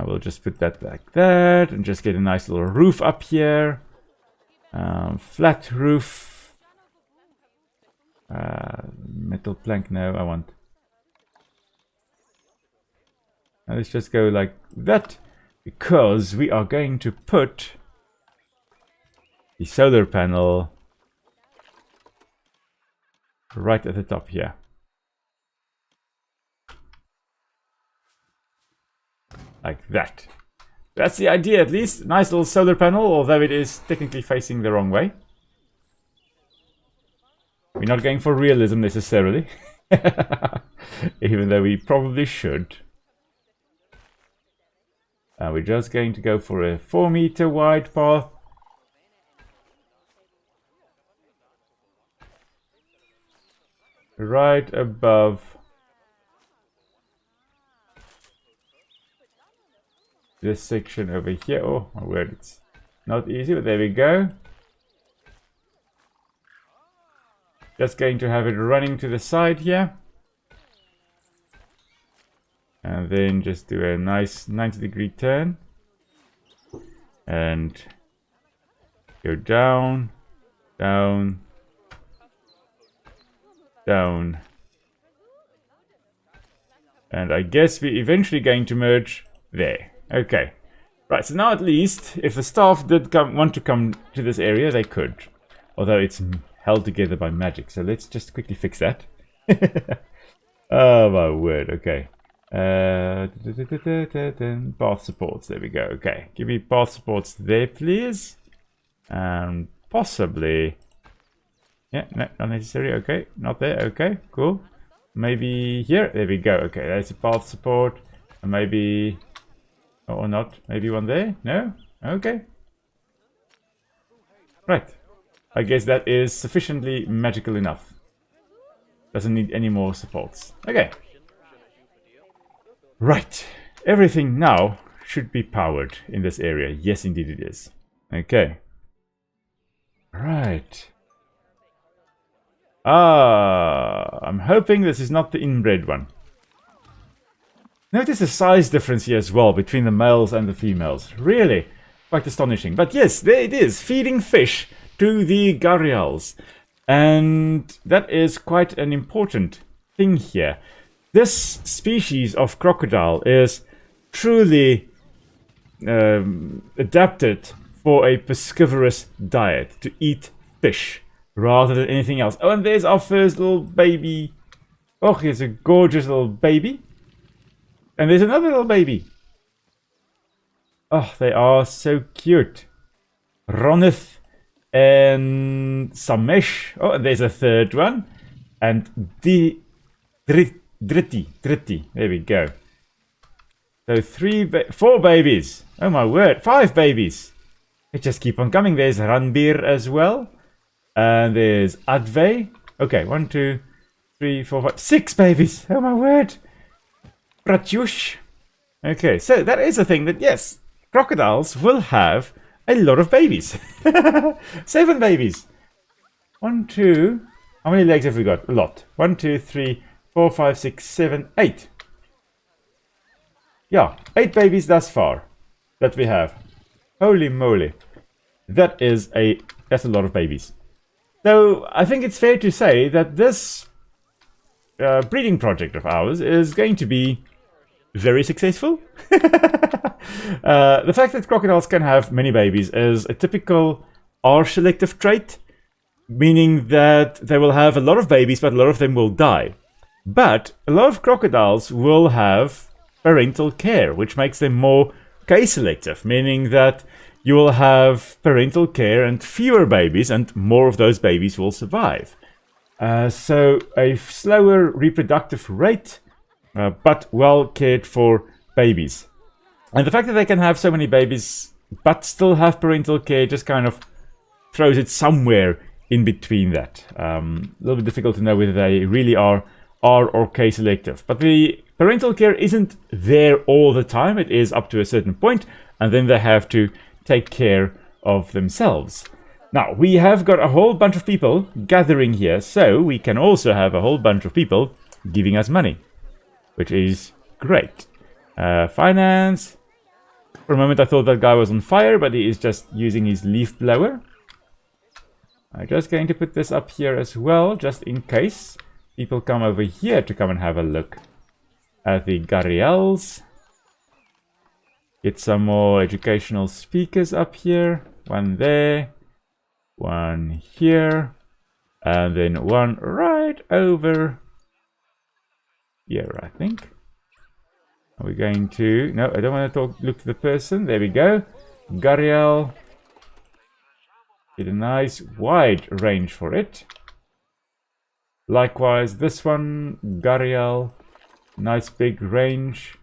We'll just put that like that and just get a nice little roof up here. Flat roof. Metal plank, no, I want. Now let's just go like that, because we are going to put the solar panel right at the top here. Like that. That's the idea, at least. Nice little solar panel, although it is technically facing the wrong way. We're not going for realism necessarily. Even though we probably should. We're just going to go for a 4-meter wide path. Right above this section over here. Oh my word, it's not easy, but there we go. Just going to have it running to the side here. And then just do a nice 90-degree turn. And go down, down, down. And I guess we're eventually going to merge there. Okay. Right, so now at least, if the staff did want to come to this area, they could. Although it's held together by magic. So let's just quickly fix that. Oh my word, okay. Path supports, there we go. Okay, give me path supports there, please. And possibly... Yeah, no, not necessary. Okay, not there. Okay, cool. Maybe here. There we go. Okay, there's a path support. And maybe... Or not. Maybe one there? No? Okay. Right. I guess that is sufficiently magical enough. Doesn't need any more supports. Okay. Right. Everything now should be powered in this area. Yes, indeed it is. Okay. Right. I'm hoping this is not the inbred one. Notice the size difference here as well between the males and the females. Really quite astonishing. But yes, there it is. Feeding fish to the gharials. And that is quite an important thing here. This species of crocodile is truly adapted for a piscivorous diet, to eat fish rather than anything else. Oh, and there's our first little baby. Oh, here's a gorgeous little baby. And there's another little baby. Oh, they are so cute. Ronith and Samesh. Oh, and there's a third one. And Dritti. There we go. So 4 babies. Oh my word. 5 babies. They just keep on coming. There's Ranbir as well. And there's Adve. Okay, 1, 2, 3, 4, 5, 6 babies. Oh my word. Pratyush. Okay, so that is a thing that, yes, crocodiles will have a lot of babies. 7 babies. 1, 2. How many legs have we got? A lot. 1, 2, 3, 4, 5, 6, 7, 8. Yeah, 8 babies thus far that we have. Holy moly. That's a lot of babies. So I think it's fair to say that this breeding project of ours is going to be very successful. The fact that crocodiles can have many babies is a typical R-selective trait, meaning that they will have a lot of babies, but a lot of them will die. But a lot of crocodiles will have parental care, which makes them more case selective, meaning that you will have parental care and fewer babies, and more of those babies will survive. So a slower reproductive rate, but well cared for babies. And the fact that they can have so many babies but still have parental care just kind of throws it somewhere in between that. A little bit difficult to know whether they really are R or K selective. But the parental care isn't there all the time. It is up to a certain point, and then they have to take care of themselves. Now, we have got a whole bunch of people gathering here, so we can also have a whole bunch of people giving us money, which is great. Finance. For a moment I thought that guy was on fire, but he is just using his leaf blower. I'm just going to put this up here as well, just in case people come over here to come and have a look at the Gariels. Get some more educational speakers up here. One there, one here, and then one right over here, I think. Are we going to... No, I don't want to look to the person. There we go. Gariel. Get a nice wide range for it. Likewise, this one, Gariel. Nice big range.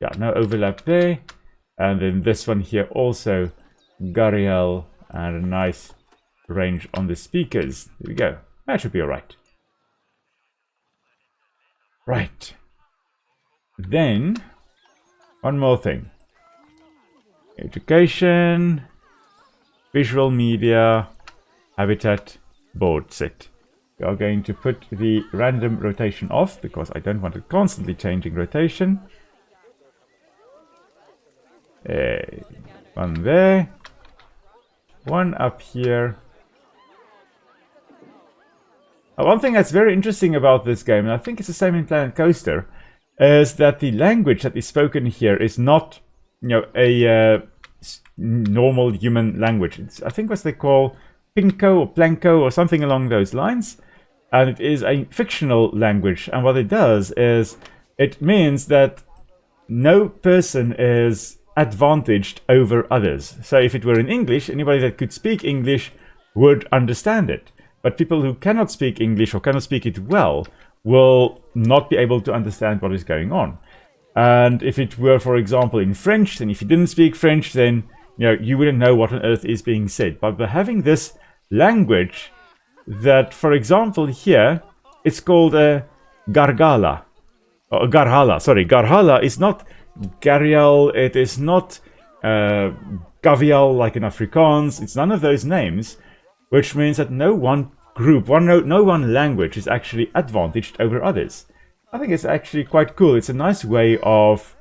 Yeah, no overlap there. And then this one here also, Gariel, and a nice range on the speakers. There we go. That should be alright. Right. Then, one more thing. Education, visual media, habitat, board set. We are going to put the random rotation off because I don't want it constantly changing rotation. One there, one up here. One thing that's very interesting about this game, and I think it's the same in Planet Coaster, is that the language that is spoken here is not, you know, a normal human language. It's, I think, what they call Pinko or Planko or something along those lines. And it is a fictional language. And what it does is it means that no person is advantaged over others. So if it were in English, anybody that could speak English would understand it. But people who cannot speak English or cannot speak it well will not be able to understand what is going on. And if it were, for example, in French, then if you didn't speak French, then you wouldn't know what on earth is being said. But by having this language that, for example, here, it's called a Gargala. Or Garhala, sorry. Garhala is not Gariel, it is not Gavial like in Afrikaans. It's none of those names, which means that no one group, no one language is actually advantaged over others. I think it's actually quite cool. It's a nice way of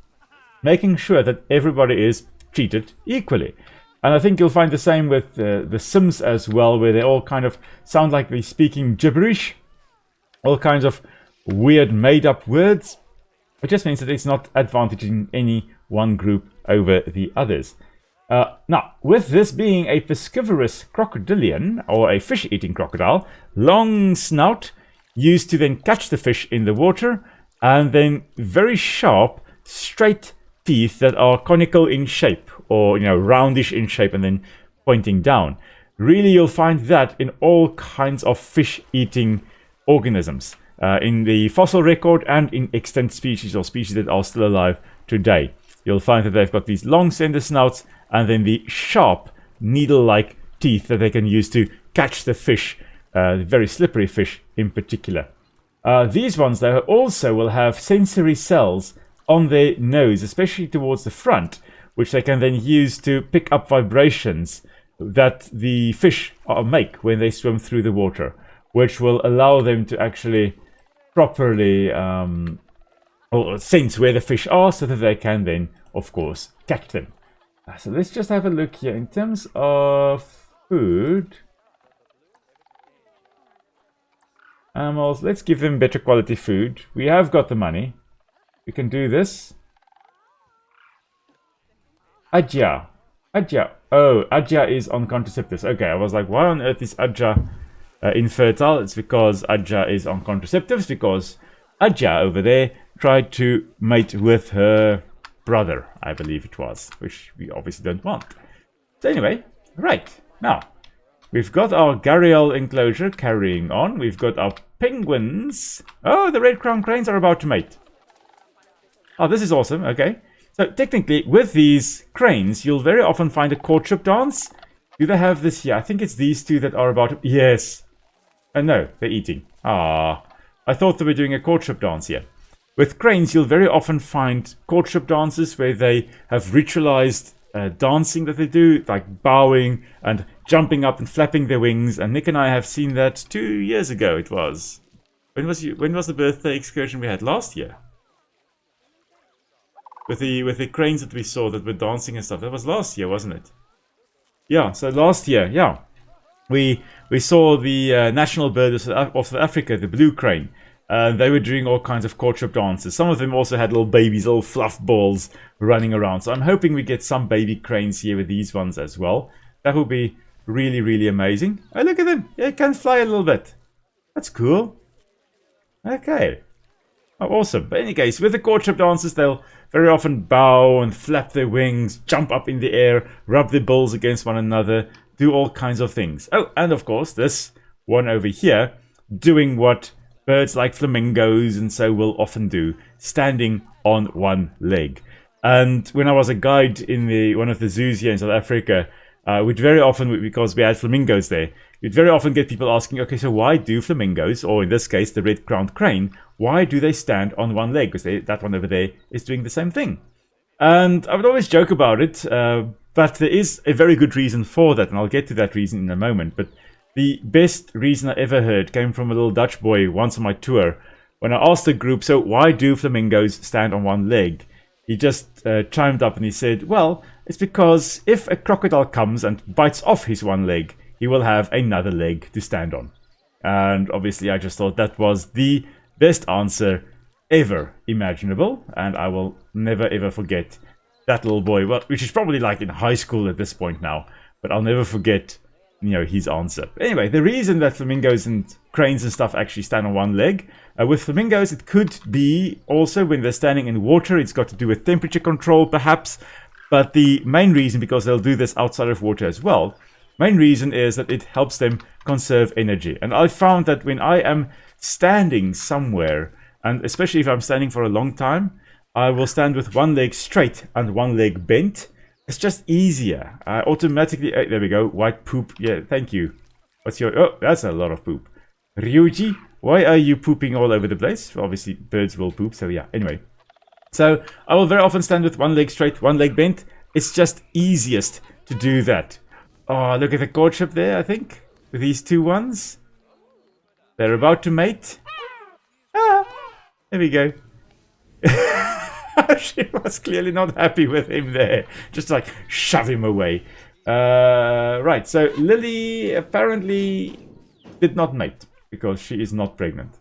making sure that everybody is treated equally. And I think you'll find the same with the Sims as well, where they all kind of sound like they're speaking gibberish. All kinds of weird made-up words. It just means that it's not advantaging any one group over the others. Now, with this being a piscivorous crocodilian, or a fish-eating crocodile, long snout, used to then catch the fish in the water, and then very sharp, straight teeth that are conical in shape, or roundish in shape and then pointing down. Really, you'll find that in all kinds of fish-eating organisms, in the fossil record and in extant species or species that are still alive today. You'll find that they've got these long slender snouts and then the sharp needle-like teeth that they can use to catch the fish, very slippery fish in particular. These ones, though, also will have sensory cells on their nose, especially towards the front, which they can then use to pick up vibrations that the fish make when they swim through the water, which will allow them to actually properly sense where the fish are so that they can then, of course, catch them. So let's just have a look here. In terms of food, animals, let's give them better quality food. We have got the money. We can do this. Adja. Adja. Oh, Adja is on contraceptives. Okay, I was like, why on earth is Adja infertile? It's because Adja is on contraceptives, because Adja over there tried to mate with her brother, I believe it was, which we obviously don't want. So anyway, right, now, we've got our gharial enclosure carrying on. We've got our penguins. Oh, the red-crowned cranes are about to mate. Oh, this is awesome, okay. So technically, with these cranes, you'll very often find a courtship dance. Do they have this here? I think it's these two that are about to... Yes. No, they're eating. Ah, I thought they were doing a courtship dance here. With cranes, you'll very often find courtship dances where they have ritualized dancing that they do, like bowing and jumping up and flapping their wings. And Nick and I have seen that 2 years ago. It was. When was the birthday excursion we had? Last year. With the cranes that we saw that were dancing and stuff. That was last year, wasn't it? Yeah. So last year, yeah, we saw the national bird of South Africa, the blue crane. They were doing all kinds of courtship dances. Some of them also had little babies, little fluff balls running around. So I'm hoping we get some baby cranes here with these ones as well. That will be really, really amazing. Oh, look at them. They can fly a little bit. That's cool. Okay. Oh, awesome. But in any case, with the courtship dances, they'll very often bow and flap their wings, jump up in the air, rub their bills against one another, do all kinds of things. Oh, and of course, this one over here, doing what birds like flamingos and so will often do, standing on one leg. And when I was a guide in one of the zoos here in South Africa, we'd very often, because we had flamingos there, we'd very often get people asking, okay, so why do flamingos, or in this case the red-crowned crane, why do they stand on one leg? Because that one over there is doing the same thing. And I would always joke about it, but there is a very good reason for that, and I'll get to that reason in a moment. But the best reason I ever heard came from a little Dutch boy once on my tour, when I asked the group, so why do flamingos stand on one leg? He just chimed up and he said, well, it's because if a crocodile comes and bites off his one leg, he will have another leg to stand on. And obviously I just thought that was the best answer ever imaginable, and I will never ever forget that little boy, well, which is probably like in high school at this point now, but I'll never forget, you know, his answer. Anyway, the reason that flamingos and cranes and stuff actually stand on one leg, with flamingos it could be also when they're standing in water. It's got to do with temperature control perhaps, but the main reason, because they'll do this outside of water as well, main reason is that it helps them conserve energy. And I found that when I am standing somewhere, and especially if I'm standing for a long time, I will stand with one leg straight and one leg bent. It's just easier. I automatically... there we go. White poop. Yeah, thank you. What's your... Oh, that's a lot of poop. Ryuji, why are you pooping all over the place? Obviously, birds will poop, so yeah. Anyway. So, I will very often stand with one leg straight, one leg bent. It's just easiest to do that. Oh, look at the courtship there, I think. With these two ones. They're about to mate. Ah, there we go. She was clearly not happy with him there. Just like, shove him away. Right, so Lily apparently did not mate. Because she is not pregnant.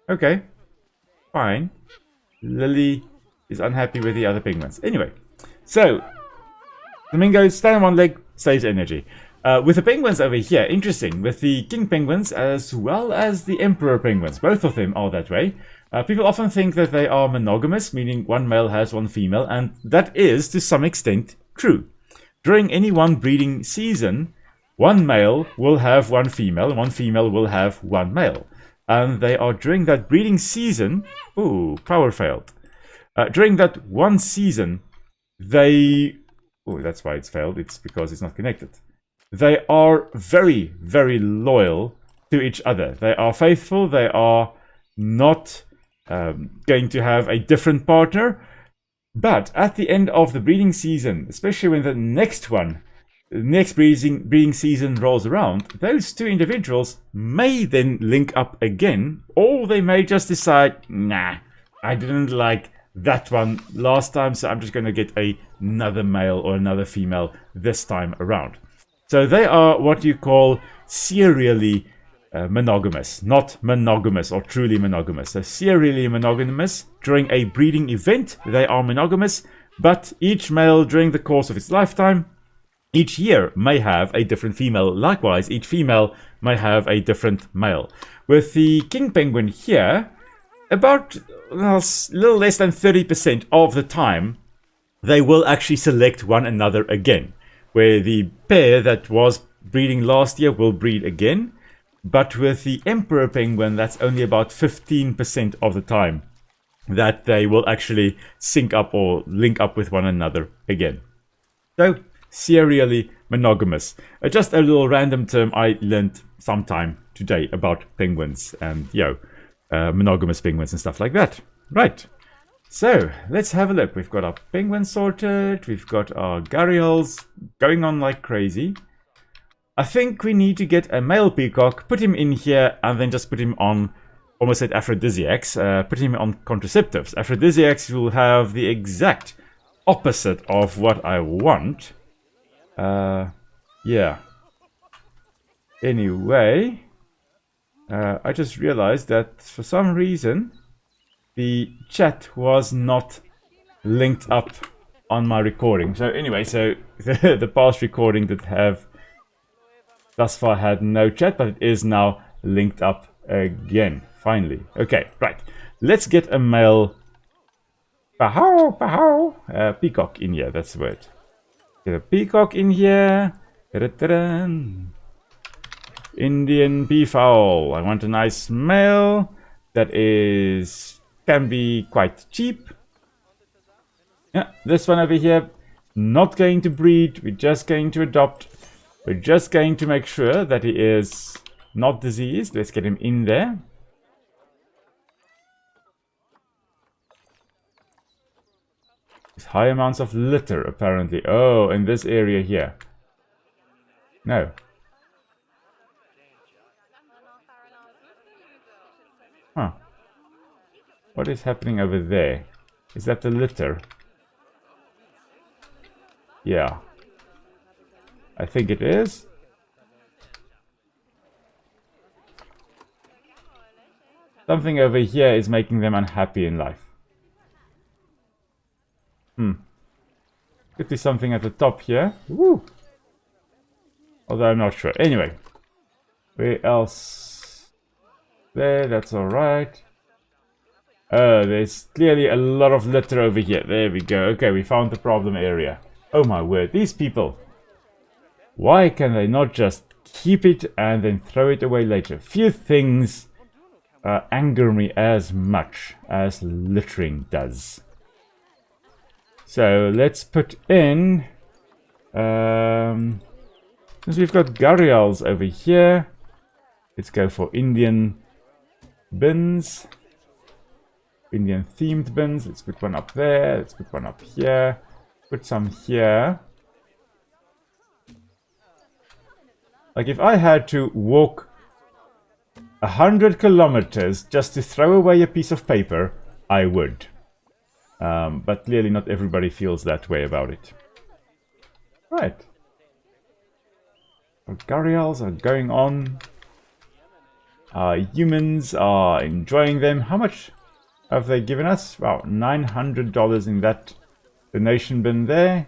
Okay. Fine. Lily is unhappy with the other penguins. Anyway. So, flamingos stand on one leg, saves energy. With the penguins over here, interesting. With the king penguins as well as the emperor penguins. Both of them are that way. People often think that they are monogamous, meaning one male has one female. And that is, to some extent, true. During any one breeding season, one male will have one female will have one male. And they are during that breeding season... Ooh, power failed. During that one season, they... Oh, that's why it's failed. It's because it's not connected. They are very, very loyal to each other. They are faithful. They are not going to have a different partner. But at the end of the breeding season, especially when the next breeding season rolls around, those two individuals may then link up again, or they may just decide, nah, I didn't like that one last time, so I'm just going to get another male or another female this time around. So they are what you call serially monogamous, not monogamous or truly monogamous. So serially monogamous, during a breeding event, they are monogamous, but each male during the course of its lifetime, each year may have a different female. Likewise, each female may have a different male. With the king penguin here, about a little less than 30% of the time, they will actually select one another again. Where the pair that was breeding last year will breed again. But with the emperor penguin, that's only about 15% of the time that they will actually sync up or link up with one another again. So, serially monogamous. Just a little random term I learned sometime today about penguins and, monogamous penguins and stuff like that. Right. So, let's have a look. We've got our penguins sorted. We've got our gharials going on like crazy. I think we need to get a male peacock, put him in here, and then just put him on, almost said aphrodisiacs, put him on contraceptives. Aphrodisiacs will have the exact opposite of what I want. Yeah. Anyway, I just realized that for some reason, the chat was not linked up on my recording. So anyway, the past recording did have thus far had no chat, but it is now linked up again. Finally. Okay, right. Let's get a male peacock in here. That's the word. Get a peacock in here. Indian peafowl. I want a nice male that can be quite cheap. Yeah, this one over here, not going to breed. We're just going to adopt. We're just going to make sure that he is not diseased. Let's get him in there. There's high amounts of litter, apparently. Oh, in this area here. No. Huh. What is happening over there? Is that the litter? Yeah. I think it is. Something over here is making them unhappy in life. Could be something at the top here. Woo! Although I'm not sure. Anyway. Where else? There, that's alright. Oh, there's clearly a lot of litter over here. There we go. Okay, we found the problem area. Oh my word, these people. Why can they not just keep it and then throw it away later? Few things anger me as much as littering does. So let's put in, since we've got gharials over here, let's go for Indian bins, Indian themed bins. Let's put one up there, let's put one up here, put some here. Like if I had to walk 100 kilometers just to throw away a piece of paper, I would. But clearly not everybody feels that way about it. Right. Our gharials are going on. Our humans are enjoying them. How much have they given us? Wow, $900 in that donation bin there.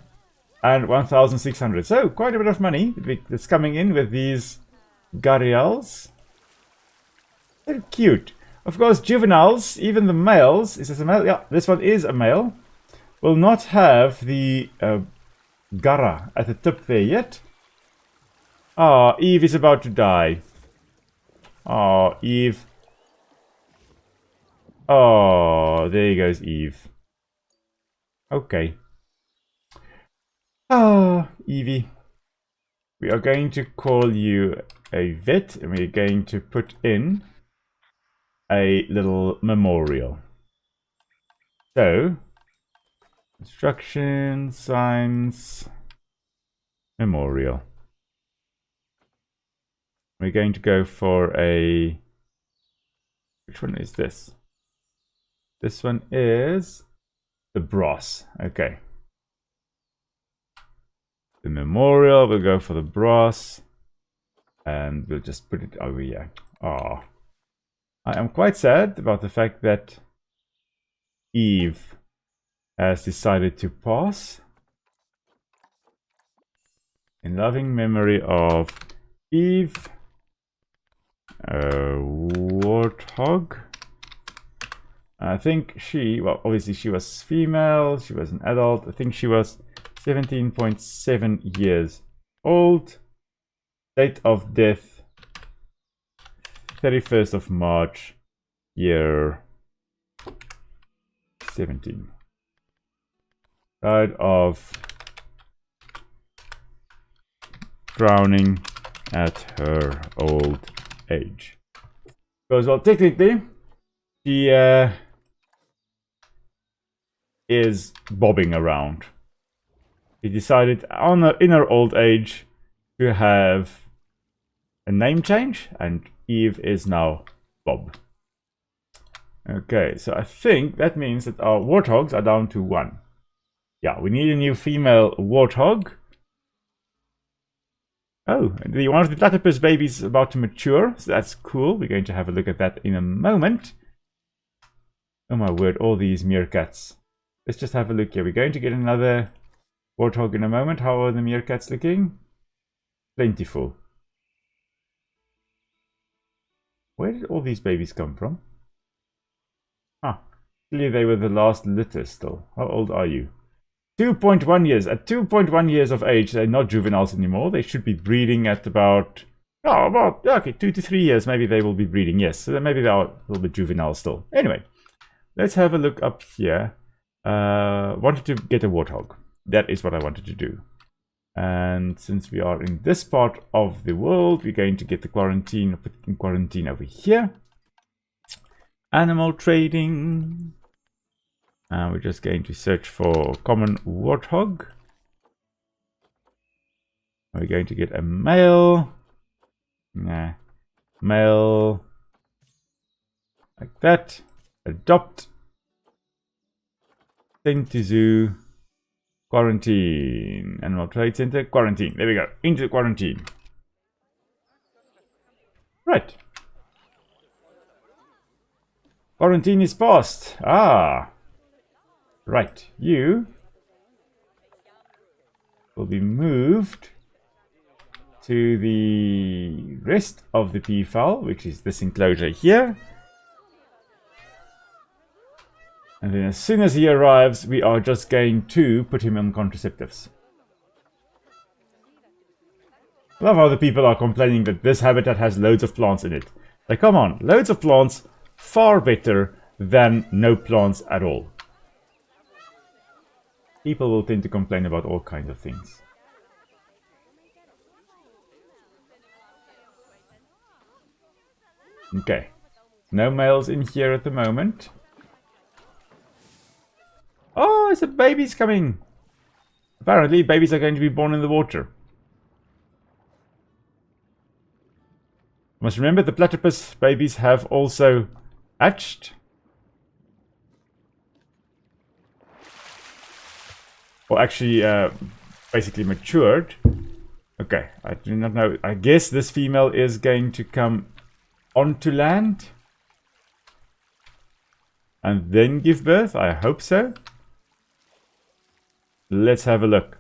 And 1,600. So, quite a bit of money that's coming in with these gharials. They're cute. Of course, juveniles, even the males, is this a male? Yeah, this one is a male. Will not have the gara at the tip there yet. Ah, Eve is about to die. Oh, Eve. Oh, there goes Eve. Okay. Ah, Evie. We are going to call you a vet, and we're going to put in a little memorial. So, instruction, signs, memorial. We're going to go for a... Which one is this? This one is the brass. Okay. The memorial, we'll go for the brass. And we'll just put it over here. Ah. I am quite sad about the fact that Eve has decided to pass. In loving memory of Eve, Warthog. I think she, well, obviously she was female, she was an adult. I think she was 17.7 years old. Date of death, 31st of March, year 17. Died of drowning at her old age. Because, well, technically, she is bobbing around. She decided in her old age to have a name change, and Eve is now Bob. Okay, so I think that means that our warthogs are down to 1. Yeah, we need a new female warthog. Oh, one of the platypus babies is about to mature, so that's cool. We're going to have a look at that in a moment. Oh my word, all these meerkats. Let's just have a look here. We're going to get another warthog in a moment. How are the meerkats looking? Plentiful. Where did all these babies come from? Ah, clearly they were the last litter still. How old are you? 2.1 years. At 2.1 years of age, they're not juveniles anymore. They should be breeding at about 2 to 3 years. Maybe they will be breeding. Yes, so maybe they are a little bit juvenile still. Anyway, let's have a look up here. Wanted to get a warthog. That is what I wanted to do. And since we are in this part of the world, we're going to get the quarantine, put in quarantine over here. Animal trading. And we're just going to search for common warthog. We're going to get a male. Nah. Male. Like that. Adopt. Send to zoo. Quarantine. Animal Trade Center. Quarantine. There we go. Into the quarantine. Right. Quarantine is passed. Ah. Right. You will be moved to the rest of the peafowl, which is this enclosure here. And then as soon as he arrives, we are just going to put him on contraceptives. I love how the people are complaining that this habitat has loads of plants in it. Like, come on, loads of plants, far better than no plants at all. People will tend to complain about all kinds of things. Okay, no males in here at the moment. Oh, it's a baby's coming. Apparently, babies are going to be born in the water. Must remember the platypus babies have also hatched. Or actually, basically matured. Okay, I do not know. I guess this female is going to come onto land. And then give birth. I hope so. Let's have a look.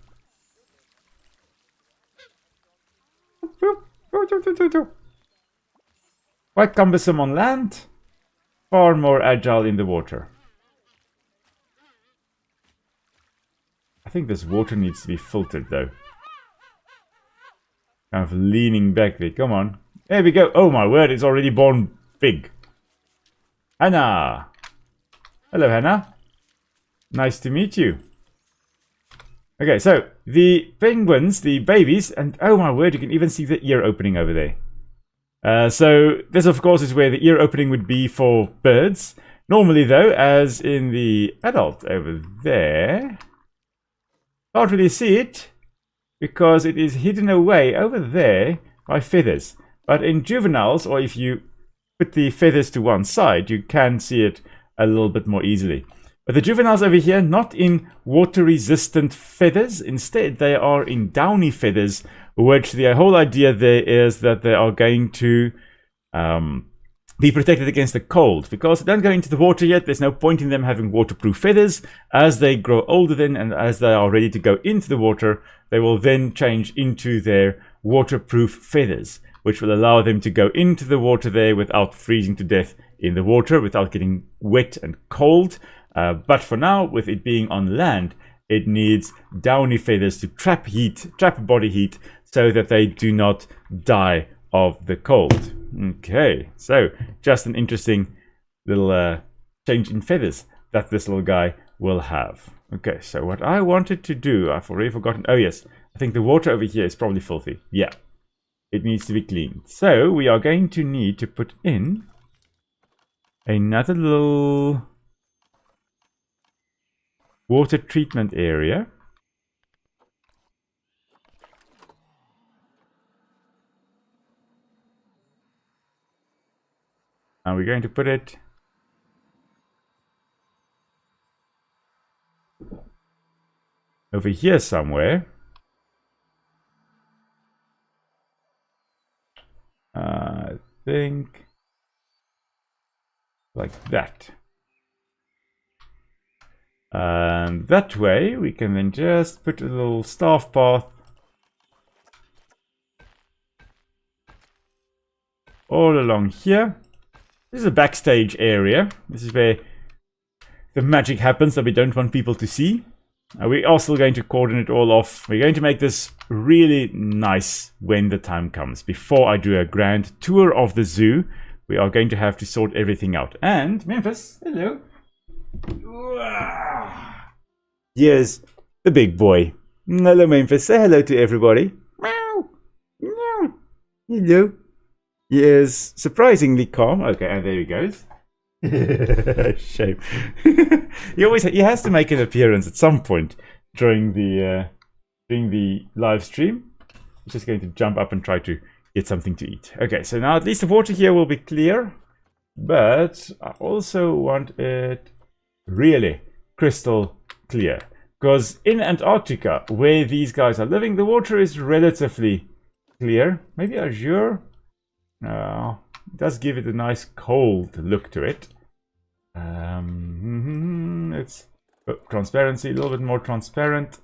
Quite cumbersome on land. Far more agile in the water. I think this water needs to be filtered though. Kind of leaning back there. Come on. There we go. Oh my word, it's already born big. Hannah. Hello, Hannah. Nice to meet you. Okay, so the penguins, the babies, and oh my word, you can even see the ear opening over there. So this, of course, is where the ear opening would be for birds. Normally, though, as in the adult over there, can't really see it because it is hidden away over there by feathers. But in juveniles, or if you put the feathers to one side, you can see it a little bit more easily. But the juveniles over here, not in water-resistant feathers. Instead, they are in downy feathers, which the whole idea there is that they are going to be protected against the cold. Because they don't go into the water yet, there's no point in them having waterproof feathers. As they grow older then, and as they are ready to go into the water, they will then change into their waterproof feathers, which will allow them to go into the water there without freezing to death in the water without getting wet and cold. But for now, with it being on land, it needs downy feathers to trap body heat, so that they do not die of the cold. Okay, so just an interesting little change in feathers that this little guy will have. Okay, so what I wanted to do, I've already forgotten. Oh yes, I think the water over here is probably filthy. Yeah, it needs to be cleaned. So we are going to need to put in another little water treatment area. And we're going to put it over here somewhere. I think like that. And that way we can then just put a little staff path all along here. This is a backstage area. This is where the magic happens that we don't want people to see. We are still going to cordon it all off. We're going to make this really nice when the time comes. Before I do a grand tour of the zoo, we are going to have to sort everything out. And Memphis, hello. Here's the big boy. Hello, Memphis. Say hello to everybody. Meow. Meow. Hello. He is surprisingly calm. Okay, and there he goes. Shame. He has to make an appearance at some point during the live stream. I'm just going to jump up and try to get something to eat. Okay, so now at least the water here will be clear, but I also want it really crystal clear, because in Antarctica, where these guys are living, the water is relatively clear. Maybe azure. It does give it a nice cold look to it. It's transparency, a little bit more transparent.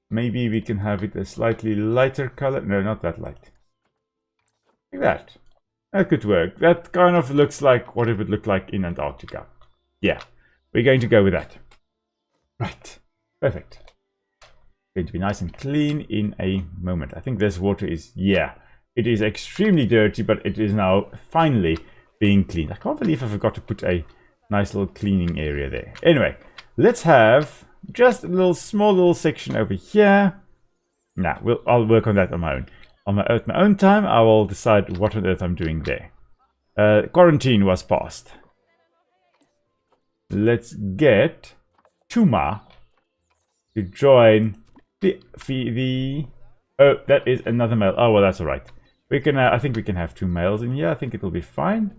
Maybe we can have it a slightly lighter color. No, not that light. Like that. That could work. That kind of looks like what it would look like in Antarctica. Yeah, we're going to go with that. Right. Perfect. Going to be nice and clean in a moment. I think this water is, yeah, it is extremely dirty, but it is now finally being cleaned. I can't believe I forgot to put a nice little cleaning area there. Anyway, let's have just a little small little section over here. Nah, I'll work on that on my own. At my own time, I will decide what on earth I'm doing there. Quarantine was passed. Let's get Tuma to join the oh, that is another male. Oh, well, that's all right. We can. I think we can have 2 males in here. I think it'll be fine.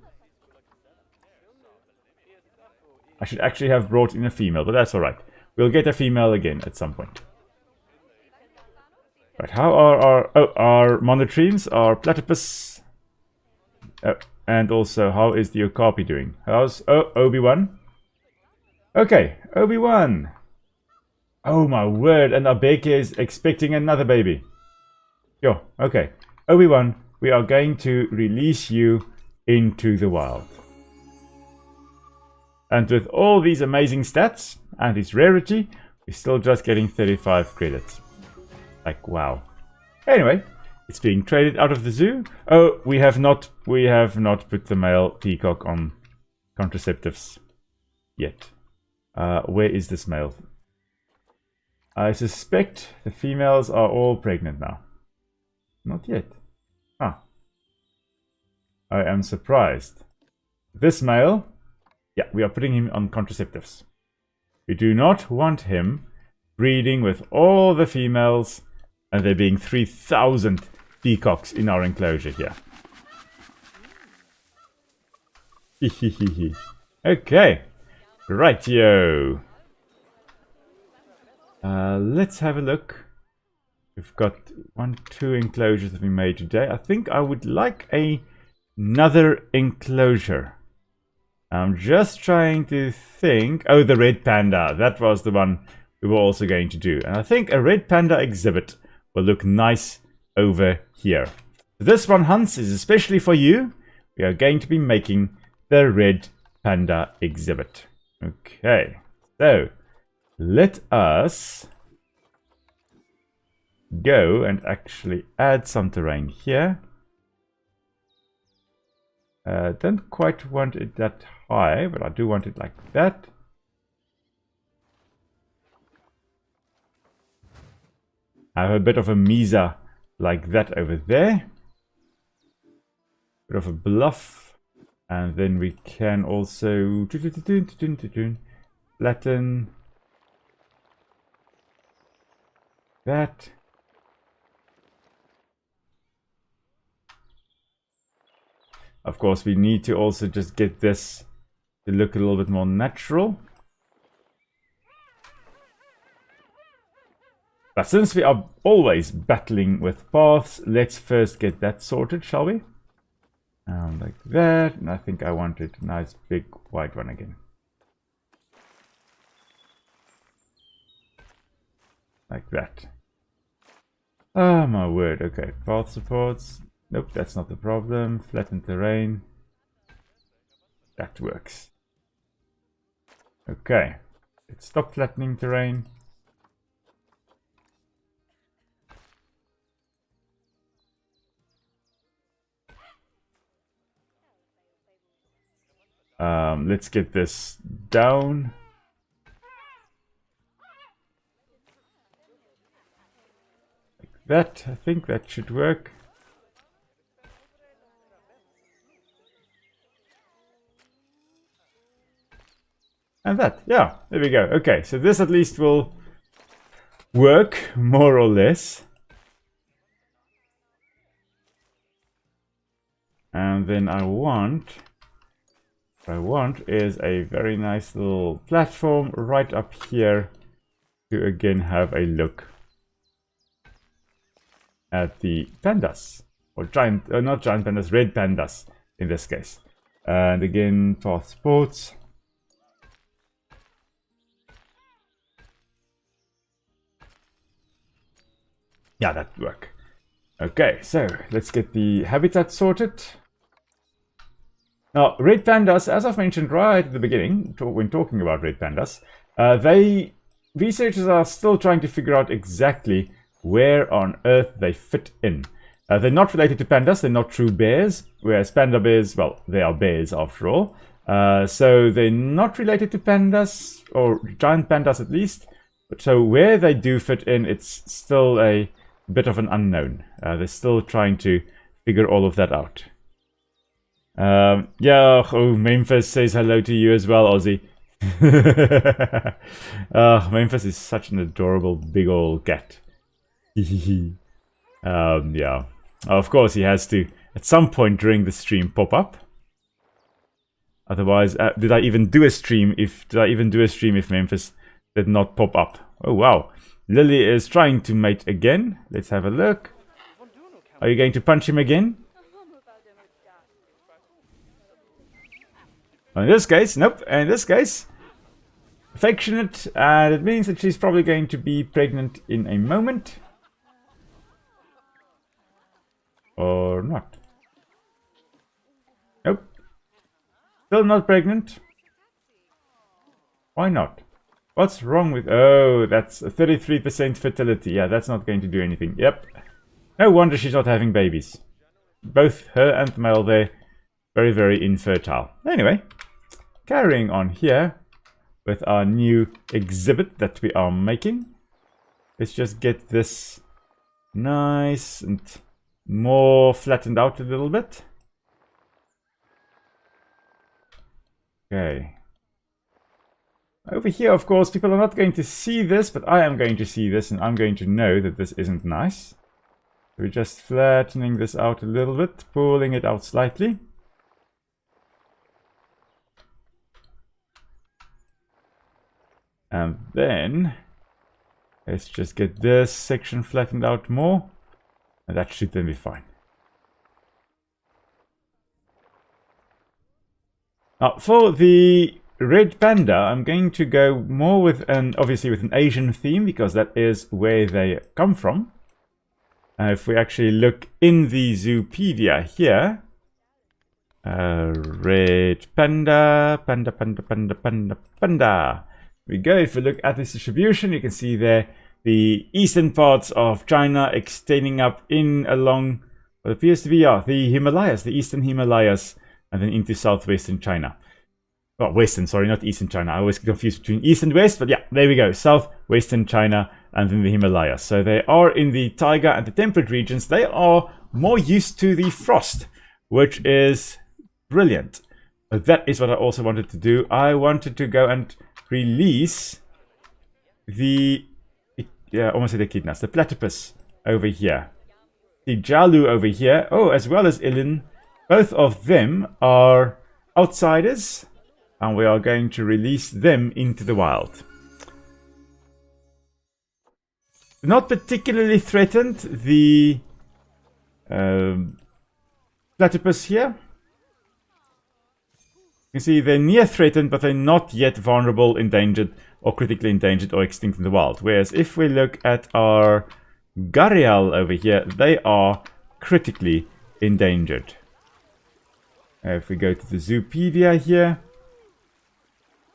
I should actually have brought in a female, but that's all right. We'll get a female again at some point. Right, how are our monotremes, our platypus, and also how is the okapi doing? How's Obi-Wan? Okay, Obi-Wan. Oh my word, and Abeke is expecting another baby. Yo, okay. Obi-Wan, we are going to release you into the wild. And with all these amazing stats and its rarity, we're still just getting 35 credits. Like, wow. Anyway, it's being traded out of the zoo. Oh, we have not put the male peacock on contraceptives yet. Where is this male? I suspect the females are all pregnant now. Not yet. Ah. I am surprised. This male, yeah, we are putting him on contraceptives. We do not want him breeding with all the females, and there being 3,000 peacocks in our enclosure here. Okay, rightio. Let's have a look. We've got 2 enclosures that we made today. I think I would like another enclosure. I'm just trying to think. Oh, the red panda. That was the one we were also going to do. And I think a red panda exhibit will look nice over here. This one, Hans, is especially for you. We are going to be making the red panda exhibit. Okay, so let us go and actually add some terrain here. Don't quite want it that high, but I do want it like that. I have a bit of a mesa like that over there. Bit of a bluff. And then we can also flatten that. Of course, we need to also just get this to look a little bit more natural. But since we are always battling with paths, let's first get that sorted, shall we? Like that, and I think I wanted a nice big white one again. Like that. Ah, my word. Okay, path supports. Nope, that's not the problem. Flatten terrain. That works. Okay, let's stop flattening terrain. Let's get this down. Like that. I think that should work. And that, yeah, there we go. Okay, so this at least will work, more or less. And then what I want is a very nice little platform right up here to again have a look at the pandas. Or giant, not giant pandas, red pandas in this case. And again, path sports. Yeah, that work. Okay, so let's get the habitat sorted. Now, red pandas, as I've mentioned right at the beginning, when talking about red pandas, researchers are still trying to figure out exactly where on Earth they fit in. They're not related to pandas, they're not true bears, whereas panda bears, well, they are bears after all. So they're not related to pandas, or giant pandas at least. But so where they do fit in, it's still a bit of an unknown. They're still trying to figure all of that out. Yeah, oh, Memphis says hello to you as well, Ozzy. Memphis is such an adorable big old cat. Yeah. Of course, he has to, at some point during the stream, pop up. Otherwise, did I even do a stream if Memphis did not pop up? Oh, wow. Lily is trying to mate again. Let's have a look. Are you going to punch him again? In this case, nope. In this case, affectionate, and it means that she's probably going to be pregnant in a moment. Or not. Nope. Still not pregnant. Why not? What's wrong with... Oh, that's a 33% fertility. Yeah, that's not going to do anything. Yep. No wonder she's not having babies. Both her and the male there, very, very infertile. Anyway, carrying on here with our new exhibit that we are making. Let's just get this nice and more flattened out a little bit. Okay. Over here, of course, people are not going to see this, but I am going to see this, and I'm going to know that this isn't nice. We're just flattening this out a little bit, pulling it out slightly. And then, let's just get this section flattened out more, and that should then be fine. Now, for the red panda, I'm going to go more with obviously with an Asian theme, because that is where they come from. If we actually look in the Zoopedia here, Red panda, panda, panda, panda, panda, panda. Here we go. If we look at this distribution, you can see there the eastern parts of China extending up in along what appears to be the Himalayas, the eastern Himalayas, and then into southwestern China. Oh, western, sorry, not eastern China. I always get confused between east and west, but yeah, there we go. Southwestern China and then the Himalayas. So they are in the taiga and the temperate regions. They are more used to the frost, which is brilliant. But that is what I also wanted to do. I wanted to go and release the, almost said echidnas, the platypus over here. The Jalu over here, as well as Ilin. Both of them are outsiders. And we are going to release them into the wild. Not particularly threatened, the platypus here. You can see they're near threatened, but they're not yet vulnerable, endangered, or critically endangered, or extinct in the wild. Whereas if we look at our gharial over here, they are critically endangered. If we go to the Zoopedia here,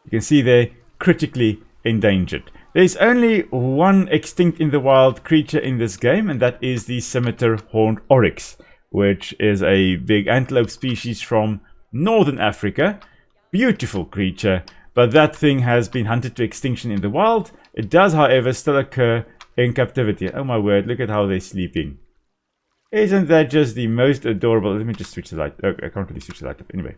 you can see they're critically endangered. There's only one extinct in the wild creature in this game, and that is the scimitar horned oryx, which is a big antelope species from northern Africa. Beautiful creature, but that thing has been hunted to extinction in the wild. It does, however, still occur in captivity. Oh my word, look at how they're sleeping. Isn't that just the most adorable... Let me just switch the light. Oh, I can't really switch the light up. Anyway.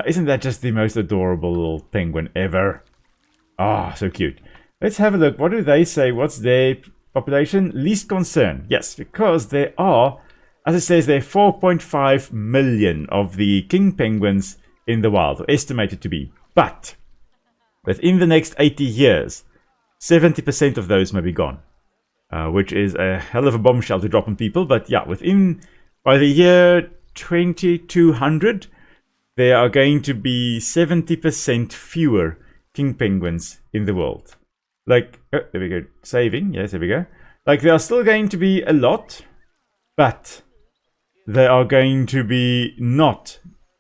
Isn't that just the most adorable little penguin ever? Ah, so cute. Let's have a look. What do they say? What's their population? Least concern. Yes, because there are, as it says, there are 4.5 million of the king penguins in the wild, or estimated to be. But within the next 80 years, 70% of those may be gone, which is a hell of a bombshell to drop on people. But yeah, by the year 2200, there are going to be 70% fewer king penguins in the world. Like, oh, there we go, saving, yes, there we go. Like, there are still going to be a lot, but they are going to be not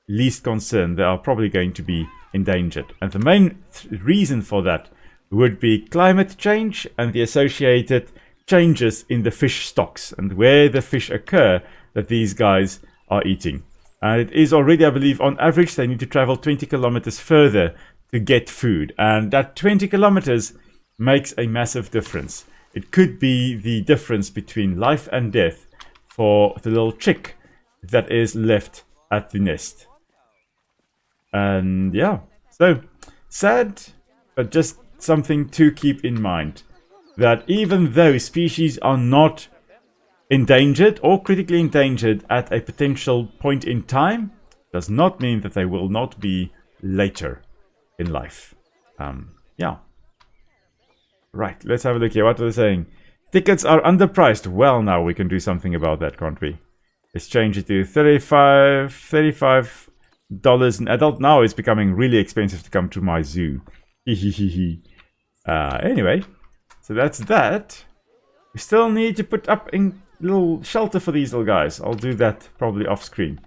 least concern. They are probably going to be endangered. And the main reason for that would be climate change and the associated changes in the fish stocks and where the fish occur that these guys are eating. And it is already, I believe, on average, they need to travel 20 kilometers further to get food. And that 20 kilometers makes a massive difference. It could be the difference between life and death for the little chick that is left at the nest. And yeah, so sad, but just something to keep in mind. That even though species are not endangered or critically endangered at a potential point in time, does not mean that they will not be later in life. Yeah. Right, let's have a look here. What are they saying? Tickets are underpriced. Well, now we can do something about that, can't we? Let's change it to $35 an adult. Now it's becoming really expensive to come to my zoo. Anyway, so that's that. We still need to put up a little shelter for these little guys. I'll do that probably off screen.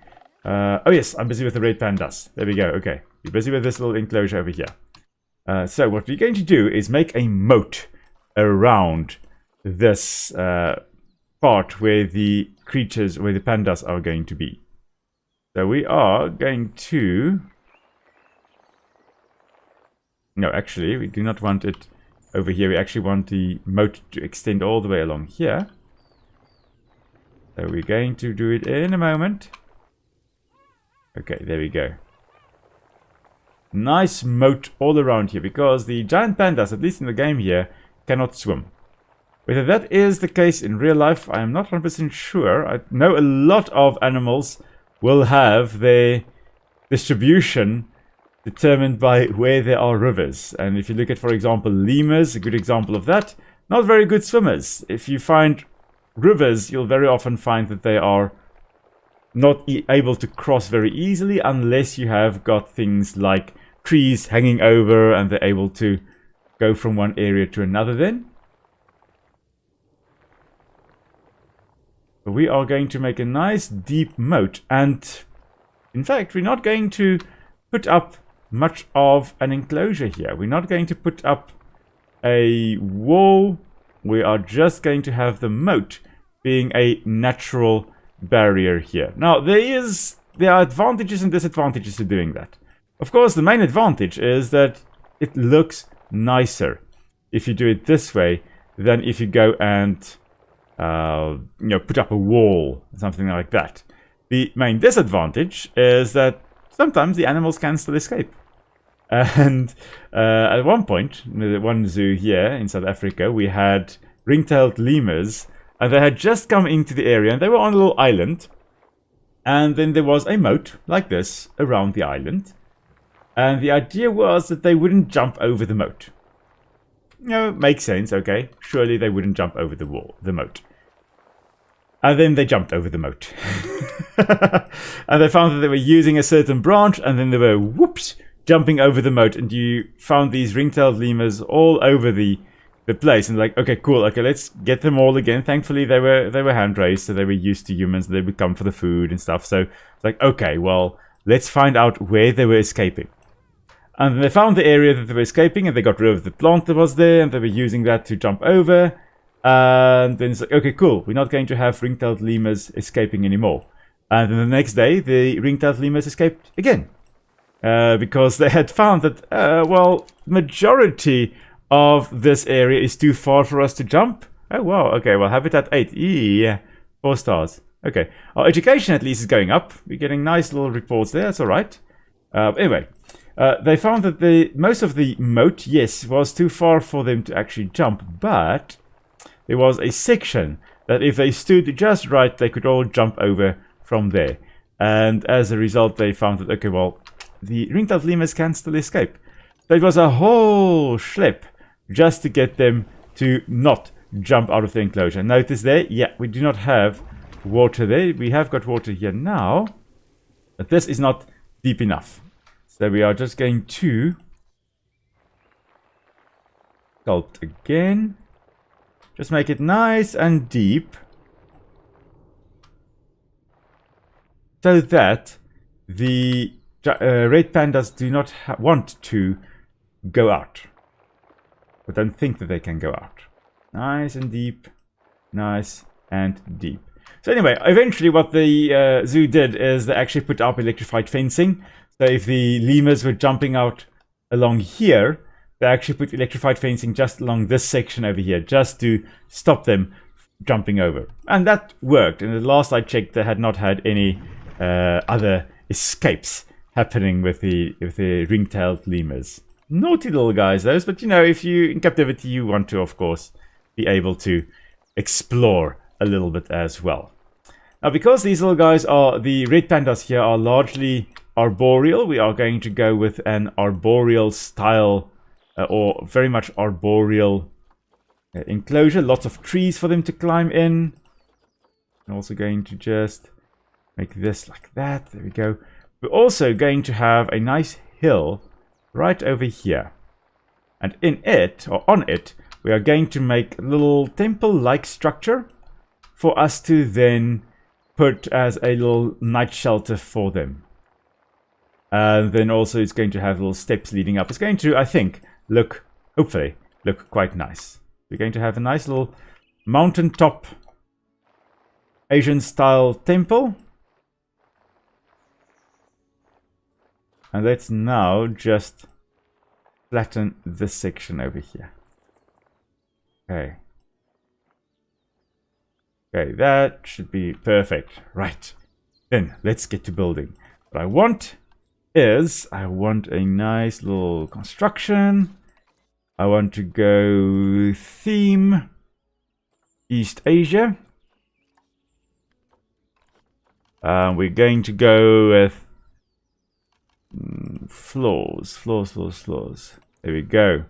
Oh yes, I'm busy with the red pandas. There we go. Okay, you're busy with this little enclosure over here. So what we're going to do is make a moat around this part where the creatures, where the pandas are going to be. So we are going to... No, actually, we do not want it over here. We actually want the moat to extend all the way along here. So we're going to do it in a moment. Okay, there we go. Nice moat all around here, because the giant pandas, at least in the game here, cannot swim. Whether that is the case in real life, I am not 100% sure. I know a lot of animals will have their distribution determined by where there are rivers. And if you look at, for example, lemurs, a good example of that, not very good swimmers. If you find rivers, you'll very often find that they are not able to cross very easily unless you have got things like trees hanging over and they're able to go from one area to another then. But we are going to make a nice deep moat, and In fact, we're not going to put up much of an enclosure here. We're not going to put up a wall. We are just going to have the moat being a natural barrier here. Now, there are advantages and disadvantages to doing that. Of course, the main advantage is that it looks nicer if you do it this way than if you go and put up a wall, something like that. The main disadvantage is that sometimes the animals can still escape. And at one point, one zoo here in South Africa, we had ring-tailed lemurs, and they had just come into the area, and they were on a little island. And then there was a moat, like this, around the island. And the idea was that they wouldn't jump over the moat. Makes sense, okay. Surely they wouldn't jump over the moat. And then they jumped over the moat. And they found that they were using a certain branch, and then they were, whoops, jumping over the moat. And you found these ring-tailed lemurs all over the place. And like, okay, cool, okay, let's get them all again. Thankfully, they were hand-raised, so they were used to humans. They would come for the food and stuff. So it's like, okay, well, let's find out where they were escaping. And they found the area that they were escaping, and they got rid of the plant that was there, and they were using that to jump over. And then it's like, okay, cool, we're not going to have ring-tailed lemurs escaping anymore. And then the next day, the ring-tailed lemurs escaped again. Because they had found that, well, majority of this area is too far for us to jump. Oh, wow, okay, well, habitat 8, yeah, 4 stars. Okay, our education at least is going up. We're getting nice little reports there, that's alright. Anyway. They found that most of the moat, yes, was too far for them to actually jump, but there was a section that if they stood just right, they could all jump over from there. And as a result, they found that, okay, well, the ring-tailed lemurs can still escape. So it was a whole schlep just to get them to not jump out of the enclosure. Notice there, yeah, we do not have water there. We have got water here now, but this is not deep enough. So we are just going to sculpt again. Just make it nice and deep. So that the red pandas do not want to go out. But don't think that they can go out. Nice and deep. Nice and deep. So anyway, eventually what the zoo did is they actually put up electrified fencing. So if the lemurs were jumping out along here, they actually put electrified fencing just along this section over here, just to stop them jumping over. And that worked. And the last I checked, they had not had any other escapes happening with the ring-tailed lemurs. Naughty little guys, those. But you know, if you're in captivity, you want to, of course, be able to explore a little bit as well. Now, because these little guys are, the red pandas here are largely arboreal, we are going to go with an arboreal style or very much arboreal enclosure. Lots of trees for them to climb in. I'm also going to just make this like that. There we go. We're also going to have a nice hill right over here. And in it, or on it, we are going to make a little temple-like structure for us to then put as a little night shelter for them. And then also it's going to have little steps leading up. It's going to, I think, hopefully, look quite nice. We're going to have a nice little mountaintop Asian-style temple. And let's now just flatten this section over here. Okay. Okay, that should be perfect. Right. Then, let's get to building. What I want is, I want a nice little construction. I want to go theme East Asia. We're going to go with floors. There we go.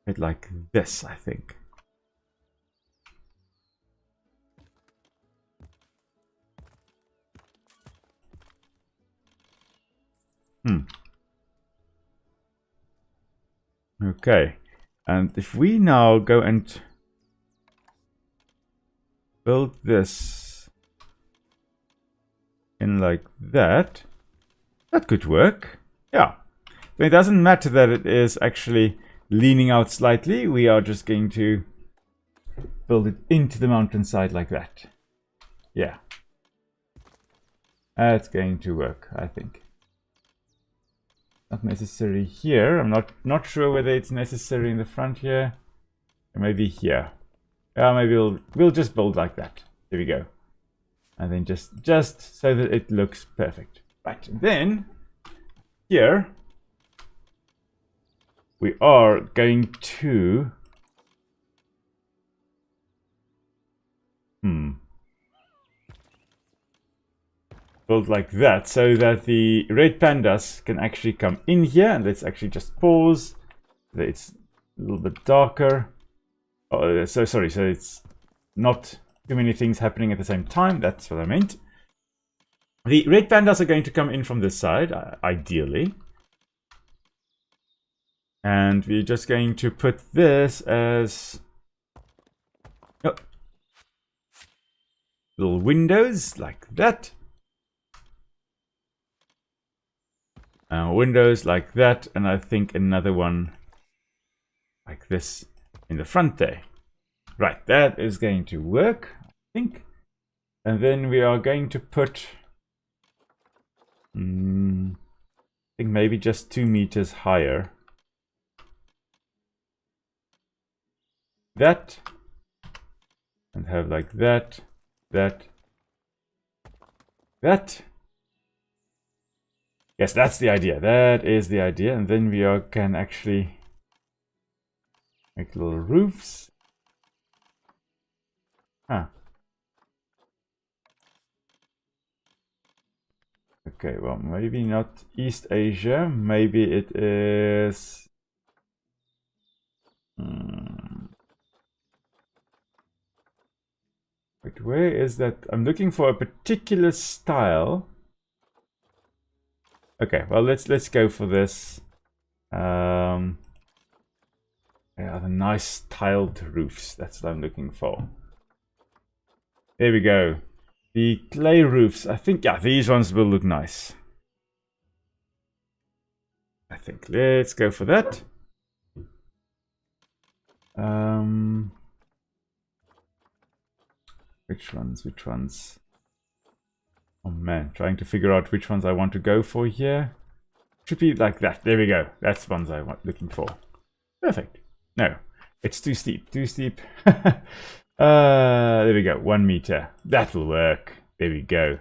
It like this, I think. Okay, and if we now go and build this in like that, that could work. Yeah. It doesn't matter that it is actually leaning out slightly. We are just going to build it into the mountainside like that. Yeah. That's going to work, I think. Not necessary here. I'm not sure whether it's necessary in the front here. Or maybe here. Yeah, maybe we'll just build like that. There we go. And then just so that it looks perfect. Right. And then here we are going to build like that so that the red pandas can actually come in here. And let's actually just pause. It's a little bit darker. Oh, so sorry, so it's not too many things happening at the same time. That's what I meant. The red pandas are going to come in from this side, ideally. And we're just going to put this as little windows like that. Windows like that, and I think another one like this in the front there. Right, that is going to work, I think. And then we are going to put, I think maybe just 2 meters higher. That, and have like that, that. Yes, that's the idea. That is the idea. And then we can actually make little roofs. Huh. Okay, well, maybe not East Asia. Maybe it is... Wait, where is that? I'm looking for a particular style. Okay, well, let's go for this. Yeah, the nice tiled roofs. That's what I'm looking for. There we go. The clay roofs. I think, yeah, these ones will look nice. I think let's go for that. Which ones? Oh man, trying to figure out which ones I want to go for here. Should be like that. There we go. That's the ones I want looking for. Perfect. No, it's too steep. There we go. 1 meter. That'll work. There we go.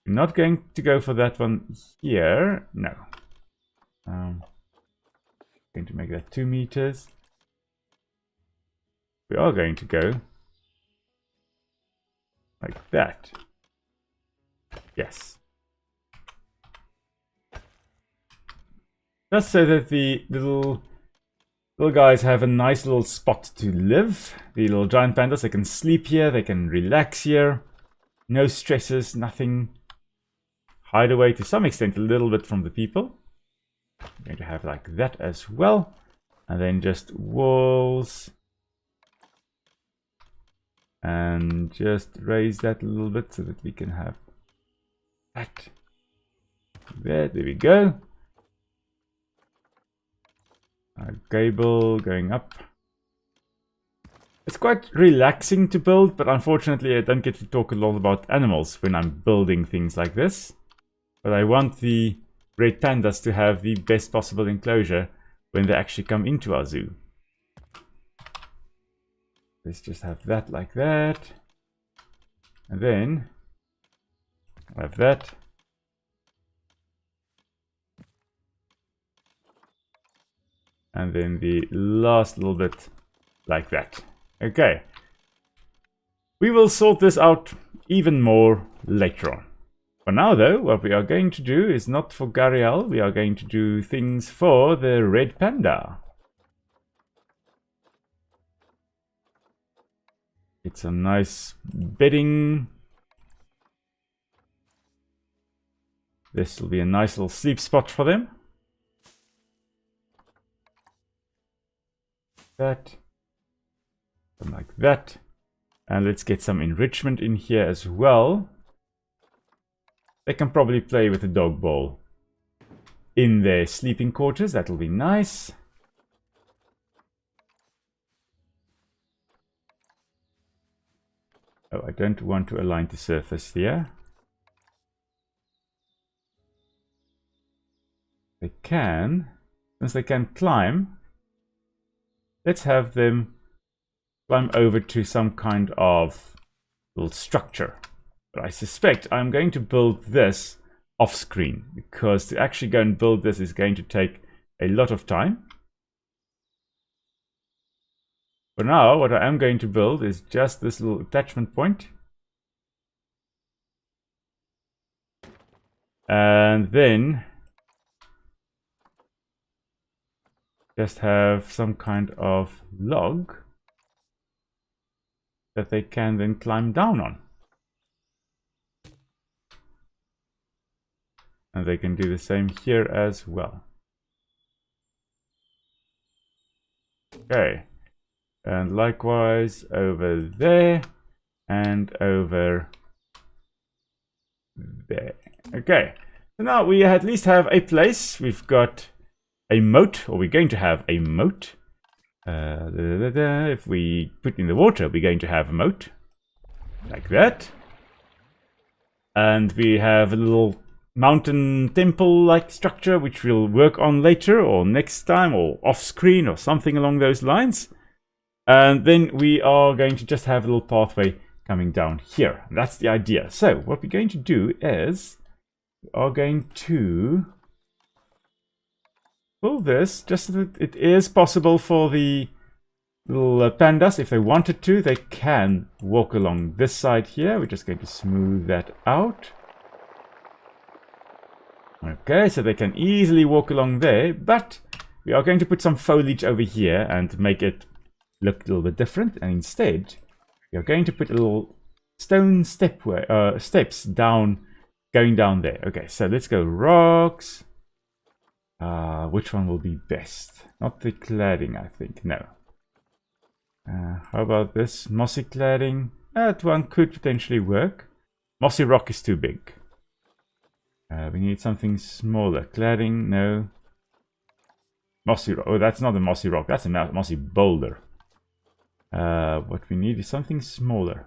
I'm not going to go for that one here. No. Going to make that 2 meters. We are going to go like that. Yes. Just so that the little guys have a nice little spot to live. The little giant pandas, they can sleep here, they can relax here. No stresses, nothing. Hide away to some extent a little bit from the people. I'm going to have like that as well. And then just walls. And just raise that a little bit so that we can have that. There we go. Gable going up. It's quite relaxing to build, but unfortunately I don't get to talk a lot about animals when I'm building things like this. But I want the red pandas to have the best possible enclosure when they actually come into our zoo. Let's just have that like that. And then I'll have that. And then the last little bit like that. Okay. We will sort this out even more later on. For now though, what we are going to do is not for Gariel, we are going to do things for the red panda. Get some nice bedding. This will be a nice little sleep spot for them. That. Something like that. And let's get some enrichment in here as well. They can probably play with the dog bowl in their sleeping quarters. That'll be nice. Oh, I don't want to align to surface here. They can, since they can climb, let's have them climb over to some kind of little structure. But I suspect I'm going to build this off screen, because to actually go and build this is going to take a lot of time. For now, what I am going to build is just this little attachment point. And then just have some kind of log that they can then climb down on. And they can do the same here as well. Okay. And likewise over there and over there. Okay. So now we at least have a place. We've got a moat, or we're going to have a moat. If we put in the water, we're going to have a moat. Like that. And we have a little mountain temple-like structure, which we'll work on later, or next time, or off-screen, or something along those lines. And then we are going to just have a little pathway coming down here. That's the idea. So what we're going to do is we are going to pull this just so that it is possible for the little pandas, if they wanted to, they can walk along this side here. We're just going to smooth that out. Okay, so they can easily walk along there, but we are going to put some foliage over here and make it look a little bit different. And instead, we are going to put a little stone steps down, going down there. Okay, so let's go rocks. Which one will be best? Not the cladding, I think. No. How about this mossy cladding? That one could potentially work. Mossy rock is too big. We need something smaller. Cladding, no. Mossy rock. Oh, that's not a mossy rock. That's a mossy boulder. What we need is something smaller.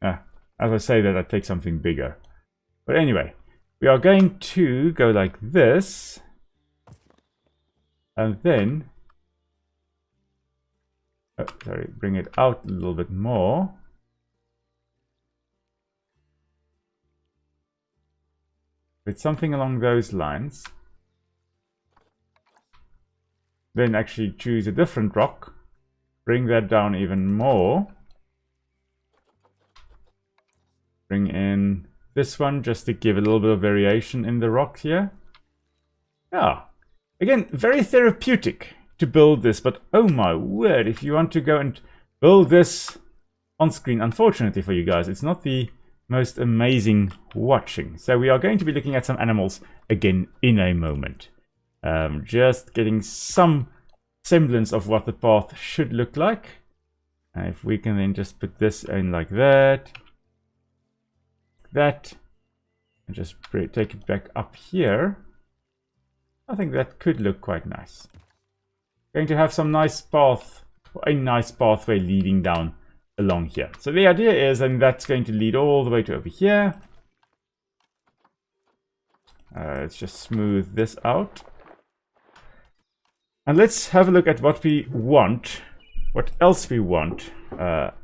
As I say that, I take something bigger. But anyway, we are going to go like this. And then... oh, sorry, bring it out a little bit more. With something along those lines. Then actually choose a different rock. Bring that down even more. Bring in this one just to give a little bit of variation in the rock here. Yeah. Again, very therapeutic to build this, but oh my word, if you want to go and build this on screen, unfortunately for you guys, it's not the most amazing watching. So we are going to be looking at some animals again in a moment. Just getting some semblance of what the path should look like. If we can then just put this in like that, and just take it back up here, I think that could look quite nice. Going to have some nice path, a nice pathway leading down along here. So the idea is, and that's going to lead all the way to over here. Let's just smooth this out. And let's have a look at what we want. What else we want.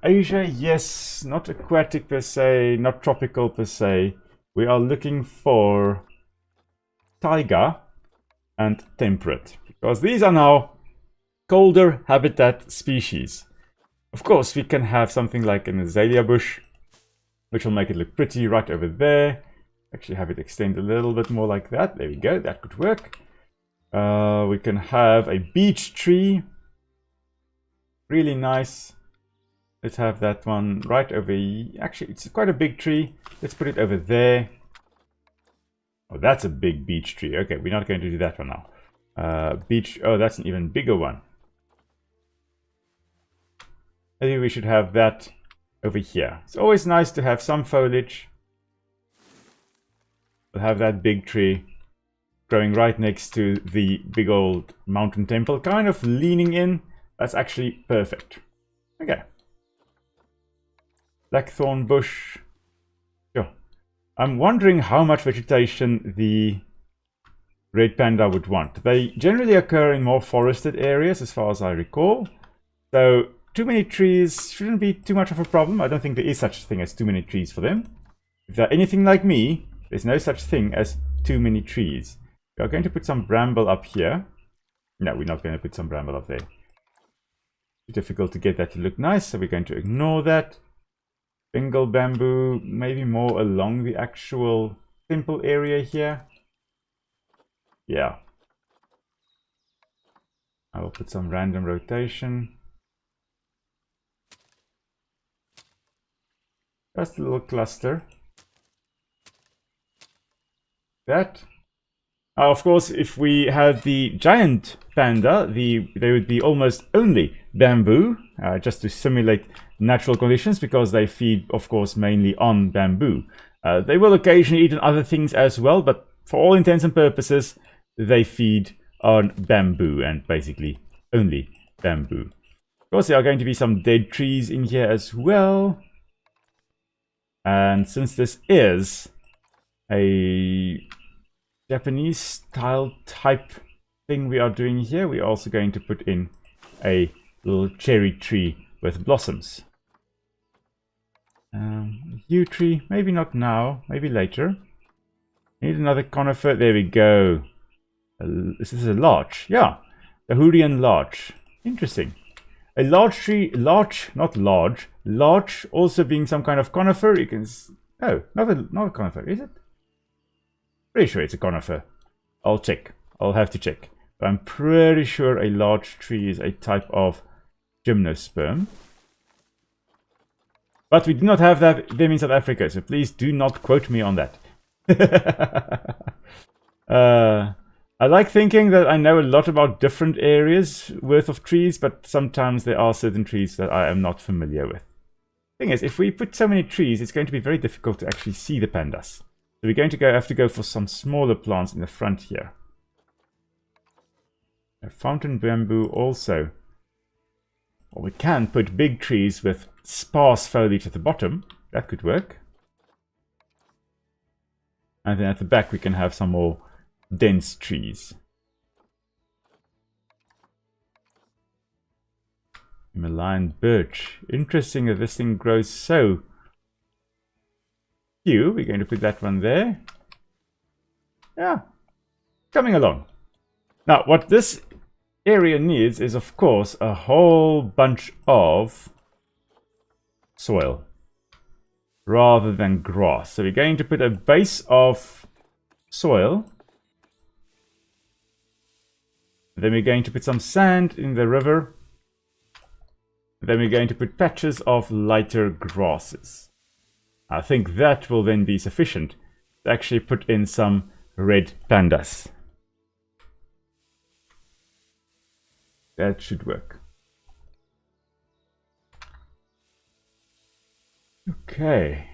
Asia, yes, not aquatic per se, not tropical per se. We are looking for taiga and temperate, because these are now colder habitat species. Of course, we can have something like an azalea bush, which will make it look pretty right over there. Actually have it extend a little bit more like that. There we go, that could work. We can have a beech tree. Really nice. Let's have that one right over here. Actually, it's quite a big tree. Let's put it over there. Oh, that's a big beech tree. Okay, we're not going to do that one now. Beech, oh, that's an even bigger one. maybe we should have that over here. It's always nice to have some foliage. We'll have that big tree growing right next to the big old mountain temple, kind of leaning in. That's actually perfect. Okay. Blackthorn bush. Sure. I'm wondering how much vegetation the red panda would want. They generally occur in more forested areas, as far as I recall. So too many trees shouldn't be too much of a problem. I don't think there is such a thing as too many trees for them. If they're anything like me, there's no such thing as too many trees. We are going to put some bramble up here. No, we're not going to put some bramble up there. Too difficult to get that to look nice, so we're going to ignore that. Bengal bamboo, maybe more along the actual temple area here. Yeah. I will put some random rotation. Just a little cluster. That. Of course, if we had the giant panda, there would be almost only bamboo, just to simulate natural conditions, because they feed, of course, mainly on bamboo. They will occasionally eat on other things as well, but for all intents and purposes, they feed on bamboo, and basically only bamboo. Of course, there are going to be some dead trees in here as well. And since this is a Japanese style type thing we are doing here, we're also going to put in a little cherry tree with blossoms. Yew tree, maybe not now, maybe later. Need another conifer. There we go. This is a larch. Yeah, the Hurrian larch. Interesting. A large tree, not large. Larch also being some kind of conifer. You can. Oh, not a conifer, is it? Pretty sure it's a conifer. I'll check. I'll have to check. But I'm pretty sure a large tree is a type of gymnosperm. But we do not have them in South Africa, so please do not quote me on that. I like thinking that I know a lot about different areas worth of trees, but sometimes there are certain trees that I am not familiar with. Thing is, if we put so many trees, it's going to be very difficult to actually see the pandas. So we're going to have to go for some smaller plants in the front here. A fountain bamboo also. Or we can put big trees with sparse foliage at the bottom. That could work. And then at the back we can have some more dense trees. Himalayan birch. Interesting that this thing grows so few. We're going to put that one there. Yeah, coming along. Now, what this area needs is, of course, a whole bunch of soil rather than grass. So we're going to put a base of soil. Then we're going to put some sand in the river. Then we're going to put patches of lighter grasses. I think that will then be sufficient to actually put in some red pandas. That should work. Okay.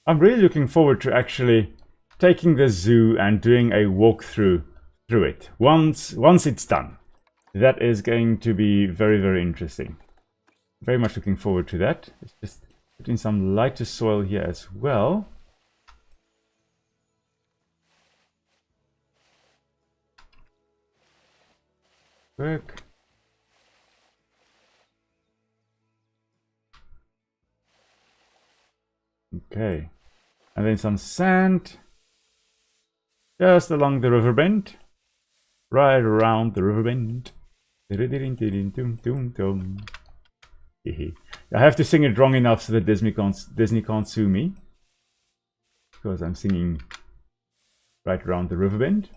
I'm really looking forward to actually taking the zoo and doing a walkthrough through it. Once it's done. That is going to be very, very interesting. Very much looking forward to that. Let's just put in some lighter soil here as well. Work. Okay. And then some sand. Just along the river bend. Right around the river bend. I have to sing it wrong enough so that Disney can't sue me. Because I'm singing right around the river bend.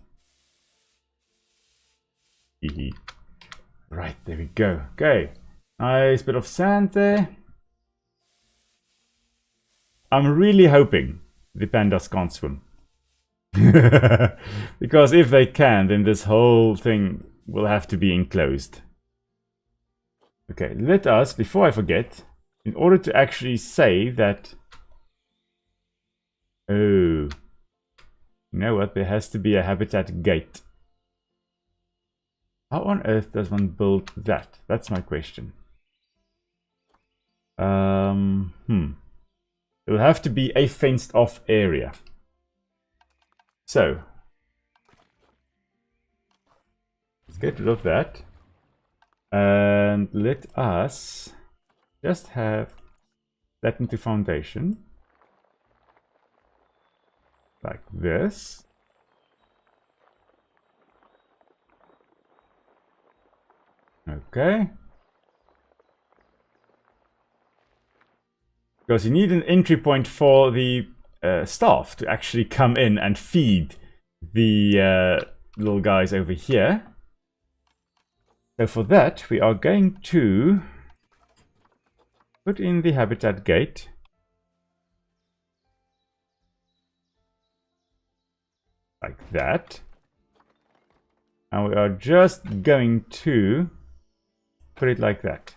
Right, there we go. Okay. Nice bit of sand there. I'm really hoping the pandas can't swim. Because if they can, then this whole thing will have to be enclosed. Okay, let us, before I forget, in order to actually say that... Oh, you know what? There has to be a habitat gate. How on earth does one build that? That's my question. It'll have to be a fenced off area. So, let's get rid of that. And let us just have that into foundation. Like this. Okay. Because you need an entry point for the staff to actually come in and feed the little guys over here. So for that, we are going to put in the habitat gate. Like that. And we are just going to put it like that.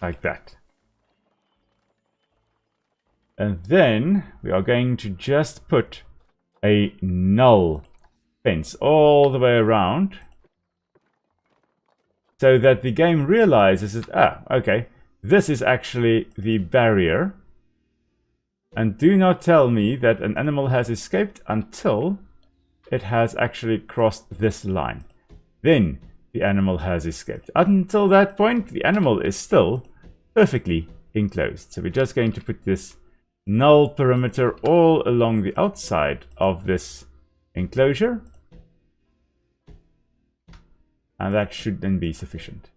Like that. And then we are going to just put a null fence all the way around. So that the game realizes that, okay, this is actually the barrier. And do not tell me that an animal has escaped until it has actually crossed this line. Then the animal has escaped. Until that point, the animal is still perfectly enclosed. So we're just going to put this null perimeter all along the outside of this enclosure. And that should then be sufficient.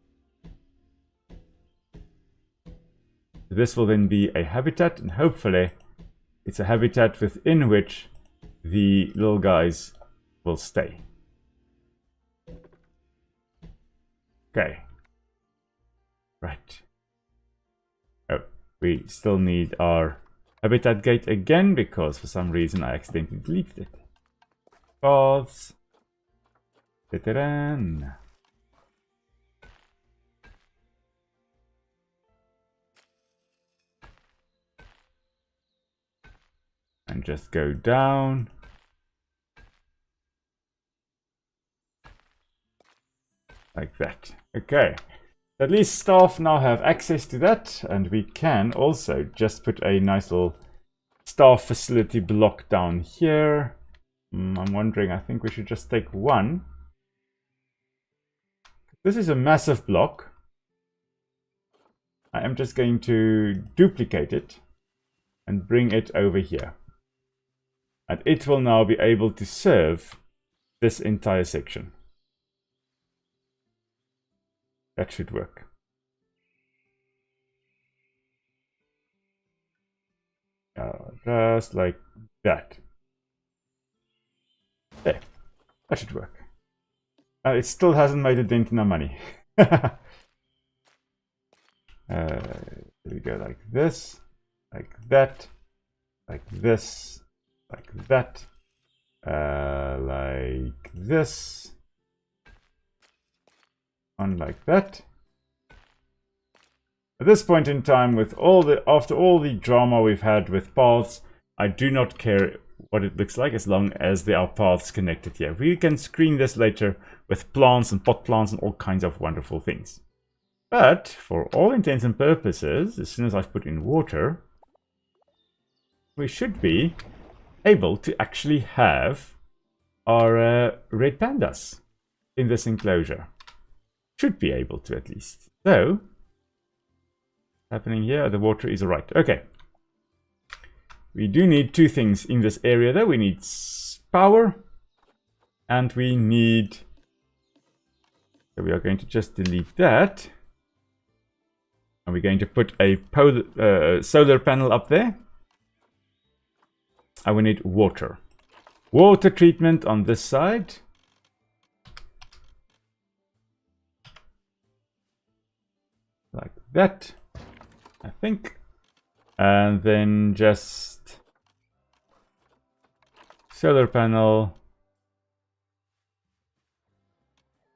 This will then be a habitat, and hopefully it's a habitat within which the little guys will stay. Okay. Right. Oh, we still need our habitat gate again, because for some reason I accidentally deleted it. Paths. Ta-da-da. And just go down. Like that. Okay. At least staff now have access to that, and we can also just put a nice little staff facility block down here. I'm wondering, I think we should just take one. This is a massive block. I am just going to duplicate it and bring it over here. And it will now be able to serve this entire section. That should work. Just like that. There. That should work. It still hasn't made a dent in our money. We go like this, like that, like this, like that, like this, and like that. At this point in time, with after all the drama we've had with paths, I do not care what it looks like as long as there are paths connected here. We can screen this later with plants and pot plants and all kinds of wonderful things. But for all intents and purposes, as soon as I've put in water, we should be able to actually have our red pandas in this enclosure. Should be able to, at least. So, happening here, the water is alright. Okay. We do need two things in this area though. We need power and we need... So we are going to just delete that. And we're going to put a solar panel up there. And we need water. Water treatment on this side. Like that, I think. And then just solar panel.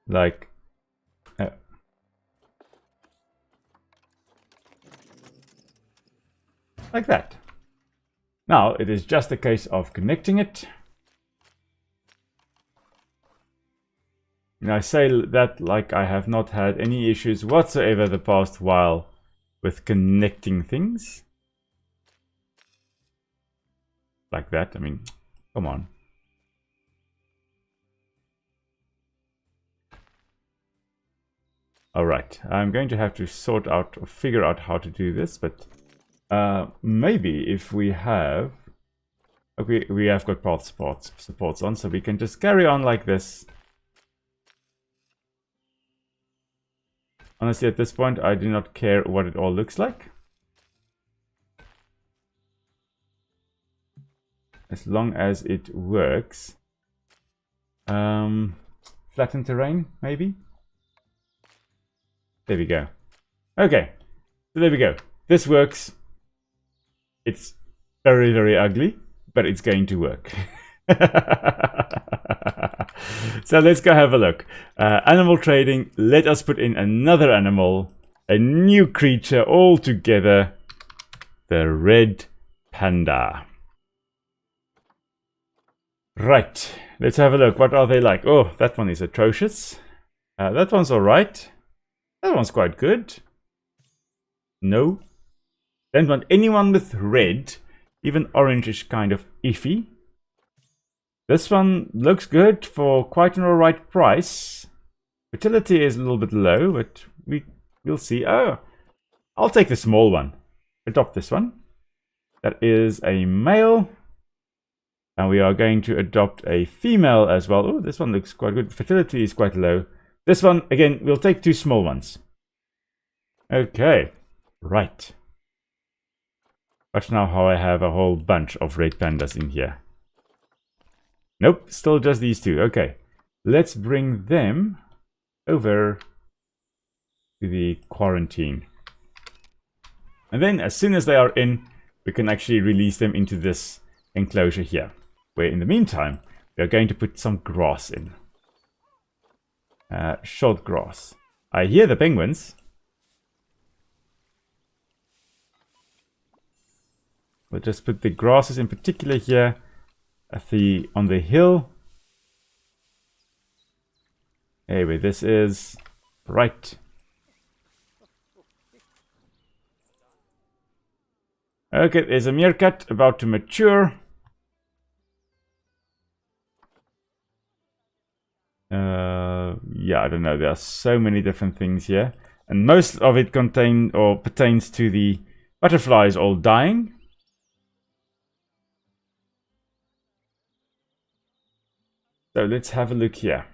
Like that. Now it is just a case of connecting it. And I say that like I have not had any issues whatsoever the past while with connecting things. Like that, I mean, come on. Alright, I'm going to have to sort out or figure out how to do this, but maybe if we have... Okay, we have got path supports on, so we can just carry on like this. Honestly, at this point, I do not care what it all looks like. As long as it works. Flattened terrain, maybe? There we go. Okay, so there we go. This works. It's very, very ugly, but it's going to work. So let's go have a look. Animal trading. Let us put in another animal, a new creature altogether. The red panda. Right, let's have a look. What are they like? Oh, that one is atrocious. That one's alright. That one's quite good. No. Don't want anyone with red. Even orange is kind of iffy. This one looks good for quite an alright price. Fertility is a little bit low, but we'll see. Oh, I'll take the small one. Adopt this one. That is a male. And we are going to adopt a female as well. Oh, this one looks quite good. Fertility is quite low. This one, again, we'll take two small ones. Okay, right. Watch now how I have a whole bunch of red pandas in here. Nope, still just these two. Okay, let's bring them over to the quarantine. And then as soon as they are in, we can actually release them into this enclosure here. Where in the meantime, we are going to put some grass in. Short grass. I hear the penguins. We'll just put the grasses in particular here at on the hill. Anyway, this is right. Okay, there's a meerkat about to mature. Yeah, I don't know. There are so many different things here, and most of it contain or pertains to the butterflies all dying. So let's have a look here.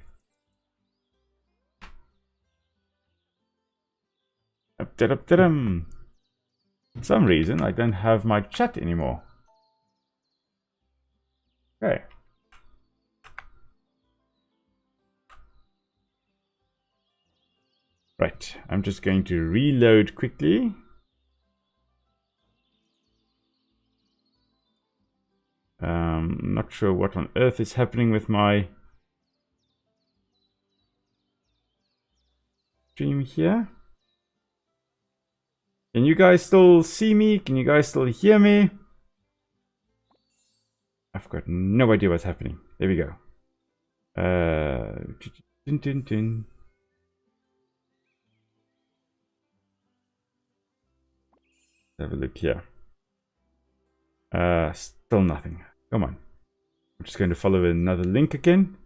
For some reason, I don't have my chat anymore. Okay. Right, I'm just going to reload quickly. Not sure what on earth is happening with my stream here. Can you guys still see me? Can you guys still hear me? I've got no idea what's happening. There we go. Have a look here. Still nothing. Come on. I'm just going to follow another link again.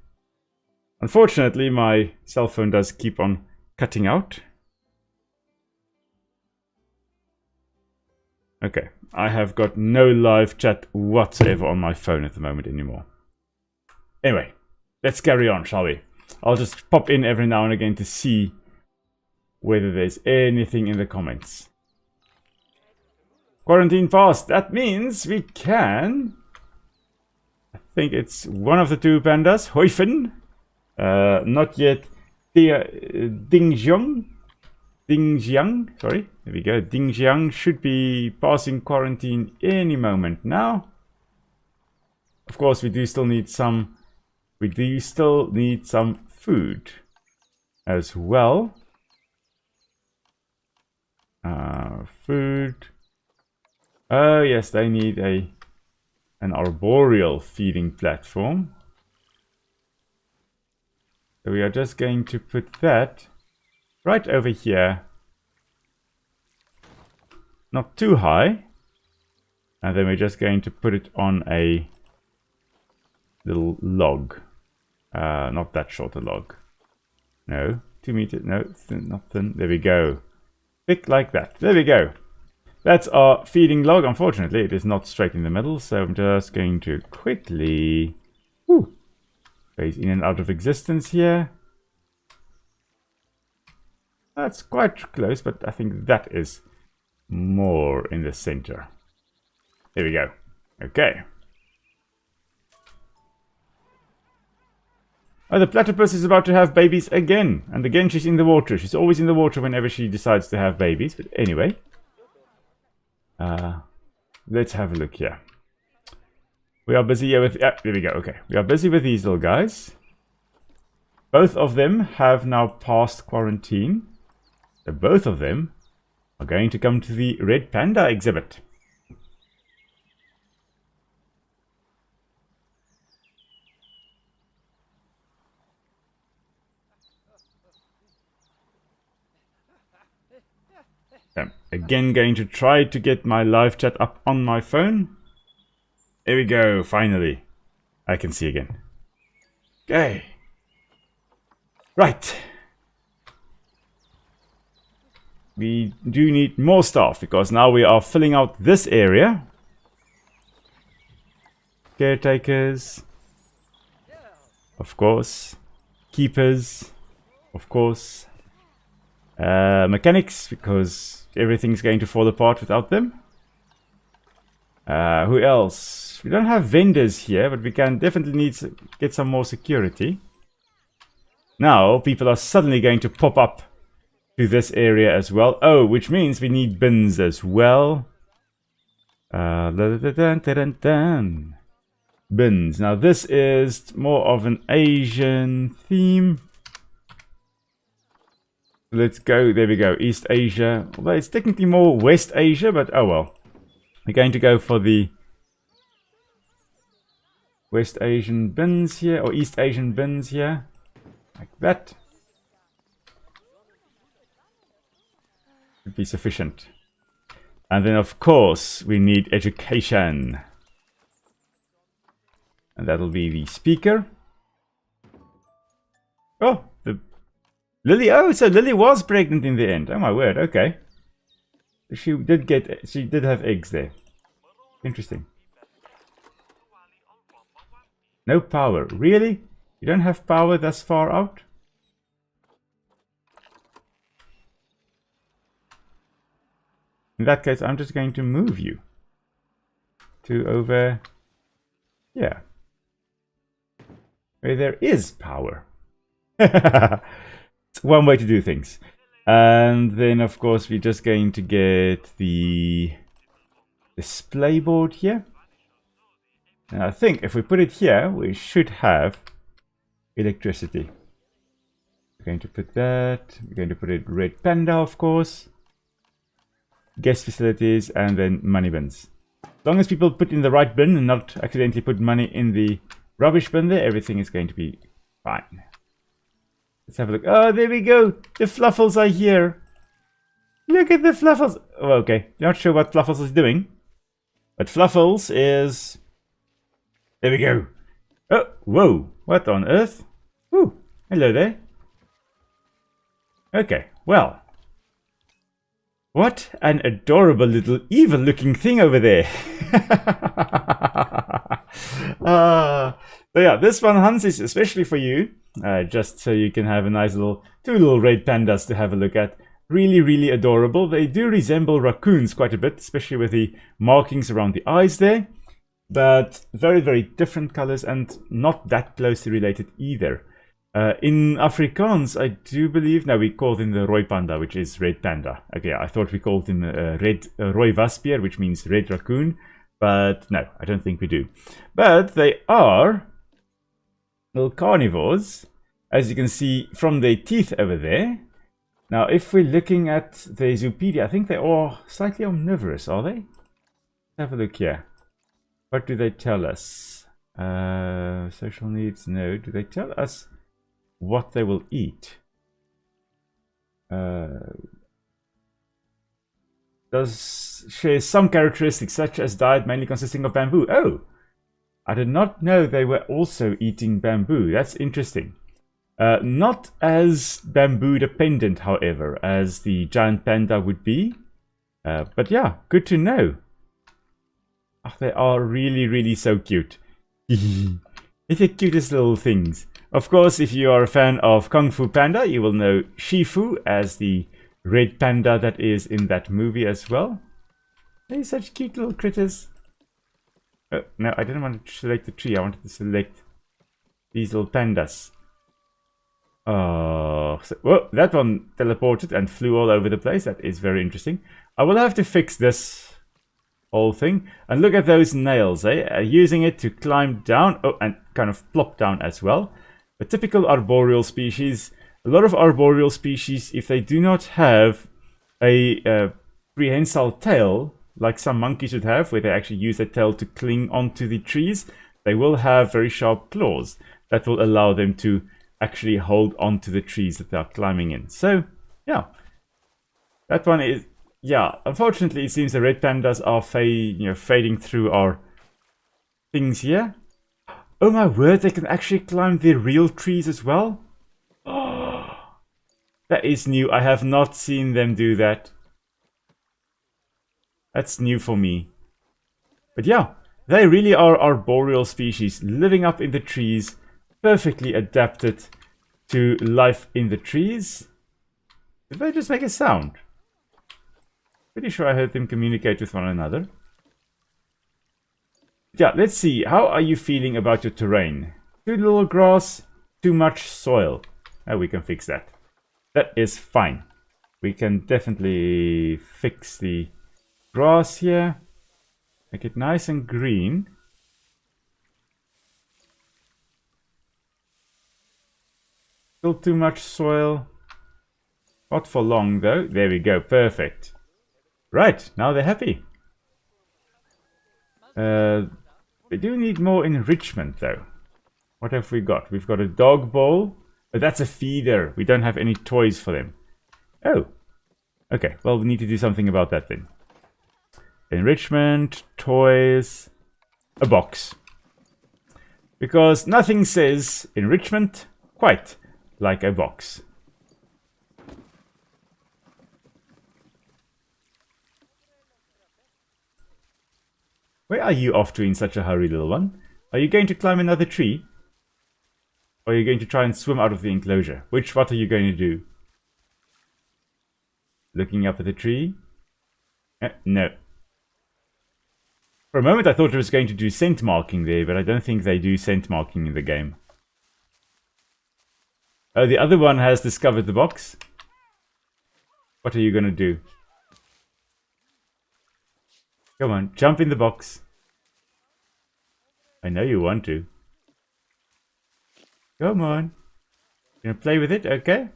Unfortunately, my cell phone does keep on cutting out. Okay, I have got no live chat whatsoever on my phone at the moment anymore. Anyway, let's carry on, shall we? I'll just pop in every now and again to see whether there's anything in the comments. Quarantine fast. That means we can... I think it's one of the two pandas. Huifen. Not yet. Dingjiang. Sorry. There we go. Dingjiang should be passing quarantine any moment now. of course, we do still need some food as well. Food. Oh yes, they need an arboreal feeding platform. So we are just going to put that right over here. Not too high. And then we're just going to put it on a little log. Not that short a log. No, 2 meters. No, thin, not thin. There we go. Thick like that. There we go. That's our feeding log. Unfortunately, it is not straight in the middle. So I'm just going to quickly phase in and out of existence here. That's quite close, but I think that is more in the center. There we go. Okay. Oh, the platypus is about to have babies again. And again, she's in the water. She's always in the water whenever she decides to have babies. But anyway. Let's have a look here. We are busy here with... there we go. Okay. We are busy with these little guys. Both of them have now passed quarantine. So both of them are going to come to the red panda exhibit. I'm again going to try to get my live chat up on my phone. There we go, finally. I can see again. Okay. Right. We do need more staff because now we are filling out this area. Caretakers. Of course. Keepers. Of course. Mechanics, because everything's going to fall apart without them. Who else? We don't have vendors here, but we can definitely need to get some more security. Now, people are suddenly going to pop up to this area as well. Oh, which means we need bins as well. Bins. Now, this is more of an Asian theme. Let's go, there we go, East Asia. Although it's technically more West Asia, but oh well. We're going to go for the West Asian bins here, or East Asian bins here. Like that. Should be sufficient. And then of course, we need education. And that'll be the speaker. Oh, Lily, oh, so Lily was pregnant in the end. Oh my word, okay. She did have eggs there. Interesting. No power. Really? You don't have power thus far out? In that case, I'm just going to move you to over here, where there is power. One way to do things. And then of course we're just going to get the display board here. And I think if we put it here, we should have electricity. We're going to put that. We're going to put it red panda, of course. Guest facilities, and then money bins. As long as people put in the right bin and not accidentally put money in the rubbish bin there, everything is going to be fine. Let's have a look. Oh, there we go. The Fluffles are here. Look at the Fluffles. Oh, okay. Not sure what Fluffles is doing. But Fluffles is... There we go. Oh, whoa. What on earth? Ooh, hello there. Okay, well. What an adorable little evil looking thing over there. So yeah, this one, Hans, is especially for you. Just so you can have a nice two little red pandas to have a look at. Really, really adorable. They do resemble raccoons quite a bit, especially with the markings around the eyes there. But very, very different colors and not that closely related either. In Afrikaans, I do believe, now we call them the rooi panda, which is red panda. Okay, I thought we called him red rooi wasbeer, which means red raccoon. But no, I don't think we do. But they are little carnivores, as you can see from their teeth over there. Now, if we're looking at the Zoopedia, I think they are slightly omnivorous, are they? Let's have a look here. What do they tell us? Social needs, no. Do they tell us what they will eat? Does share some characteristics, such as diet mainly consisting of bamboo. Oh, I did not know they were also eating bamboo. That's interesting. Not as bamboo dependent, however, as the giant panda would be. But yeah, good to know. Oh, they are really, really so cute. They're the cutest little things. Of course, if you are a fan of Kung Fu Panda, you will know Shifu as the red panda that is in that movie as well. They're such cute little critters. Oh, no, I didn't want to select the tree. I wanted to select these little pandas. Oh, so, whoa, that one teleported and flew all over the place. That is very interesting. I will have to fix this whole thing. And look at those nails, eh? Using it to climb down. Oh, and kind of plop down as well. A typical arboreal species. A lot of arboreal species, if they do not have a prehensile tail, like some monkeys would have, where they actually use their tail to cling onto the trees, they will have very sharp claws that will allow them to actually hold on to the trees that they are climbing in. So, yeah. That one is... Yeah, unfortunately, it seems the red pandas are fading through our things here. Oh my word, they can actually climb the real trees as well? Oh, that is new. I have not seen them do that. That's new for me. But yeah, they really are arboreal species, living up in the trees, perfectly adapted to life in the trees. Did they just make a sound? Pretty sure I heard them communicate with one another. Yeah, let's see. How are you feeling about your terrain? Too little grass, too much soil. Oh, we can fix that. That is fine. We can definitely fix the grass here. Make it nice and green. Still too much soil. Not for long though. There we go. Perfect. Right, now they're happy. They do need more enrichment though. What have we got? We've got a dog bowl. But that's a feeder. We don't have any toys for them. Oh. Okay, well we need to do something about that then. Enrichment, toys, a box. Because nothing says enrichment quite like a box. Where are you off to in such a hurry, little one? Are you going to climb another tree? Or are you going to try and swim out of the enclosure? What are you going to do? Looking up at the tree? No. For a moment I thought it was going to do scent marking there, but I don't think they do scent marking in the game. Oh, the other one has discovered the box. What are you going to do? Come on, jump in the box. I know you want to. Come on. You gonna play with it? Okay.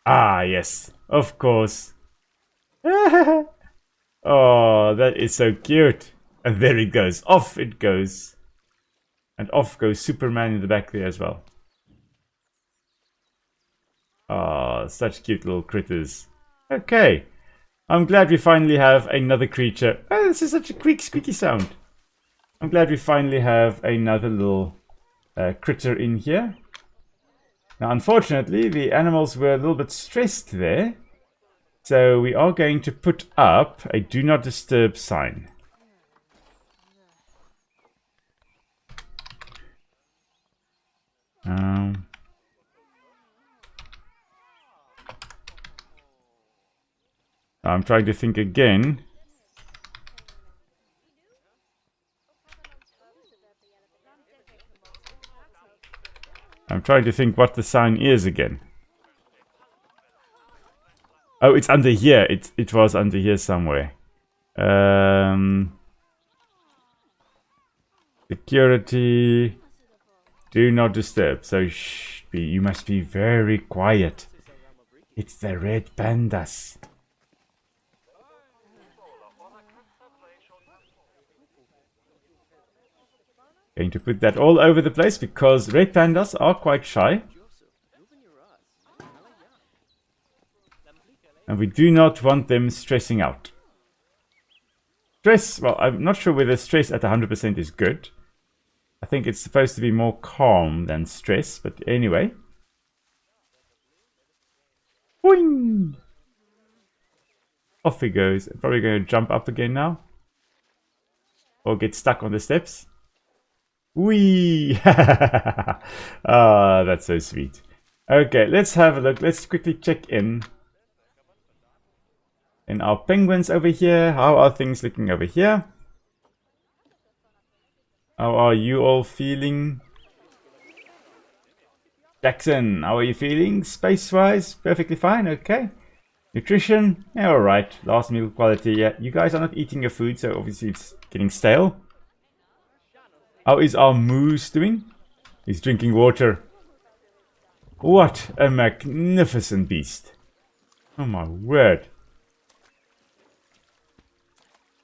Ah, yes. Of course. Oh, that is so cute. And there it goes. Off it goes. And off goes Superman in the back there as well. Ah, such cute little critters. Okay. I'm glad we finally have another creature. Oh, this is such a quick squeaky sound. I'm glad we finally have another little critter in here. Now, unfortunately, the animals were a little bit stressed there. So we are going to put up a do not disturb sign. I'm trying to think again. I'm trying to think what the sign is again. Oh, it's under here. It was under here somewhere. Security. Do not disturb. So shh, you must be very quiet. It's the red pandas. Going to put that all over the place because red pandas are quite shy. And we do not want them stressing out. Stress, well, I'm not sure whether stress at 100% is good. I think it's supposed to be more calm than stress, but anyway. Boing! Off he goes. Probably going to jump up again now. Or get stuck on the steps. Whee! Ah, that's so sweet. Okay, let's have a look. Let's quickly check in. And our penguins over here. How are things looking over here? How are you all feeling? Jackson, how are you feeling? Space-wise, perfectly fine, okay. Nutrition, yeah, alright. Last meal quality, yeah. You guys are not eating your food, so obviously it's getting stale. How is our moose doing? He's drinking water. What a magnificent beast. Oh my word.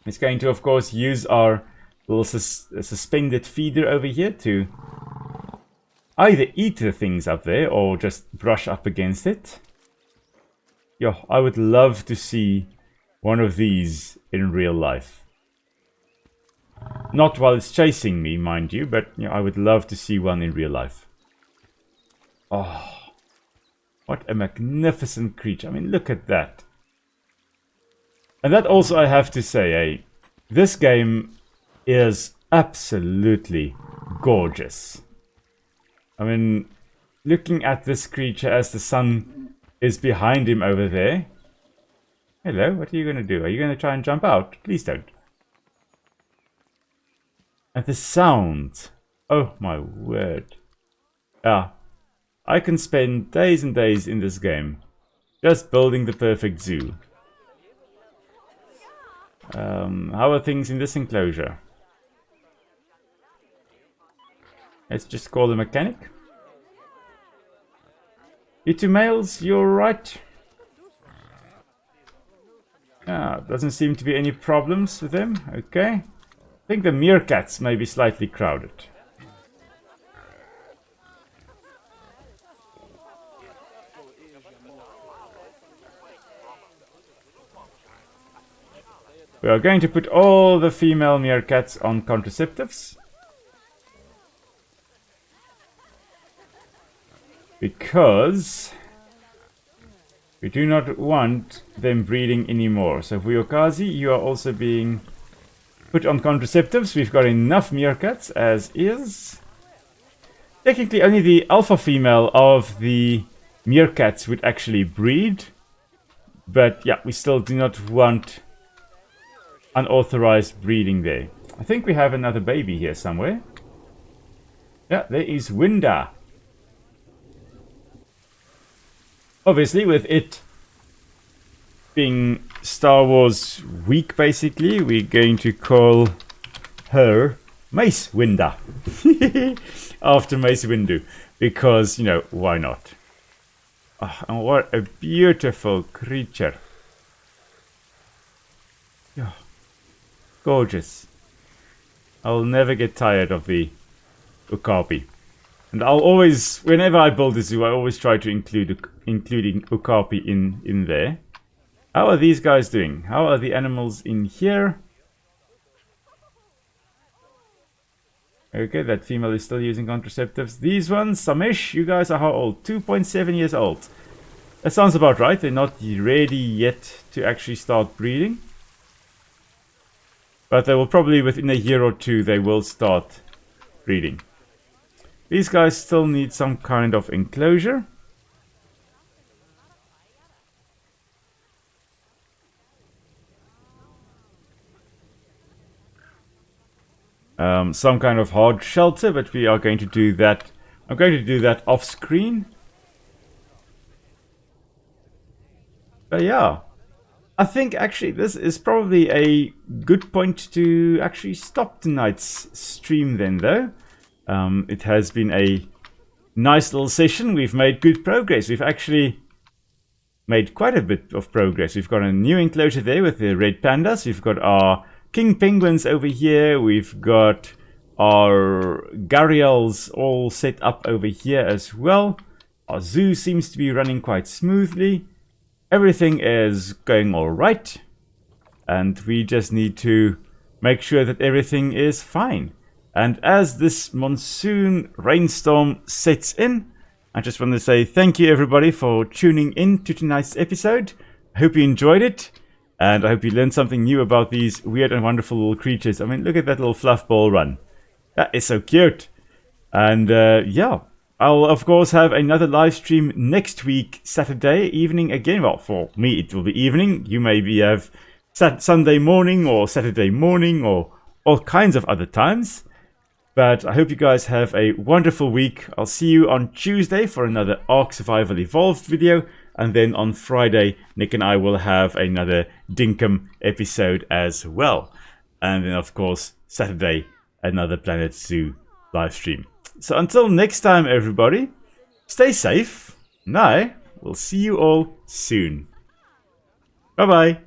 It's going to, of course, use our little suspended feeder over here to either eat the things up there or just brush up against it. Yeah, I would love to see one of these in real life. Not while it's chasing me, mind you, but you know, I would love to see one in real life. Oh, what a magnificent creature. I mean, look at that. And that also I have to say, this game is absolutely gorgeous. I mean, looking at this creature as the sun is behind him over there. Hello, what are you going to do? Are you going to try and jump out? Please don't. And the sound. Oh my word. Ah, I can spend days and days in this game just building the perfect zoo. How are things in this enclosure? Let's just call the mechanic. You two males, you're right. Doesn't seem to be any problems with them. Okay. I think the meerkats may be slightly crowded. We are going to put all the female meerkats on contraceptives. Because we do not want them breeding anymore. So Vuyokazi, you are also being put on contraceptives. We've got enough meerkats as is. Technically only the alpha female of the meerkats would actually breed. But yeah, we still do not want unauthorized breeding there. I think we have another baby here somewhere. Yeah, there is Winda. Obviously, with it being Star Wars week, basically, we're going to call her Mace Winda. After Mace Windu. Because, you know, why not? Oh, and what a beautiful creature. Yeah. Gorgeous. I'll never get tired of the Okapi. And I'll always, whenever I build a zoo, I always try to include Okapi in there. How are these guys doing? How are the animals in here? Okay, that female is still using contraceptives. These ones, Samesh, you guys are how old? 2.7 years old. That sounds about right. They're not ready yet to actually start breeding. But they will probably, within a year or two, they will start breeding. These guys still need some kind of enclosure. Some kind of hard shelter, but we are going to do that. I'm going to do that off screen. But yeah, I think actually this is probably a good point to actually stop tonight's stream then, though. It has been a nice little session. We've made good progress. We've actually made quite a bit of progress. We've got a new enclosure there with the red pandas. We've got our king penguins over here. We've got our gharials all set up over here as well. Our zoo seems to be running quite smoothly. Everything is going all right. And we just need to make sure that everything is fine. And as this monsoon rainstorm sets in, I just want to say thank you everybody for tuning in to tonight's episode. I hope you enjoyed it. And I hope you learned something new about these weird and wonderful little creatures. I mean, look at that little fluff ball run. That is so cute. And yeah, I'll of course have another live stream next week, Saturday evening again. Well, for me it will be evening. You maybe have Sunday morning or Saturday morning or all kinds of other times. But I hope you guys have a wonderful week. I'll see you on Tuesday for another Ark Survival Evolved video. And then on Friday, Nick and I will have another Dinkum episode as well. And then of course, Saturday, another Planet Zoo live stream. So until next time, everybody, stay safe. And we'll see you all soon. Bye-bye.